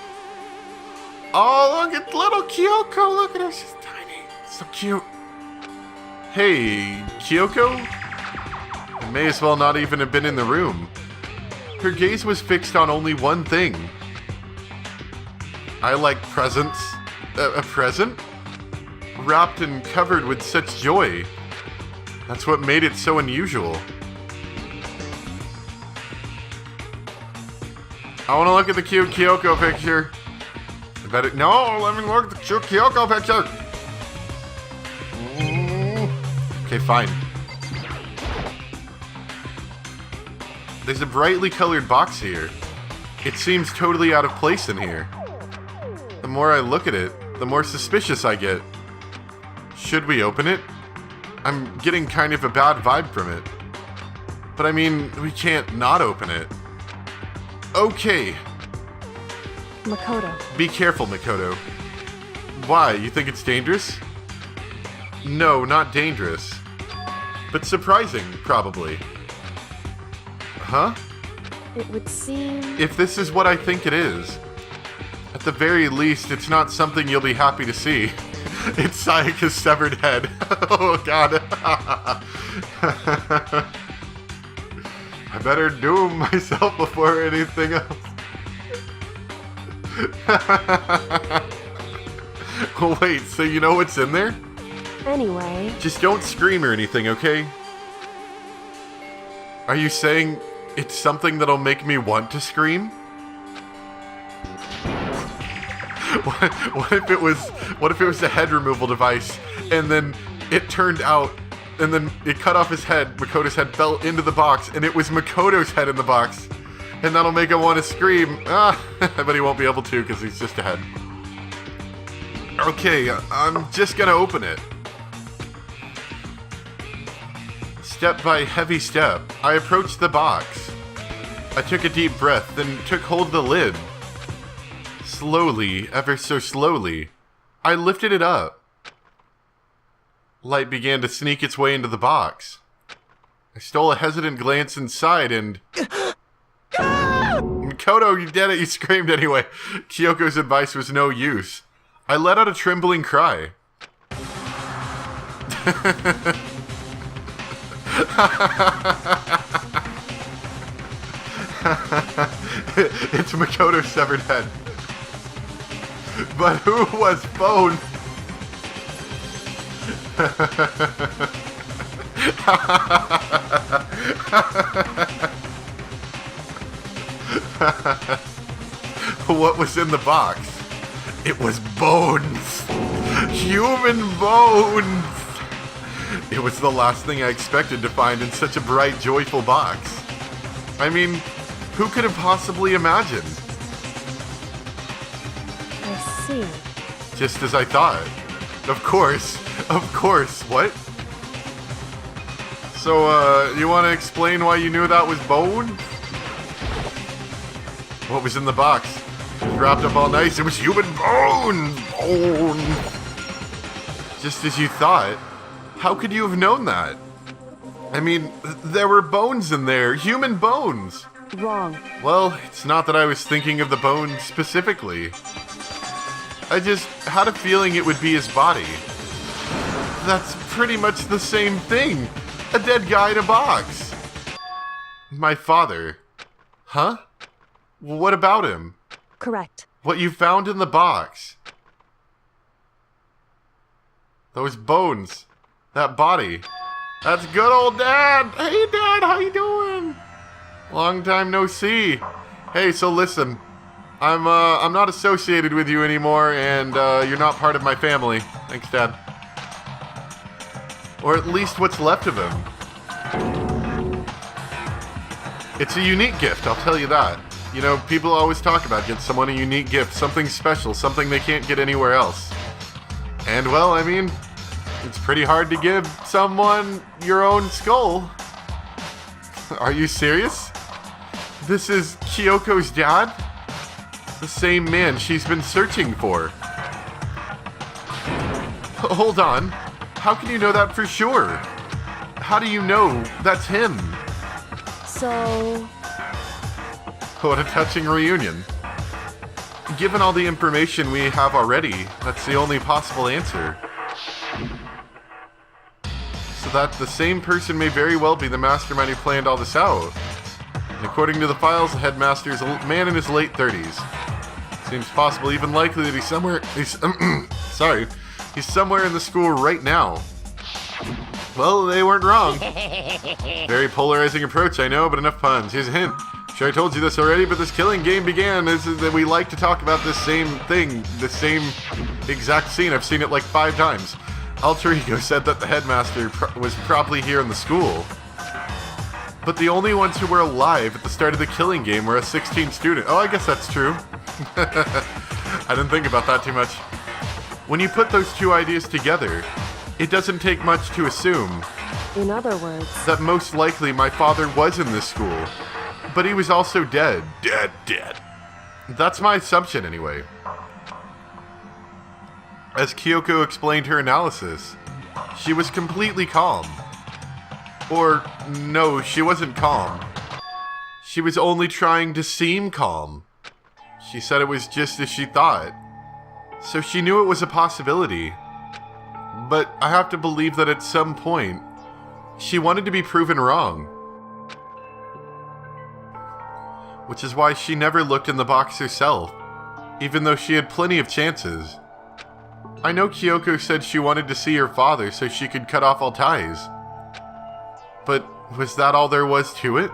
Oh, look at little Kiyoko. Look at her. She's tiny. So cute. Hey, Kiyoko? I may as well not even have been in the room. Her gaze was fixed on only one thing. I like presents. A present? Wrapped and covered with such joy. That's what made it so unusual. I want to look at the cute Kiyoko picture. I bet it. No, let me look at the cute Kiyoko picture. Okay, fine. There's a brightly colored box here. It seems totally out of place in here. The more I look at it, the more suspicious I get. Should we open it? I'm getting kind of a bad vibe from it. But I mean, we can't not open it. Okay. Makoto. Be careful, Makoto. Why? You think it's dangerous? No, not dangerous. But surprising, probably. Huh? It would seem... If this is what I think it is, at the very least, it's not something you'll be happy to see. It's Sayaka's severed head. Oh, God. I better doom myself before anything else. Oh, wait, so you know what's in there? Anyway... Just don't scream or anything, okay? Are you saying it's something that'll make me want to scream? What if it was a head removal device, and then it turned out, and then it cut off his head, Makoto's head fell into the box, and it was Makoto's head in the box, and that'll make him want to scream. But he won't be able to because he's just a head. Okay, I'm just gonna open it. Step by heavy step, I approached the box. I took a deep breath, then took hold of the lid. Slowly, ever so slowly, I lifted it up. Light began to sneak its way into the box. I stole a hesitant glance inside and... Makoto, you did it, you screamed anyway. Kiyoko's advice was no use. I let out a trembling cry. It's Makoto's severed head. But who was Bone? What was in the box? It was bones. Human bones. It was the last thing I expected to find in such a bright, joyful box. I mean, who could have possibly imagined? I see. Just as I thought. Of course. What? So, you want to explain why you knew that was bone? What was in the box? It was wrapped up all nice. It was human bone! Bone! Just as you thought. How could you have known that? I mean, there were bones in there. Human bones! Wrong. Well, it's not that I was thinking of the bones specifically. I just had a feeling it would be his body. That's pretty much the same thing. A dead guy in a box. My father. Huh? What about him? Correct. What you found in the box. Those bones. That body. That's good old Dad. Hey Dad, how you doing? Long time no see. Hey, so listen. I'm not associated with you anymore, and you're not part of my family. Thanks, Dad. Or at least what's left of him. It's a unique gift, I'll tell you that. You know, people always talk about get someone a unique gift, something special, something they can't get anywhere else. And well, I mean, it's pretty hard to give someone your own skull. Are you serious? This is Kiyoko's dad? The same man she's been searching for. Hold on. How can you know that for sure? How do you know that's him? So... What a touching reunion. Given all the information we have already, that's the only possible answer. So that the same person may very well be the mastermind who planned all this out. And according to the files, the headmaster is a man in his late 30s. Seems possible, even likely, that he's somewhere in the school right now. Well, they weren't wrong. Very polarizing approach, I know, but enough puns. Here's a hint. Sure, I told you this already, but this killing game began. This is that we like to talk about this same thing, the same exact scene. I've seen it like 5 times. Alter Ego said that the headmaster was probably here in the school. But the only ones who were alive at the start of the killing game were a 16 student. Oh, I guess that's true. I didn't think about that too much. When you put those two ideas together, it doesn't take much to assume. In other words... that most likely my father was in this school. But he was also dead. Dead. That's my assumption anyway. As Kiyoko explained her analysis, she was completely calm. Or, no, she wasn't calm. She was only trying to seem calm. She said it was just as she thought. So she knew it was a possibility. But I have to believe that at some point, she wanted to be proven wrong. Which is why she never looked in the box herself, even though she had plenty of chances. I know Kiyoko said she wanted to see her father so she could cut off all ties. But was that all there was to it?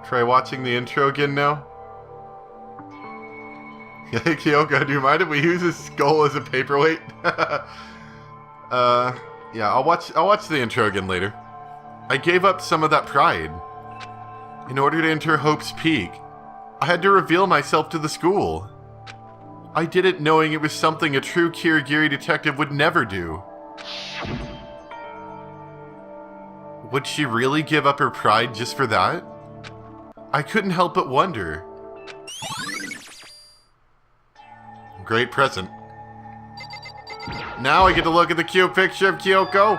Try watching the intro again now. Hey, Kiyoko, do you mind if we use his skull as a paperweight? Yeah, I'll watch the intro again later. I gave up some of that pride. In order to enter Hope's Peak, I had to reveal myself to the school. I did it knowing it was something a true Kirigiri detective would never do. Would she really give up her pride just for that? I couldn't help but wonder. Great present. Now I get to look at the cute picture of Kiyoko.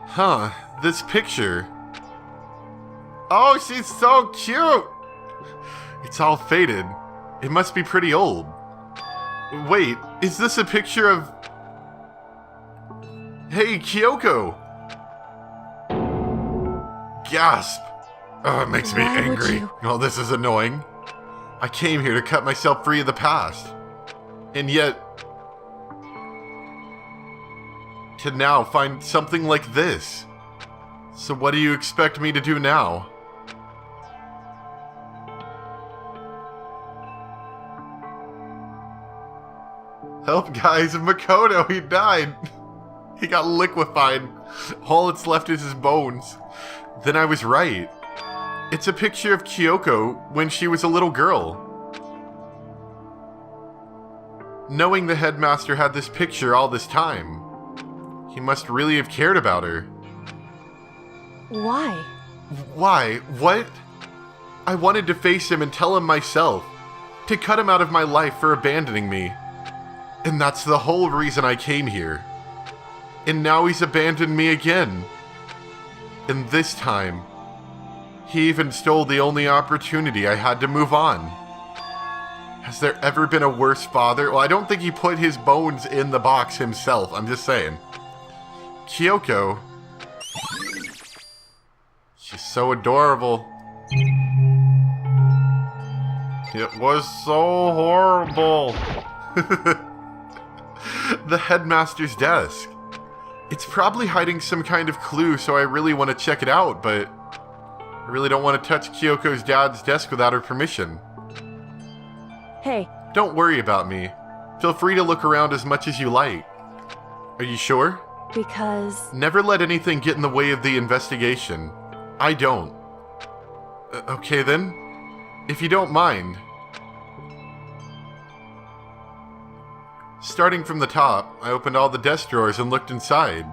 Huh, this picture. Oh, she's so cute! It's all faded. It must be pretty old. Wait, is this a picture of... Hey, Kiyoko! Gasp! Oh, it makes me Why would angry. you? Oh, this is annoying. I came here to cut myself free of the past. And yet... to now find something like this. So what do you expect me to do now? Help, guys, Makoto, he died. He got liquefied. All that's left is his bones. Then I was right. It's a picture of Kiyoko when she was a little girl. Knowing the headmaster had this picture all this time, he must really have cared about her. Why? Why? What? I wanted to face him and tell him myself, to cut him out of my life for abandoning me. And that's the whole reason I came here. And now he's abandoned me again. And this time, he even stole the only opportunity I had to move on. Has there ever been a worse father? Well, I don't think he put his bones in the box himself, I'm just saying. Kiyoko. She's so adorable. It was so horrible. The headmaster's desk. It's probably hiding some kind of clue, so I really want to check it out, but I really don't want to touch Kiyoko's dad's desk without her permission. Hey, Don't worry about me. Feel free to look around as much as you like. Are you sure? because... Never let anything get in the way of the investigation. I don't. Okay then. If you don't mind. Starting from the top, I opened all the desk drawers and looked inside.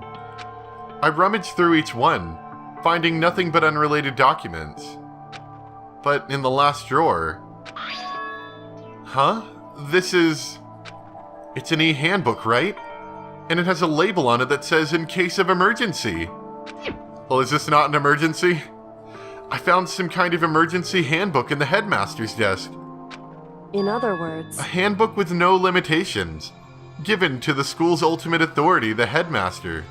I rummaged through each one, finding nothing but unrelated documents. But in the last drawer... Huh? This is... It's an e-handbook, right? And it has a label on it that says, in case of emergency. Well, is this not an emergency? I found some kind of emergency handbook in the headmaster's desk. In other words... A handbook with no limitations, given to the school's ultimate authority, the headmaster.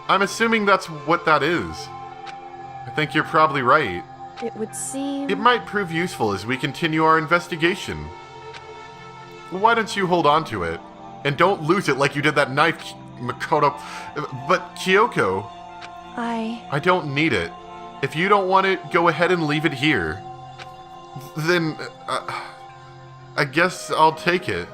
I'm assuming that's what that is. I think you're probably right. It would seem... It might prove useful as we continue our investigation. Why don't you hold on to it? And don't lose it like you did that knife, Makoto. But Kiyoko... I don't need it. If you don't want it, go ahead and leave it here. Then... I guess I'll take it.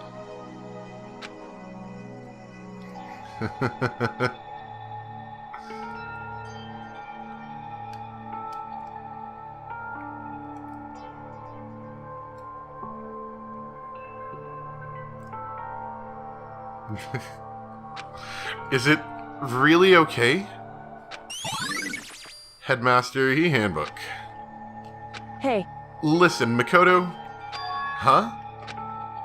Is it really okay? Headmaster e-handbook. Hey, Listen, Makoto. Huh?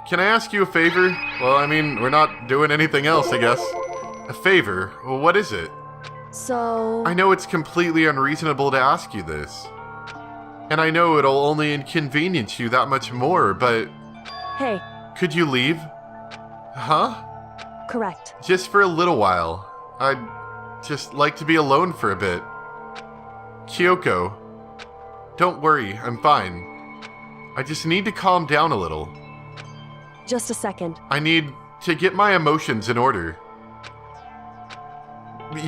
Can I ask you a favor? Well, I mean, we're not doing anything else, I guess. A favor? Well, what is it? so... I know it's completely unreasonable to ask you this. And I know it'll only inconvenience you that much more, but... Hey, Could you leave? Huh? correct. Just for a little while. I'd just like to be alone for a bit. Kiyoko. Don't worry, I'm fine. I just need to calm down a little. Just a second. I need to get my emotions in order.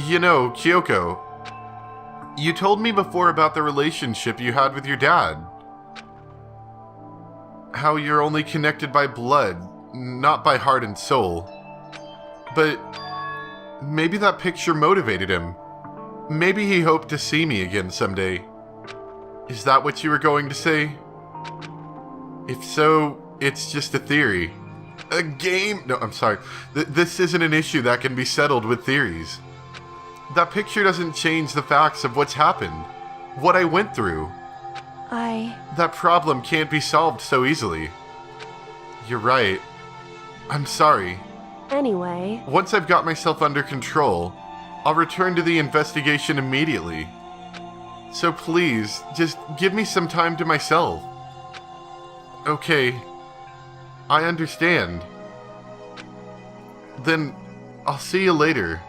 You know, Kiyoko, you told me before about the relationship you had with your dad. how you're only connected by blood, not by heart and soul. But maybe that picture motivated him. Maybe he hoped to see me again someday. Is that what you were going to say? If so, it's just a theory. A game? No, I'm sorry. This isn't an issue that can be settled with theories. That picture doesn't change the facts of what's happened. What I went through. That problem can't be solved so easily. You're right. I'm sorry. Anyway... Once I've got myself under control, I'll return to the investigation immediately. So please, just give me some time to myself. Okay. I understand. Then, I'll see you later.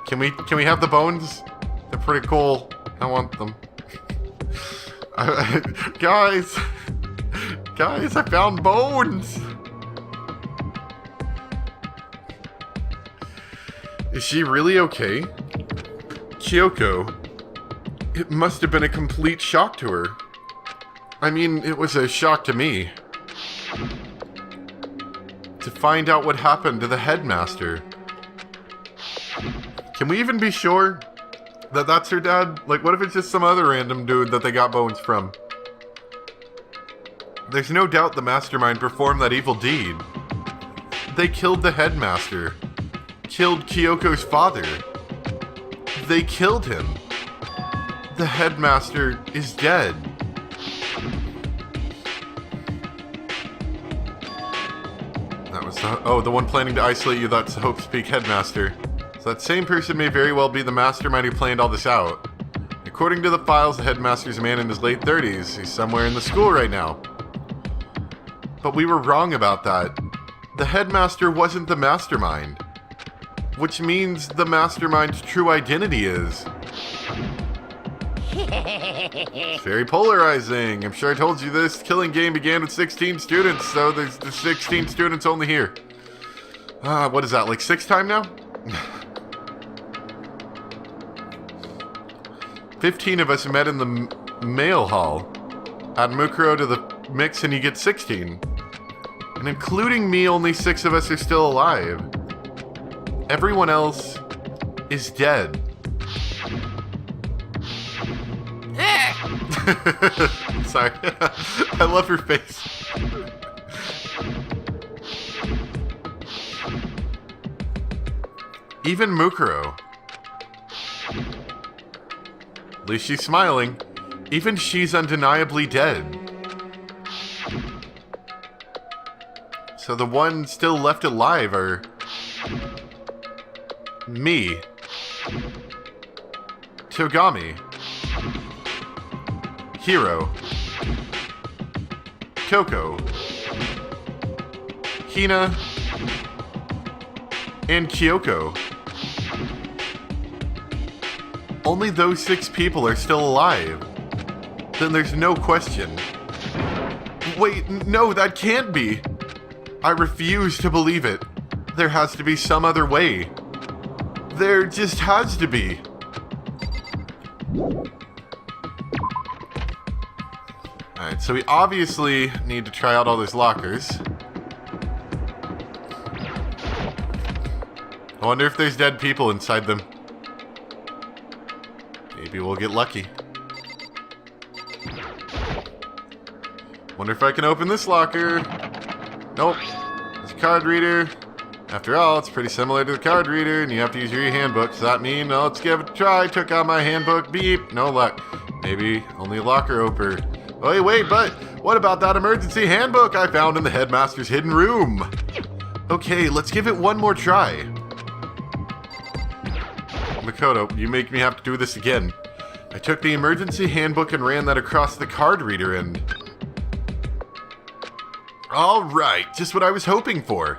Can we have the bones? They're pretty cool. I want them. Guys, I found bones. Is she really okay? Kiyoko. It must have been a complete shock to her. I mean, it was a shock to me. To find out what happened to the headmaster. Can we even be sure that that's her dad? Like, what if it's just some other random dude that they got bones from? There's no doubt the Mastermind performed that evil deed. They killed the headmaster. Killed Kiyoko's father. They killed him. The headmaster is dead. That was the one planning to isolate you, that's Hope's Peak headmaster. So that same person may very well be the mastermind who planned all this out. According to the files, the headmaster's a man in his late 30s. He's somewhere in the school right now. But we were wrong about that. The headmaster wasn't the mastermind. Which means the mastermind's true identity is... It's very polarizing. I'm sure I told you this killing game began with 16 students, so there's 16 students only here. What is that, like 6th time now? 15 of us met in the mail hall. Add Mukuro to the mix and you get 16. And including me, only 6 of us are still alive. Everyone else is dead. Sorry. I love her face. Even Mukuro. At least she's smiling. Even she's undeniably dead. So the ones still left alive are... me. Togami. Hiro. Kyoko. Hina. And Kiyoko. Only those 6 people are still alive. Then there's no question. Wait, no, that can't be. I refuse to believe it. There has to be some other way. There just has to be. Alright, so we obviously need to try out all those lockers. I wonder if there's dead people inside them. Maybe we'll get lucky. Wonder if I can open this locker. Nope. It's a card reader. After all, it's pretty similar to the card reader, and you have to use your handbook. Does that mean, oh, let's give it a try. Took out my handbook. Beep. No luck. Maybe only a locker opener. Oh, wait, but what about that emergency handbook I found in the headmaster's hidden room? Okay, let's give it one more try. Makoto, you make me have to do this again. I took the emergency handbook and ran that across the card reader and... Alright, just what I was hoping for.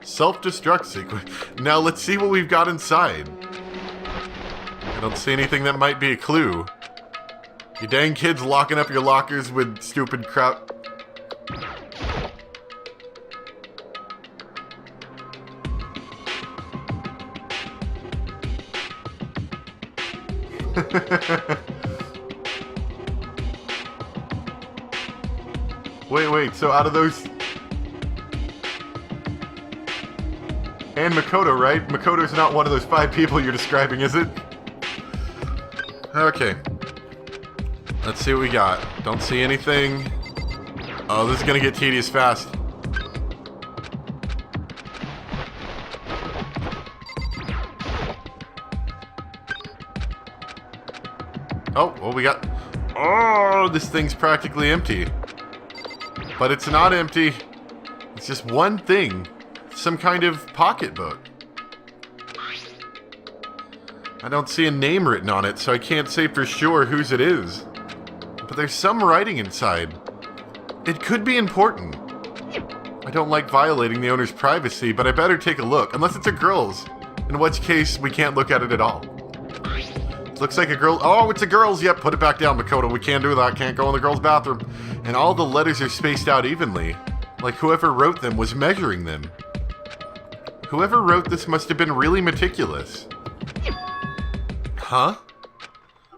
Self-destruct sequence. Now let's see what we've got inside. I don't see anything that might be a clue. You dang kids locking up your lockers with stupid crap. Wait, so out of those... And Makoto, right? Makoto's not one of those 5 people you're describing, is it? Okay. Let's see what we got. Don't see anything. Oh, this is gonna get tedious fast. Oh, what we got? Oh, this thing's practically empty. But it's not empty. It's just one thing. Some kind of pocketbook. I don't see a name written on it, so I can't say for sure whose it is. But there's some writing inside. It could be important. I don't like violating the owner's privacy, but I better take a look, unless it's a girl's. In which case, we can't look at it at all. It looks like a girl. Oh, it's a girl's. Yep, put it back down, Makoto. We can't do that. Can't go in the girl's bathroom. And all the letters are spaced out evenly. Like whoever wrote them was measuring them. Whoever wrote this must have been really meticulous. Huh?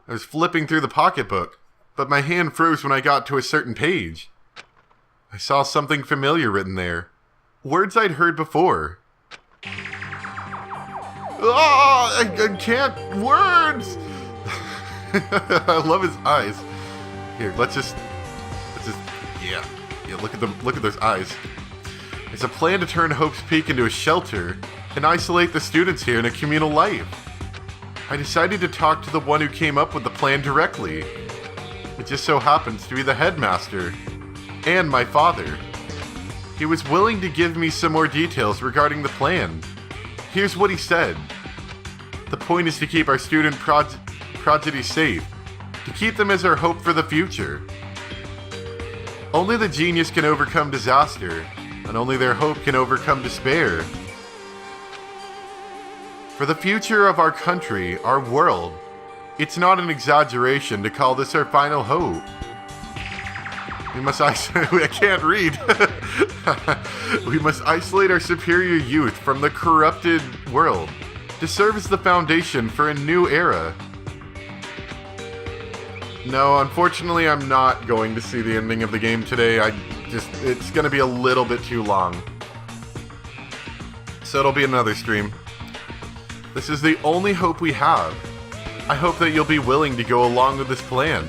I was flipping through the pocketbook, but my hand froze when I got to a certain page. I saw something familiar written there. Words I'd heard before. Oh, I can't. Words! I love his eyes. Here, let's just, yeah, look at those eyes. It's a plan to turn Hope's Peak into a shelter and isolate the students here in a communal life. I decided to talk to the one who came up with the plan directly. It just so happens to be the headmaster and my father. He was willing to give me some more details regarding the plan. Here's what he said. The point is to keep our student prodigy safe, to keep them as our hope for the future. Only the genius can overcome disaster, and only their hope can overcome despair. For the future of our country, our world, it's not an exaggeration to call this our final hope. We must isolate. I can't read. We must isolate our superior youth from the corrupted world to serve as the foundation for a new era. No, unfortunately, I'm not going to see the ending of the game today. It's going to be a little bit too long. So it'll be another stream. This is the only hope we have. I hope that you'll be willing to go along with this plan.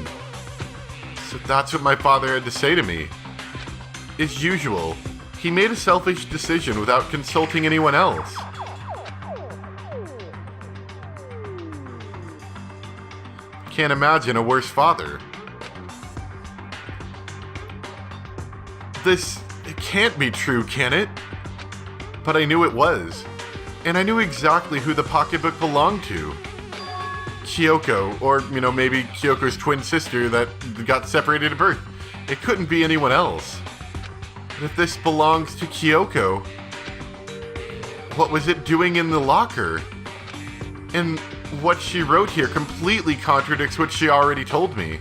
So that's what my father had to say to me. As usual, he made a selfish decision without consulting anyone else. Can't imagine a worse father. It can't be true, can it? But I knew it was. And I knew exactly who the pocketbook belonged to. Kiyoko, or, maybe Kyoko's twin sister that got separated at birth. It couldn't be anyone else. But if this belongs to Kiyoko, what was it doing in the locker? And what she wrote here completely contradicts what she already told me.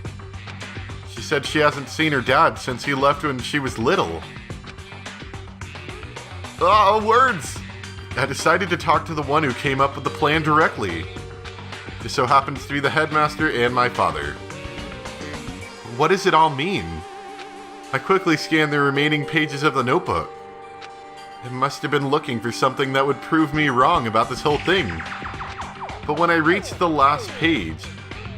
She said she hasn't seen her dad since he left when she was little. Oh, words! I decided to talk to the one who came up with the plan directly. Just so happens to be the headmaster and my father. What does it all mean? I quickly scanned the remaining pages of the notebook. I must have been looking for something that would prove me wrong about this whole thing. But when I reached the last page,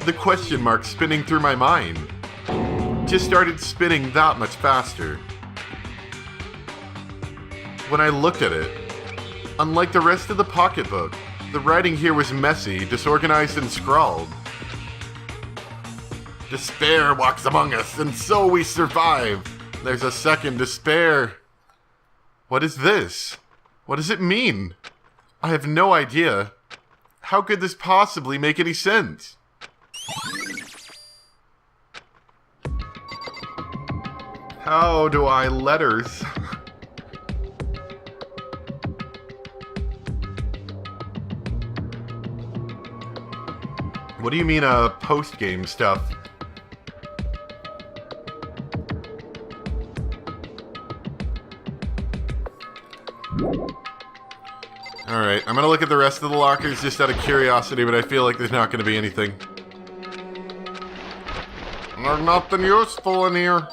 the question mark spinning through my mind just started spinning that much faster. When I looked at it, unlike the rest of the pocketbook, the writing here was messy, disorganized, and scrawled. Despair walks among us, and so we survive. There's a second despair. What is this? What does it mean? I have no idea. How could this possibly make any sense? How do I letters? What do you mean, post-game stuff? Alright, I'm gonna look at the rest of the lockers just out of curiosity, but I feel like there's not gonna be anything. There's nothing useful in here.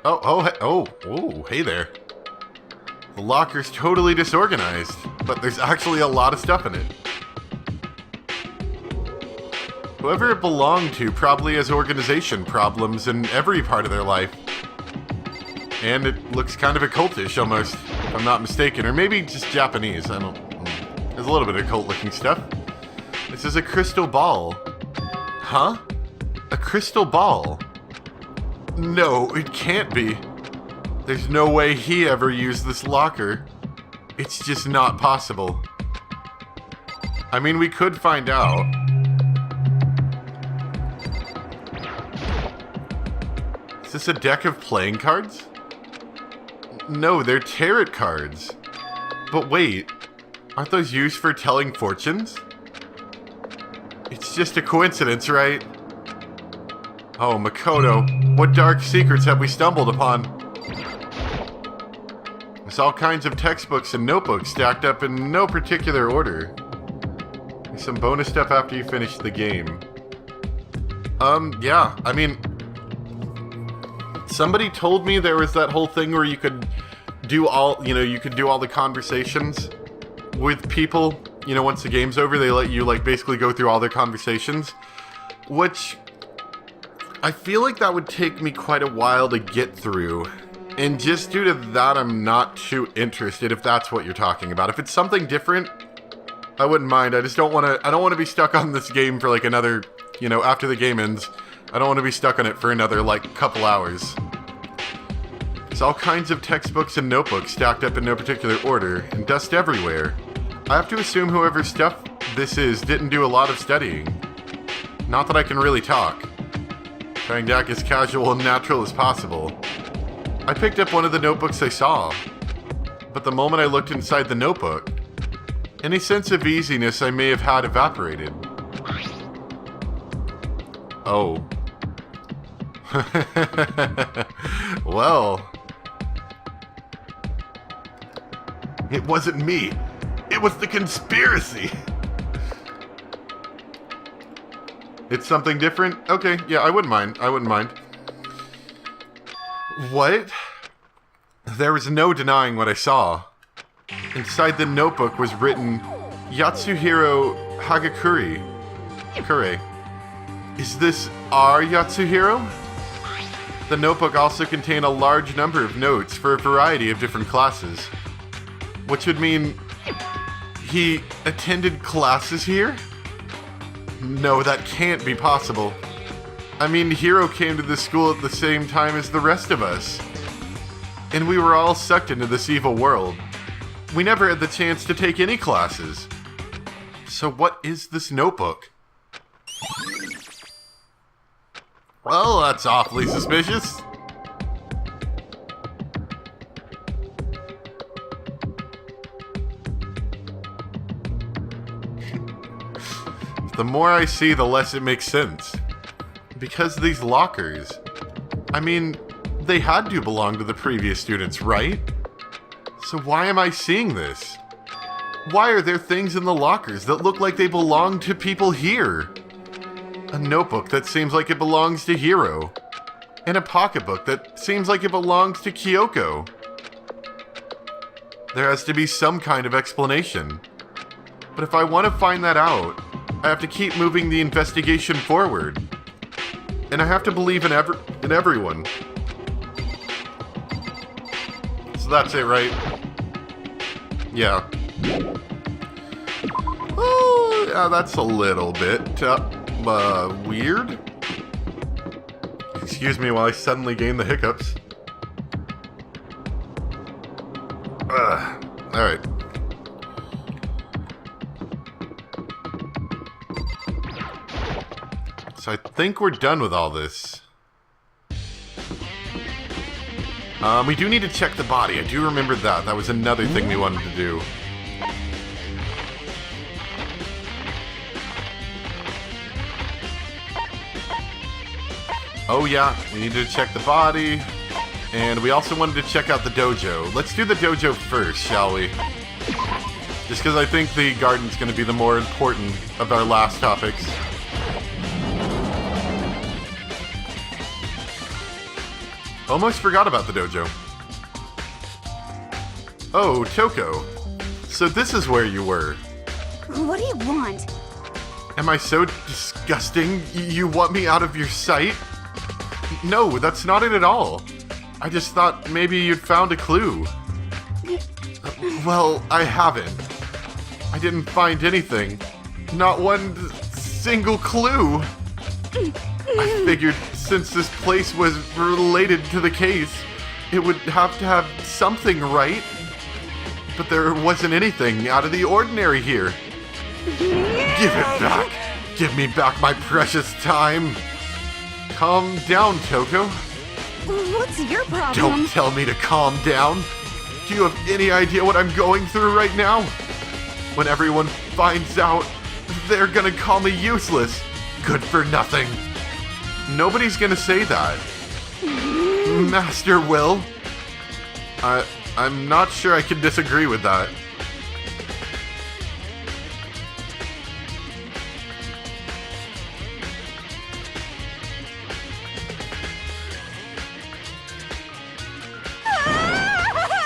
Hey there. The locker's totally disorganized, but there's actually a lot of stuff in it. Whoever it belonged to probably has organization problems in every part of their life. And it looks kind of occultish almost, if I'm not mistaken. Or maybe just Japanese, There's a little bit of occult-looking stuff. This is a crystal ball. Huh? A crystal ball? No, it can't be. There's no way he ever used this locker. It's just not possible. I mean, we could find out. Is this a deck of playing cards? No, they're tarot cards. But wait, aren't those used for telling fortunes? It's just a coincidence, right? Oh, Makoto, what dark secrets have we stumbled upon? There's all kinds of textbooks and notebooks stacked up in no particular order. There's some bonus stuff after you finish the game. Yeah, I mean, somebody told me there was that whole thing where you could do all, you could do all the conversations with people. Once the game's over, they let you, basically go through all their conversations. Which, I feel like that would take me quite a while to get through. And just due to that, I'm not too interested if that's what you're talking about. If it's something different, I wouldn't mind. I just don't want to be stuck on this game for another, after the game ends. I don't want to be stuck on it for another, couple hours. There's all kinds of textbooks and notebooks stacked up in no particular order, and dust everywhere. I have to assume whoever's stuff this is didn't do a lot of studying. Not that I can really talk. Trying to act as casual and natural as possible. I picked up one of the notebooks I saw, but the moment I looked inside the notebook, any sense of easiness I may have had evaporated. Oh. Well. It wasn't me. It was the conspiracy. It's something different? Okay, yeah, I wouldn't mind. What? There was no denying what I saw. Inside the notebook was written, Yatsuhiro Hagakure. Is this our Yatsuhiro? The notebook also contained a large number of notes for a variety of different classes. Which would mean he attended classes here? No, that can't be possible. I mean, Hiro came to this school at the same time as the rest of us. And we were all sucked into this evil world. We never had the chance to take any classes. So what is this notebook? Well, that's awfully suspicious. The more I see, the less it makes sense. Because these lockers, I mean, they had to belong to the previous students, right? So why am I seeing this? Why are there things in the lockers that look like they belong to people here? A notebook that seems like it belongs to Hiro. And a pocketbook that seems like it belongs to Kiyoko. There has to be some kind of explanation. But if I want to find that out, I have to keep moving the investigation forward. And I have to believe in everyone. So that's it, right? Yeah. Oh, yeah, that's a little bit weird. Excuse me while I suddenly gain the hiccups. Alright. So I think we're done with all this. We do need to check the body. I do remember that. That was another thing we wanted to do. Oh yeah, we needed to check the body. And we also wanted to check out the dojo. Let's do the dojo first, shall we? Just because I think the garden's going to be the more important of our last topics. Almost forgot about the dojo. Oh, Toko. So this is where you were. What do you want? Am I so disgusting? You want me out of your sight? No, that's not it at all. I just thought maybe you'd found a clue. Well, I haven't. I didn't find anything. Not one single clue. I figured since this place was related to the case, it would have to have something, right? But there wasn't anything out of the ordinary here. Give it back! Give me back my precious time! Calm down, Toko. What's your problem? Don't tell me to calm down. Do you have any idea what I'm going through right now? When everyone finds out, they're gonna call me useless. Good for nothing. Nobody's gonna say that. Master will. I'm not sure I can disagree with that.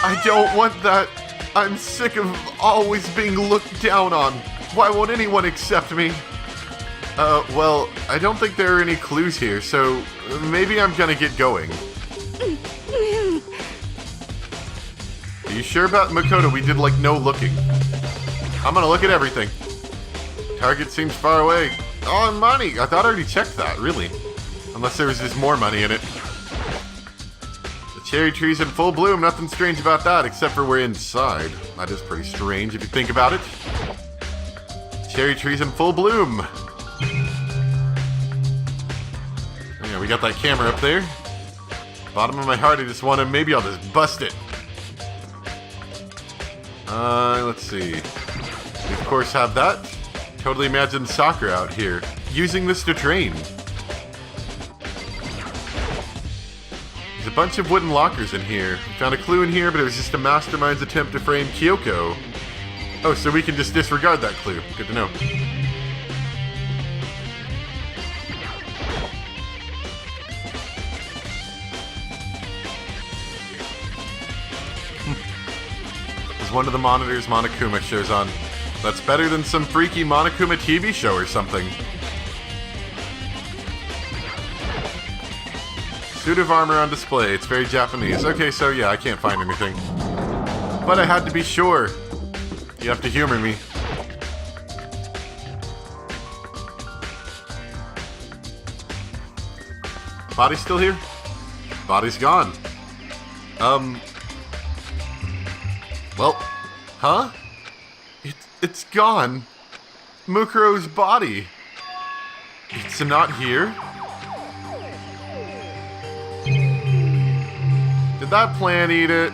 I don't want that. I'm sick of always being looked down on. Why won't anyone accept me? Well, I don't think there are any clues here, so maybe I'm gonna get going. Are you sure about Makoto? We did like no looking. I'm gonna look at everything. Target seems far away. Oh, money! I thought I already checked that, really. Unless there was just more money in it. The cherry tree's in full bloom, nothing strange about that, except for we're inside. That is pretty strange if you think about it. Cherry tree's in full bloom. Yeah, we got that camera up there. Bottom of my heart, I just want to, maybe I'll just bust it. Let's see. We of course have that. Totally imagine Sakura out here, using this to train. There's a bunch of wooden lockers in here. We found a clue in here, but it was just a Mastermind's attempt to frame Kiyoko. Oh, so we can just disregard that clue. Good to know. As one of the monitors Monokuma shows on. That's better than some freaky Monokuma TV show or something. Suit of armor on display. It's very Japanese. Okay, so yeah, I can't find anything. But I had to be sure. You have to humor me. Body's still here? Body's gone. Well, huh? It's gone. Mukuro's body. It's not here? Did that plant eat it?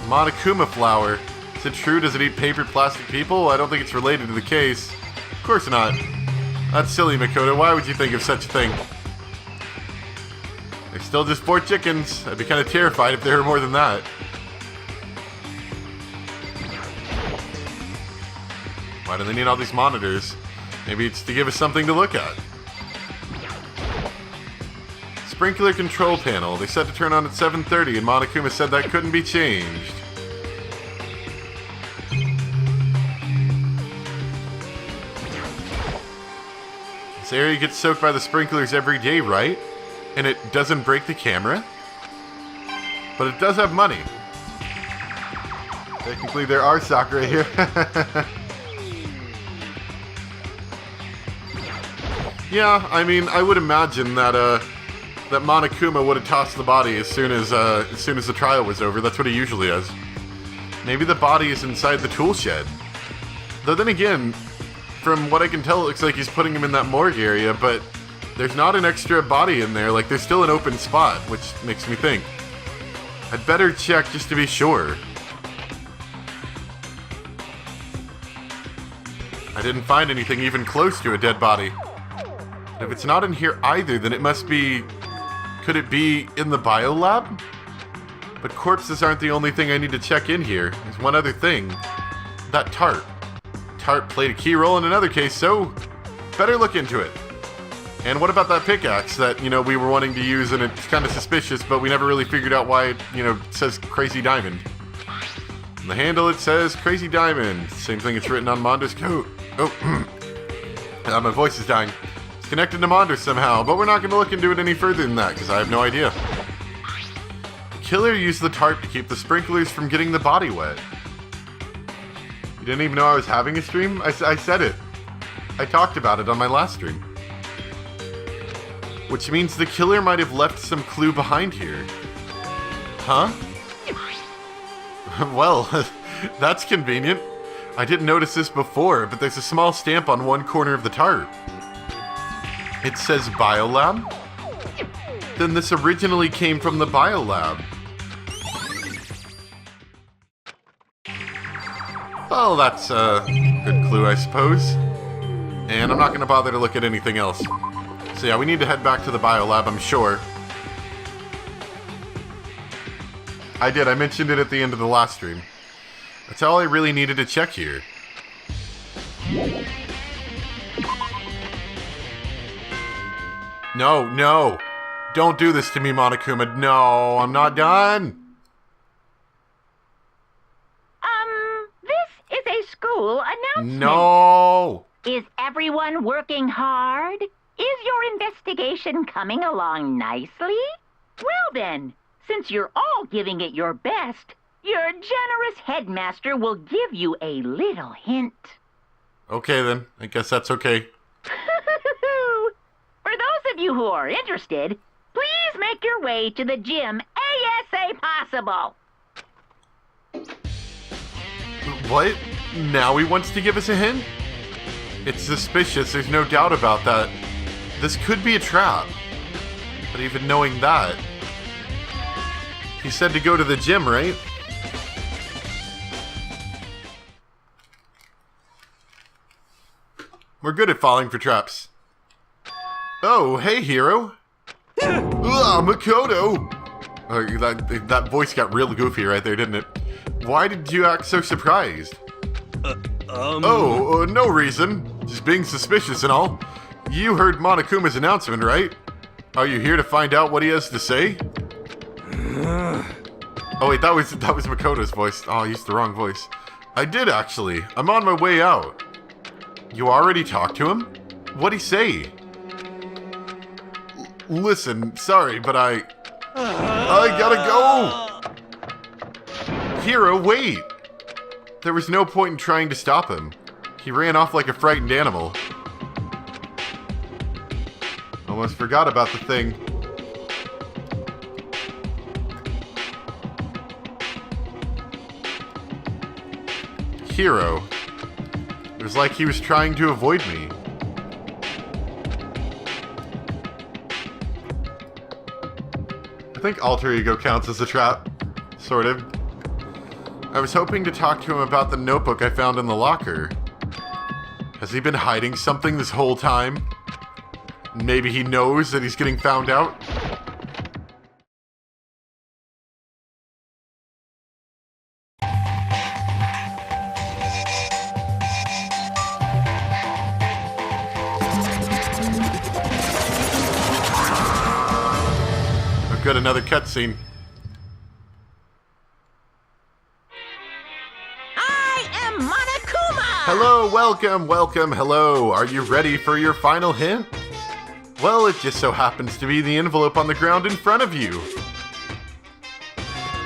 Monokuma flower. Is it true? Does it eat paper plastic people? I don't think it's related to the case. Of course not. That's silly, Makoto. Why would you think of such a thing? There's still just 4 chickens. I'd be kind of terrified if there were more than that. Why do they need all these monitors? Maybe it's to give us something to look at. Sprinkler control panel. They said to turn on at 7:30 and Monokuma said that couldn't be changed. This area gets soaked by the sprinklers every day, right? And it doesn't break the camera? But it does have money. Technically there are Sakura here. Yeah, I mean, I would imagine that that Monokuma would have tossed the body as soon as the trial was over. That's what he usually does. Maybe the body is inside the tool shed. Though then again, from what I can tell, it looks like he's putting him in that morgue area, but there's not an extra body in there. Like, there's still an open spot, which makes me think I'd better check just to be sure. I didn't find anything even close to a dead body. If it's not in here either, then it must be... Could it be in the biolab? But corpses aren't the only thing I need to check in here. There's one other thing. That tarp. Tarp played a key role in another case, so better look into it. And what about that pickaxe that, we were wanting to use and it's kind of suspicious, but we never really figured out why it, says Crazy Diamond. On the handle it says Crazy Diamond. Same thing it's written on Mondo's coat. Oh, my voice is dying. It's connected to Mondo somehow, but we're not going to look into it any further than that because I have no idea. The killer used the tarp to keep the sprinklers from getting the body wet. You didn't even know I was having a stream? I said it. I talked about it on my last stream. Which means the killer might have left some clue behind here. Huh? Well, that's convenient. I didn't notice this before, but there's a small stamp on one corner of the tarp. It says biolab? Then this originally came from the biolab. Well, that's a good clue, I suppose. And I'm not going to bother to look at anything else. So yeah, we need to head back to the biolab, I'm sure. I mentioned it at the end of the last stream. That's all I really needed to check here. No. Don't do this to me, Monokuma. No, I'm not done. This is a school announcement. No. Is everyone working hard? Is your investigation coming along nicely? Well then, since you're all giving it your best, your generous headmaster will give you a little hint. Okay then, I guess that's okay. For those of you who are interested, please make your way to the gym ASA possible. What? Now he wants to give us a hint? It's suspicious, there's no doubt about that. This could be a trap. But even knowing that... He said to go to the gym, right? We're good at falling for traps. Oh, hey, hero. Makoto! That voice got real goofy right there, didn't it? Why did you act so surprised? No reason. Just being suspicious and all. You heard Monokuma's announcement, right? Are you here to find out what he has to say? Oh wait, that was Makoto's voice. Oh, I used the wrong voice. I did actually. I'm on my way out. You already talked to him? What'd he say? Listen, sorry, but I gotta go! Hero, wait! There was no point in trying to stop him. He ran off like a frightened animal. Almost forgot about the thing. Hero. It was like he was trying to avoid me. I think alter ego counts as a trap. Sort of. I was hoping to talk to him about the notebook I found in the locker. Has he been hiding something this whole time? Maybe he knows that he's getting found out? Oh, good, another cutscene. Hello, welcome, hello. Are you ready for your final hint? Well, it just so happens to be the envelope on the ground in front of you.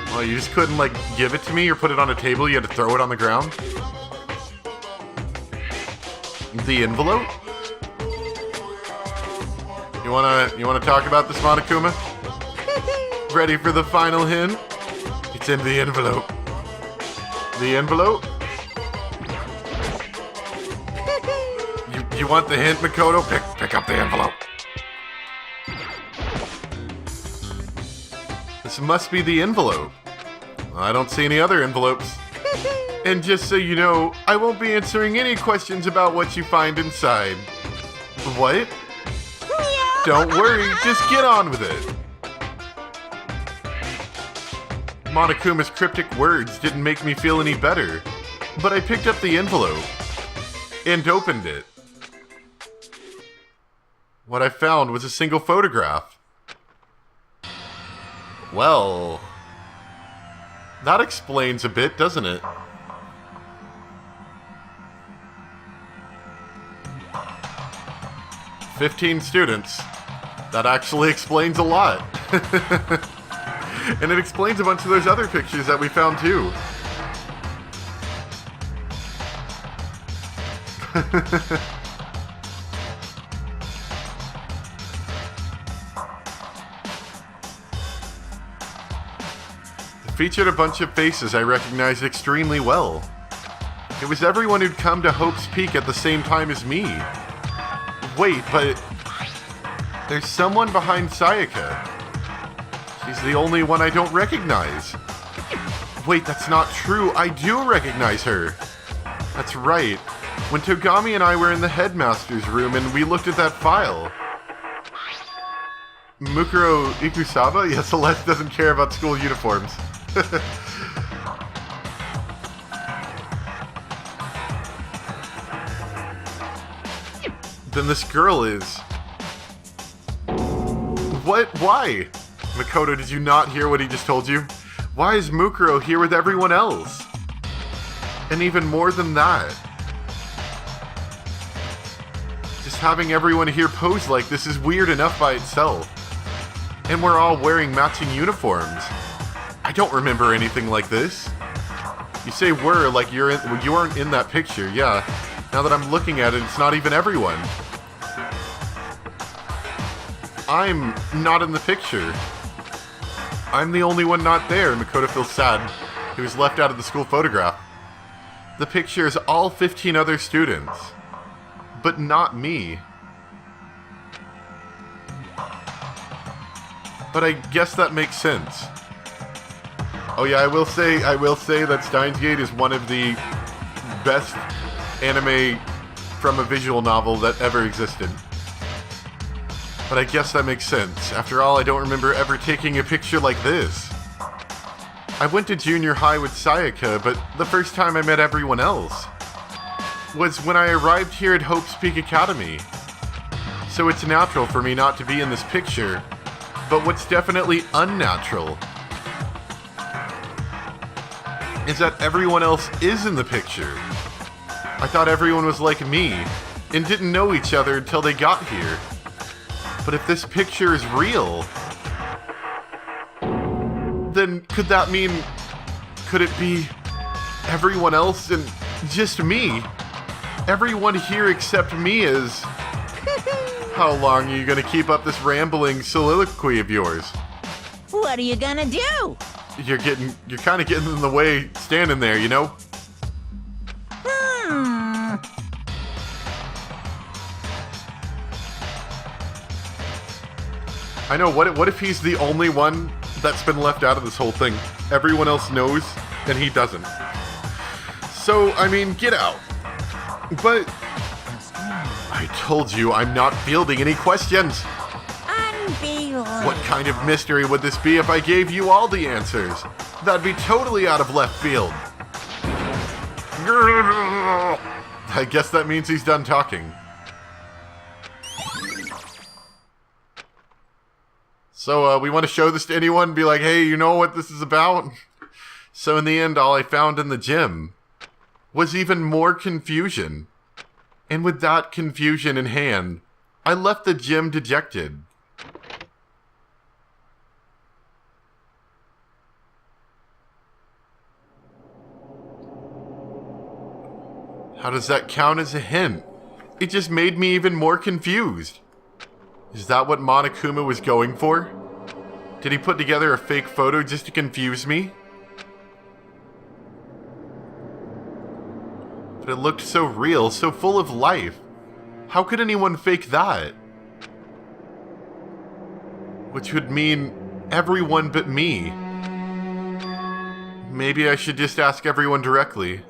Well, you just couldn't, give it to me or put it on a table, you had to throw it on the ground? The envelope? You wanna talk about this, Monokuma? Ready for the final hint? It's in the envelope. The envelope? You want the hint, Makoto? Pick up the envelope. This must be the envelope. I don't see any other envelopes. And just so you know, I won't be answering any questions about what you find inside. What? Don't worry, just get on with it. Monokuma's cryptic words didn't make me feel any better, but I picked up the envelope and opened it. What I found was a single photograph. Well, that explains a bit, doesn't it? "15 students. That actually explains a lot. And it explains a bunch of those other pictures that we found too. It featured a bunch of faces I recognized extremely well. It was everyone who'd come to Hope's Peak at the same time as me. Wait, but there's someone behind Sayaka. She's the only one I don't recognize. Wait, that's not true. I do recognize her. That's right. When Togami and I were in the headmaster's room and we looked at that file. Mukuro Ikusaba? Yeah, Celeste doesn't care about school uniforms. Then this girl is... What? Why? Makoto, did you not hear what he just told you? Why is Mukuro here with everyone else? And even more than that, just having everyone here pose like this is weird enough by itself. And we're all wearing matching uniforms. I don't remember anything like this. You say "we're" like you aren't in that picture, yeah. Now that I'm looking at it, it's not even everyone. I'm not in the picture. I'm the only one not there. Makoto feels sad. He was left out of the school photograph. The picture is all 15 other students, but not me. But I guess that makes sense. Oh yeah, I will say that Steins Gate is one of the best anime from a visual novel that ever existed. But I guess that makes sense. After all, I don't remember ever taking a picture like this. I went to junior high with Sayaka, but the first time I met everyone else was when I arrived here at Hope's Peak Academy. So it's natural for me not to be in this picture, but what's definitely unnatural is that everyone else is in the picture. I thought everyone was like me and didn't know each other until they got here. But if this picture is real, then could that mean, could it be everyone else and just me? Everyone here except me is... How long are you gonna keep up this rambling soliloquy of yours? What are you gonna do? You're kind of getting in the way standing there, you know? I know, what if he's the only one that's been left out of this whole thing? Everyone else knows, and he doesn't. So, I mean, get out. But... I told you I'm not fielding any questions. Unbelievable. What kind of mystery would this be if I gave you all the answers? That'd be totally out of left field. I guess that means he's done talking. So, we want to show this to anyone? Be like, hey, you know what this is about? So in the end, all I found in the gym was even more confusion. And with that confusion in hand, I left the gym dejected. How does that count as a hint? It just made me even more confused. Is that what Monokuma was going for? Did he put together a fake photo just to confuse me? But it looked so real, so full of life. How could anyone fake that? Which would mean everyone but me. Maybe I should just ask everyone directly.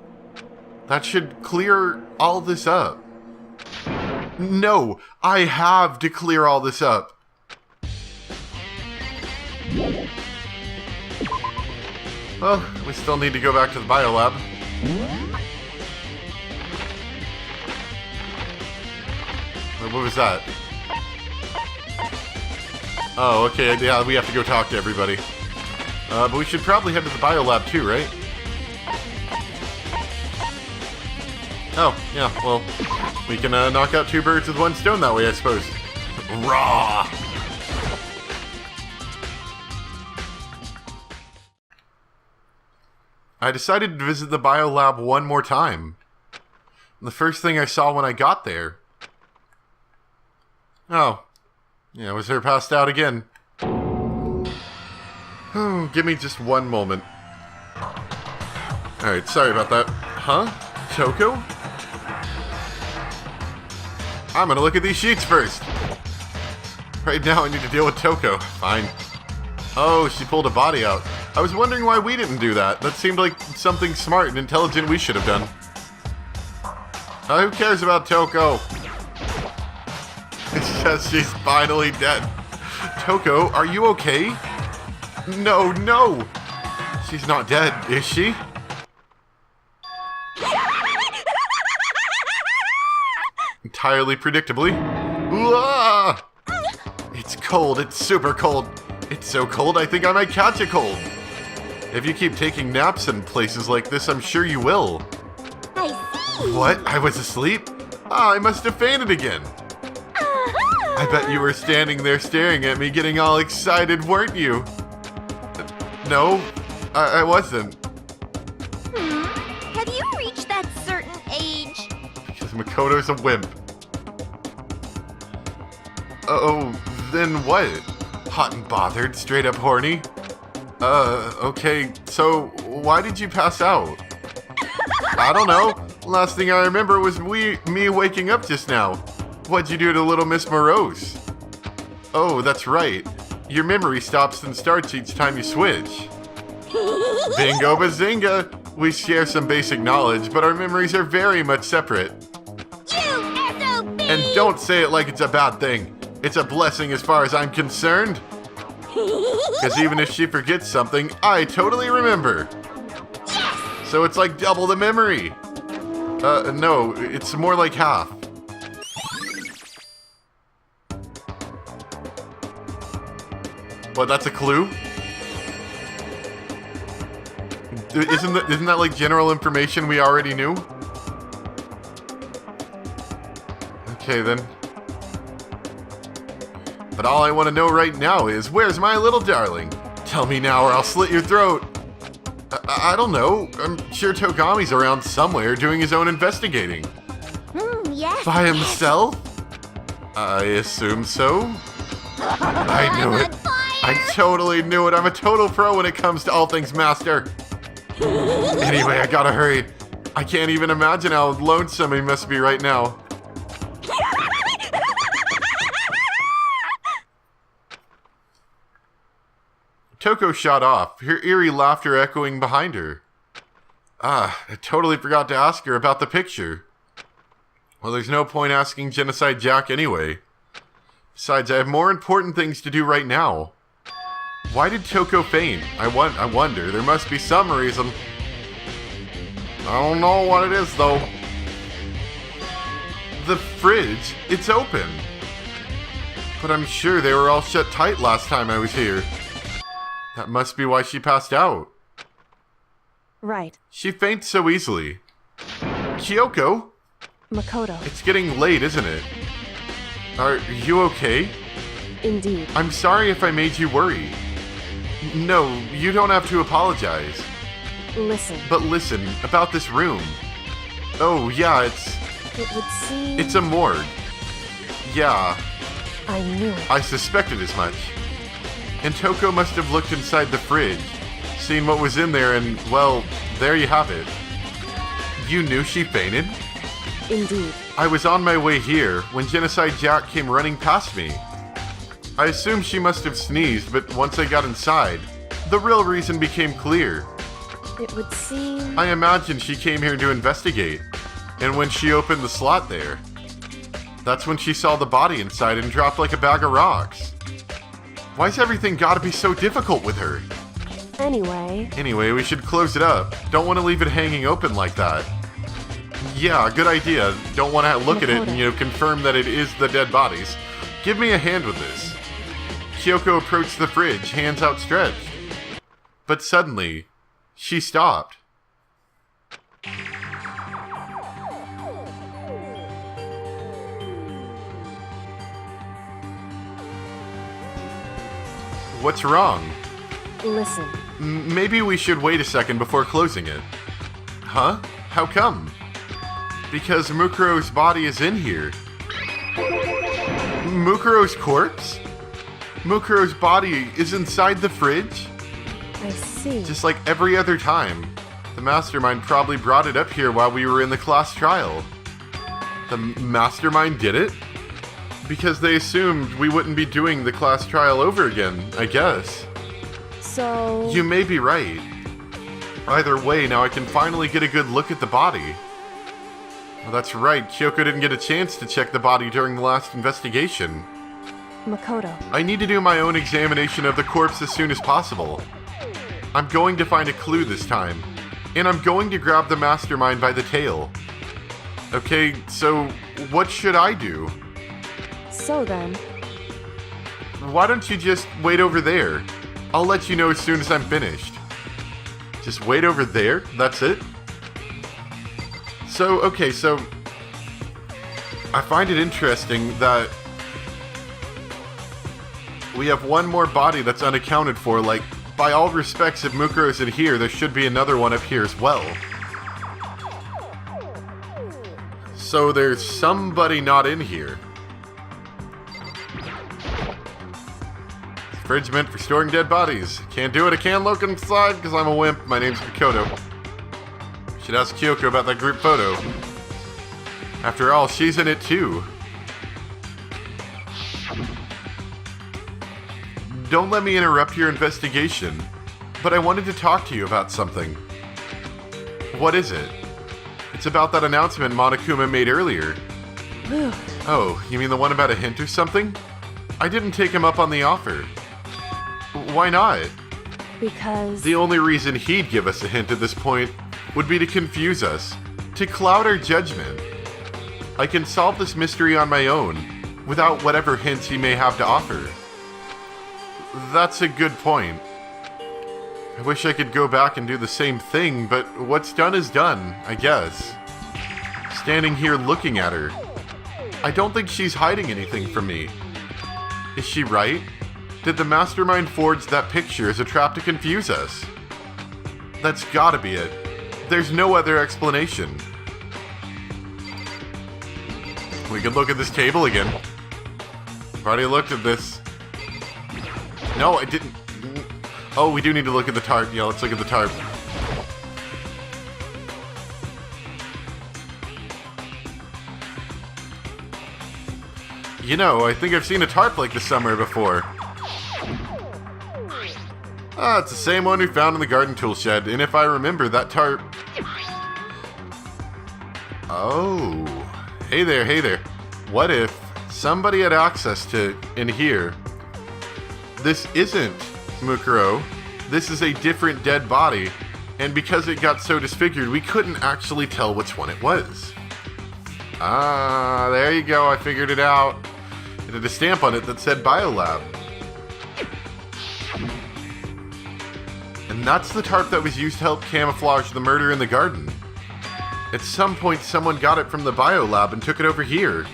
That should clear all this up. No, I have to clear all this up. Well, we still need to go back to the biolab. What was that? Oh, okay, yeah, we have to go talk to everybody. But we should probably head to the biolab too, right? Oh, yeah, well, we can knock out 2 birds with 1 stone that way, I suppose. Raw! I decided to visit the biolab one more time. The first thing I saw when I got there... Oh. Yeah, it was her passed out again. Oh, give me just one moment. Alright, sorry about that. Huh? Toko? I'm gonna look at these sheets first. Right now I need to deal with Toko. Fine. Oh, she pulled a body out. I was wondering why we didn't do that. That seemed like something smart and intelligent we should have done. Who cares about Toko? It's just she's finally dead. Toko, are you okay? No, no! She's not dead, is she? Entirely predictably. Ooh-ah! It's cold, it's super cold. It's so cold I think I might catch a cold. If you keep taking naps in places like this, I'm sure you will. I see. What? I was asleep? Ah, I must have fainted again. I bet you were standing there staring at me getting all excited, weren't you? No, I wasn't. Have you reached that certain age? Because Makoto's a wimp. Oh, then what? Hot and bothered, straight up horny? Okay, so why did you pass out? I don't know. Last thing I remember was me waking up just now. What'd you do to little Miss Morose? Oh, that's right. Your memory stops and starts each time you switch. Bingo bazinga! We share some basic knowledge, but our memories are very much separate. You SOB! And don't say it like it's a bad thing. It's a blessing as far as I'm concerned. Because even if she forgets something, I totally remember. Yes! So it's like double the memory. No, it's more like half. What, that's a clue? Isn't that like general information we already knew? Okay then. But all I want to know right now is, where's my little darling? Tell me now or I'll slit your throat. I don't know. I'm sure Togami's around somewhere doing his own investigating. Yes. By himself? I assume so. I knew it. I totally knew it. I'm a total pro when it comes to all things master. Anyway, I gotta hurry. I can't even imagine how lonesome he must be right now. Toko shot off, her eerie laughter echoing behind her. Ah, I totally forgot to ask her about the picture. Well, there's no point asking Genocide Jack anyway. Besides, I have more important things to do right now. Why did Toko faint? I wonder. There must be some reason. I don't know what it is, though. The fridge, it's open. But I'm sure they were all shut tight last time I was here. That must be why she passed out. Right. She faints so easily. Kiyoko? Makoto. It's getting late, isn't it? Are you okay? Indeed. I'm sorry if I made you worry. No, you don't have to apologize. Listen. But listen, about this room. Oh, yeah, It would seem... it's a morgue. Yeah, I knew it. I suspected as much. And Toko must have looked inside the fridge, seen what was in there, and, well, there you have it. You knew she fainted? Indeed. I was on my way here when Genocide Jack came running past me. I assumed she must have sneezed, but once I got inside, the real reason became clear. It would seem... I imagined she came here to investigate, and when she opened the slot there, that's when she saw the body inside and dropped like a bag of rocks. Why's everything gotta be so difficult with her? Anyway, we should close it up. Don't want to leave it hanging open like that. Yeah, good idea. Don't want to look at it and, confirm that it is the dead bodies. Give me a hand with this. Kiyoko approached the fridge, hands outstretched. But suddenly, she stopped. What's wrong? Listen, Maybe we should wait a second before closing it. Huh? How come? Because Mukuro's body is in here. Mukuro's corpse? Mukuro's body is inside the fridge? I see. Just like every other time. The Mastermind probably brought it up here while we were in the class trial. The Mastermind did it? Because they assumed we wouldn't be doing the class trial over again, I guess. So... You may be right. Either way, now I can finally get a good look at the body. Well, that's right, Kiyoko didn't get a chance to check the body during the last investigation. Makoto. I need to do my own examination of the corpse as soon as possible. I'm going to find a clue this time. And I'm going to grab the Mastermind by the tail. Okay, so what should I do? So then... Why don't you just wait over there? I'll let you know as soon as I'm finished. Just wait over there? That's it? So, okay, so... I find it interesting that... we have one more body that's unaccounted for. Like, by all respects, if Mukuro's in here, there should be another one up here as well. So there's somebody not in here. Fridge meant for storing dead bodies. Can't do it, I can't look inside because I'm a wimp. My name's Makoto. Should ask Kiyoko about that group photo. After all, she's in it too. Don't let me interrupt your investigation, but I wanted to talk to you about something. What is it? It's about that announcement Monokuma made earlier. Oh, you mean the one about a hint or something? I didn't take him up on the offer. Why not? Because... The only reason he'd give us a hint at this point would be to confuse us, to cloud our judgment. I can solve this mystery on my own, without whatever hints he may have to offer. That's a good point. I wish I could go back and do the same thing, but what's done is done, I guess. Standing here looking at her, I don't think she's hiding anything from me. Is she right? Did the Mastermind forge that picture as a trap to confuse us? That's gotta be it. There's no other explanation. We could look at this table again. I've already looked at this. No, I didn't. Oh, we do need to look at the tarp. Yeah, let's look at the tarp. You know, I think I've seen a tarp like this somewhere before. Ah, it's the same one we found in the garden tool shed, and if I remember, that tarp... Oh. Hey there, hey there. What if somebody had access to in here? This isn't Mukuro. This is a different dead body, and because it got so disfigured, we couldn't actually tell which one it was. Ah, there you go, I figured it out. It had a stamp on it that said biolab. And that's the tarp that was used to help camouflage the murder in the garden. At some point, someone got it from the biolab and took it over here.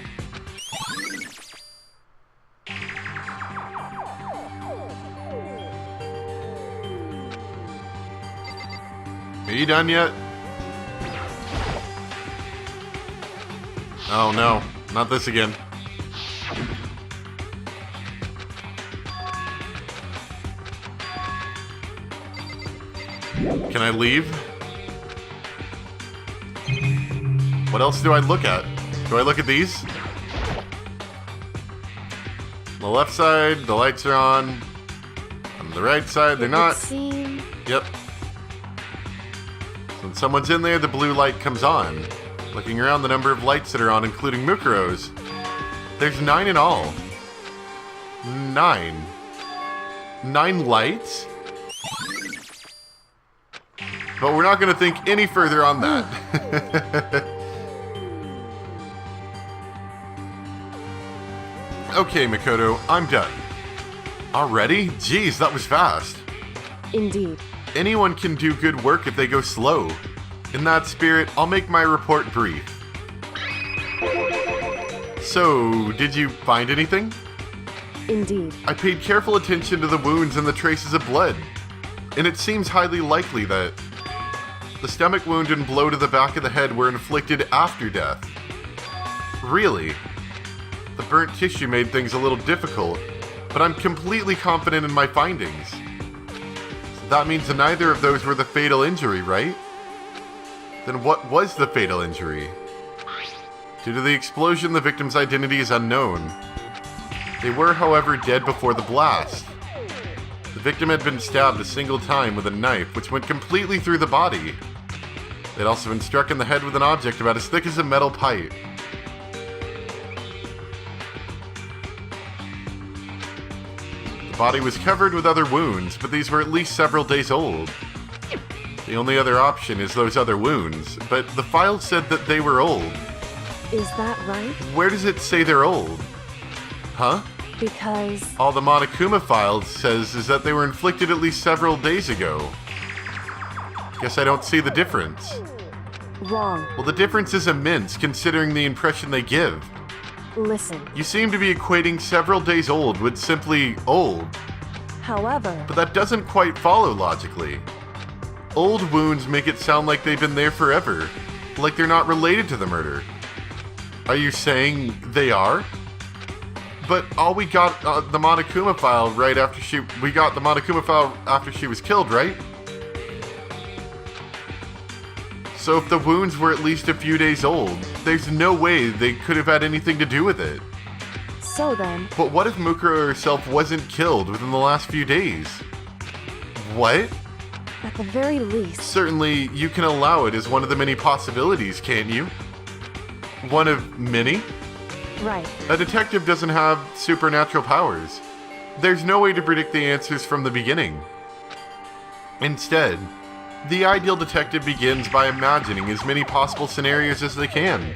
Are you done yet? Oh no, not this again. Can I leave? What else do I look at? Do I look at these? On the left side, the lights are on. On the right side, they're not. Yep. So when someone's in there, the blue light comes on. Looking around the number of lights that are on, including Mukuro's. There's 9 in all. 9. 9 lights? But we're not going to think any further on that. Okay, Makoto, I'm done. Already? Jeez, that was fast. Indeed. Anyone can do good work if they go slow. In that spirit, I'll make my report brief. So, did you find anything? Indeed. I paid careful attention to the wounds and the traces of blood, and it seems highly likely that the stomach wound and blow to the back of the head were inflicted after death. Really? The burnt tissue made things a little difficult, but I'm completely confident in my findings. So that means that neither of those were the fatal injury, right? Then what was the fatal injury? Due to the explosion, the victim's identity is unknown. They were, however, dead before the blast. The victim had been stabbed a single time with a knife, which went completely through the body. They'd also been struck in the head with an object about as thick as a metal pipe. The body was covered with other wounds, but these were at least several days old. The only other option is those other wounds, but the file said that they were old. Is that right? Where does it say they're old? Huh? Because... All the Monokuma file says is that they were inflicted at least several days ago. Guess I don't see the difference. Wrong. Well, the difference is immense considering the impression they give. Listen. You seem to be equating several days old with simply old, However... but that doesn't quite follow logically. Old wounds make it sound like they've been there forever, like they're not related to the murder. Are you saying they are? But all we got the Monokuma file right after we got the Monokuma file after she was killed, right? So if the wounds were at least a few days old, there's no way they could have had anything to do with it. So then... But what if Mukuro herself wasn't killed within the last few days? What? At the very least... Certainly, you can allow it as one of the many possibilities, can't you? One of many? Right. A detective doesn't have supernatural powers. There's no way to predict the answers from the beginning. Instead, the ideal detective begins by imagining as many possible scenarios as they can.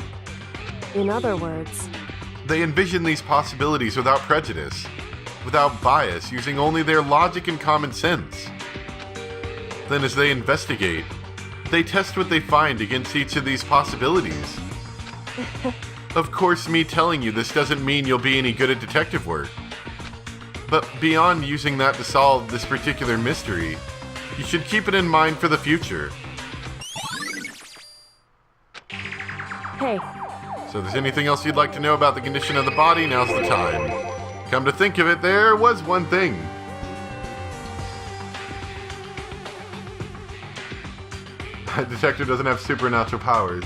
In other words... They envision these possibilities without prejudice, without bias, using only their logic and common sense. Then as they investigate, they test what they find against each of these possibilities. Of course, me telling you this doesn't mean you'll be any good at detective work. But beyond using that to solve this particular mystery, you should keep it in mind for the future. Hey. So if there's anything else you'd like to know about the condition of the body, now's the time. Come to think of it, there was one thing. A detective doesn't have supernatural powers.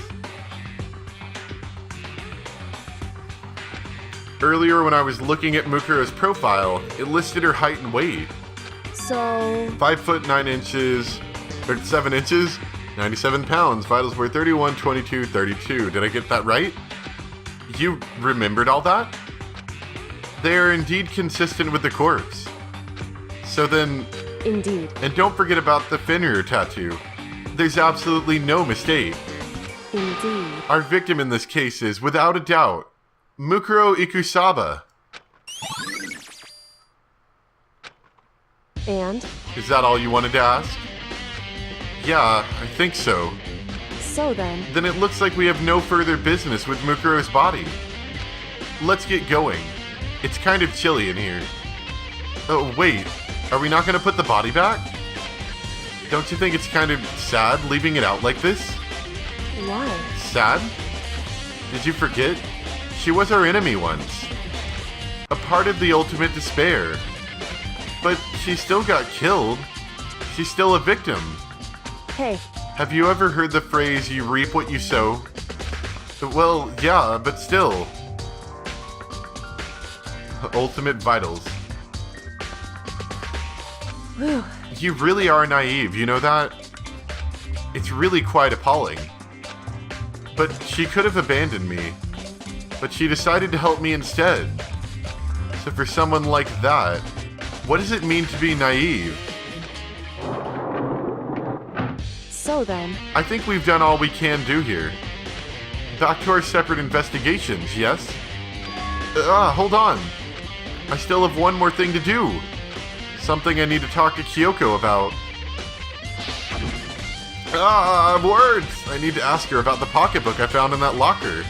Earlier when I was looking at Mukuro's profile, it listed her height and weight. So... 5 foot 9 inches, or 7 inches, 97 pounds, vitals were 31, 22, 32. Did I get that right? You remembered all that? They are indeed consistent with the corpse. So then... Indeed. And don't forget about the Fenrir tattoo. There's absolutely no mistake. Indeed. Our victim in this case is, without a doubt, Mukuro Ikusaba. And? Is that all you wanted to ask? Yeah, I think so. So then... Then it looks like we have no further business with Mukuro's body. Let's get going. It's kind of chilly in here. Oh, wait. Are we not going to put the body back? Don't you think it's kind of sad leaving it out like this? Why? Sad? Did you forget? She was our enemy once. A part of the ultimate despair. But she still got killed. She's still a victim. Hey. Have you ever heard the phrase, you reap what you sow? Well, yeah, but still. Ultimate vitals. Whew. You really are naive, you know that? It's really quite appalling. But she could have abandoned me. But she decided to help me instead. So for someone like that, what does it mean to be naive? So then... I think we've done all we can do here. Back to our separate investigations, yes? Hold on. I still have one more thing to do. Something I need to talk to Kiyoko about. Words! I need to ask her about the pocketbook I found in that locker.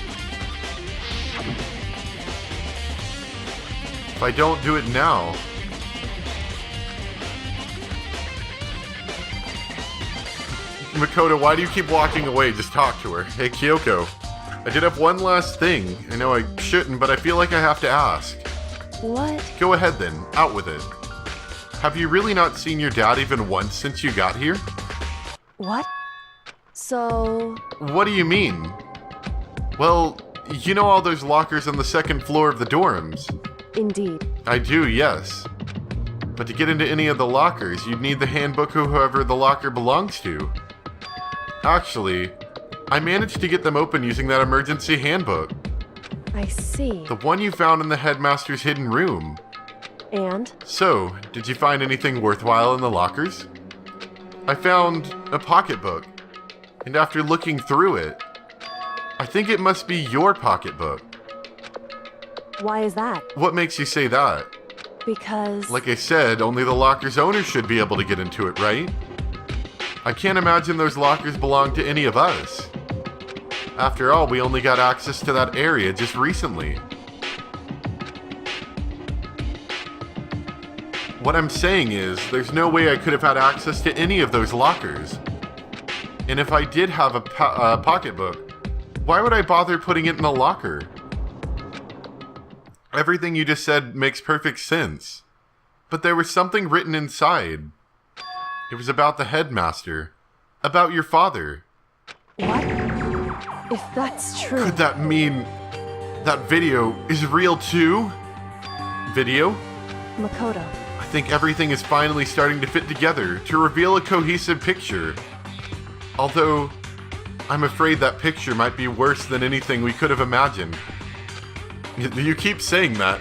If I don't do it now... Makoto, why do you keep walking away? Just talk to her. Hey, Kiyoko. I did have one last thing. I know I shouldn't, but I feel like I have to ask. What? Go ahead then. Out with it. Have you really not seen your dad even once since you got here? What? So... What do you mean? Well, you know all those lockers on the second floor of the dorms? Indeed. I do, yes. But to get into any of the lockers, you'd need the handbook of whoever the locker belongs to. Actually, I managed to get them open using that emergency handbook. I see. The one you found in the headmaster's hidden room. And? So, did you find anything worthwhile in the lockers? I found a pocketbook, and after looking through it, I think it must be your pocketbook. Why is that? What makes you say that? Because... Like I said, only the locker's owner should be able to get into it, right? I can't imagine those lockers belong to any of us. After all, we only got access to that area just recently. What I'm saying is, there's no way I could have had access to any of those lockers. And if I did have a pocketbook, why would I bother putting it in a locker? Everything you just said makes perfect sense. But there was something written inside. It was about the headmaster. About your father. What? If that's true... Could that mean that video is real too? Video? Makoto. I think everything is finally starting to fit together to reveal a cohesive picture. Although, I'm afraid that picture might be worse than anything we could have imagined. You keep saying that.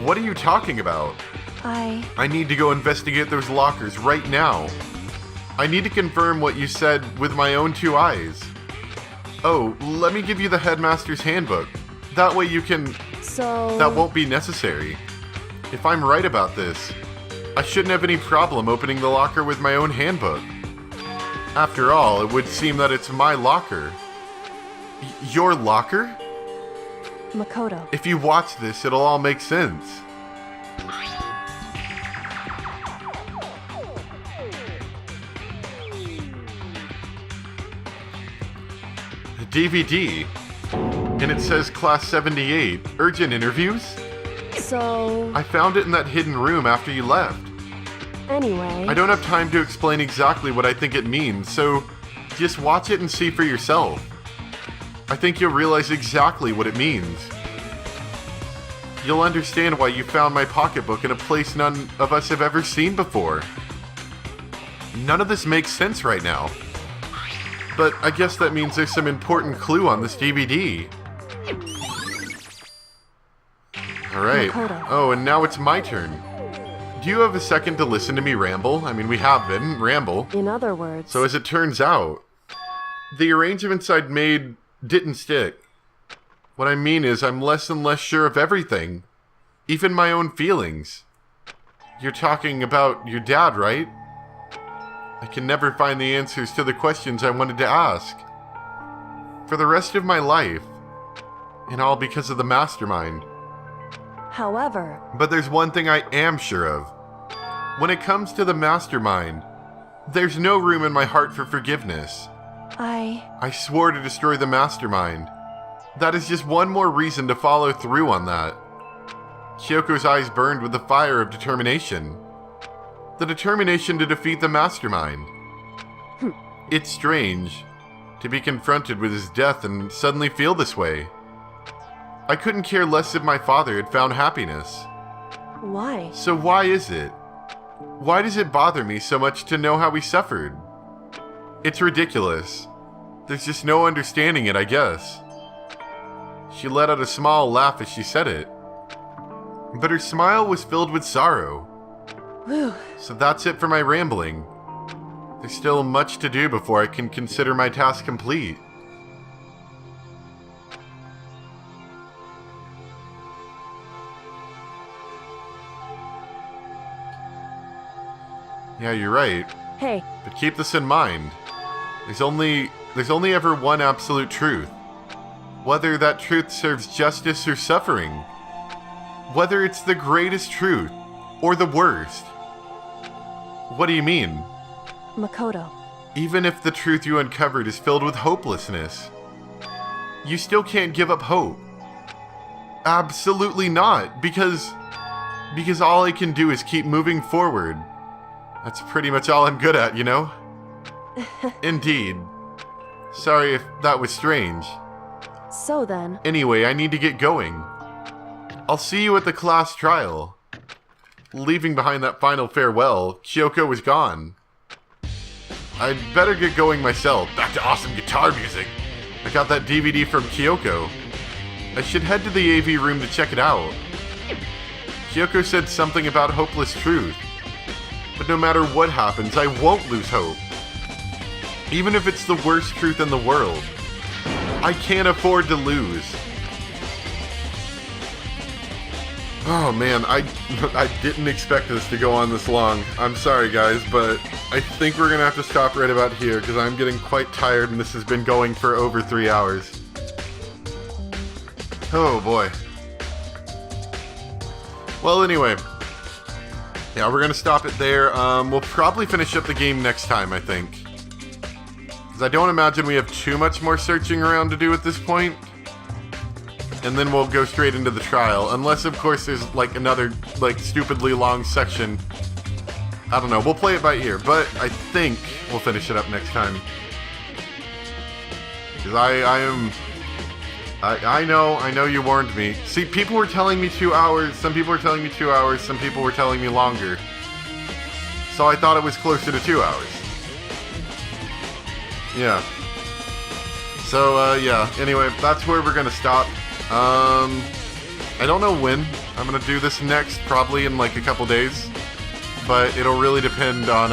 What are you talking about? I need to go investigate those lockers right now. I need to confirm what you said with my own two eyes. Oh, let me give you the headmaster's handbook. That way you can... So... That won't be necessary. If I'm right about this, I shouldn't have any problem opening the locker with my own handbook. After all, it would seem that it's my locker. Your locker? Makoto. If you watch this, it'll all make sense. DVD, and it says Class 78, urgent interviews? So... I found it in that hidden room after you left. Anyway... I don't have time to explain exactly what I think it means, so just watch it and see for yourself. I think you'll realize exactly what it means. You'll understand why you found my pocketbook in a place none of us have ever seen before. None of this makes sense right now. But I guess that means there's some important clue on this DVD. Alright. Oh, and now it's my turn. Do you have a second to listen to me ramble? I mean, we have been. Ramble. In other words... So as it turns out, the arrangements I'd made didn't stick. What I mean is I'm less and less sure of everything. Even my own feelings. You're talking about your dad, right? I can never find the answers to the questions I wanted to ask. For the rest of my life. And all because of the Mastermind. However... But there's one thing I am sure of. When it comes to the Mastermind, there's no room in my heart for forgiveness. I swore to destroy the Mastermind. That is just one more reason to follow through on that. Kyoko's eyes burned with the fire of determination. The determination to defeat the Mastermind. It's strange to be confronted with his death and suddenly feel this way. I couldn't care less if my father had found happiness. Why? So why is it? Why does it bother me so much to know how he suffered? It's ridiculous. There's just no understanding it, I guess. She let out a small laugh as she said it. But her smile was filled with sorrow. Whew. So that's it for my rambling. There's still much to do before I can consider my task complete. Yeah, you're right. Hey, But keep this in mind. There's only ever one absolute truth. Whether that truth serves justice or suffering. Whether it's the greatest truth or the worst. What do you mean? Makoto. Even if the truth you uncovered is filled with hopelessness, you still can't give up hope. Absolutely not, because all I can do is keep moving forward. That's pretty much all I'm good at, you know? Indeed. Sorry if that was strange. So then, Anyway, I need to get going. I'll see you at the class trial. Leaving behind that final farewell, Kiyoko was gone. I'd better get going myself. Back to awesome guitar music. I got that DVD from Kiyoko. I should head to the AV room to check it out. Kiyoko said something about hopeless truth. But no matter what happens, I won't lose hope. Even if it's the worst truth in the world. I can't afford to lose. Oh man, I didn't expect this to go on this long. I'm sorry guys, but I think we're gonna have to stop right about here because I'm getting quite tired and this has been going for over 3 hours. Oh boy. Well anyway, yeah, we're gonna stop it there. We'll probably finish up the game next time, I think. Because I don't imagine we have too much more searching around to do at this point. And then we'll go straight into the trial. Unless, of course, there's, like, another, like, stupidly long section. I don't know. We'll play it by ear. But I think we'll finish it up next time. Because I know you warned me. See, people were telling me 2 hours. Some people were telling me 2 hours. Some people were telling me longer. So I thought it was closer to 2 hours. Yeah. So, yeah. Anyway, that's where we're gonna stop. I don't know when I'm gonna do this next, probably in like a couple days, but it'll really depend on,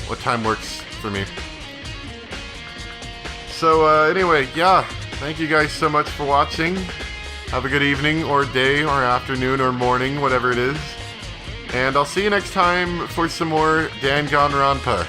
what time works for me. So, anyway, yeah, thank you guys so much for watching. Have a good evening, or day, or afternoon, or morning, whatever it is. And I'll see you next time for some more Danganronpa.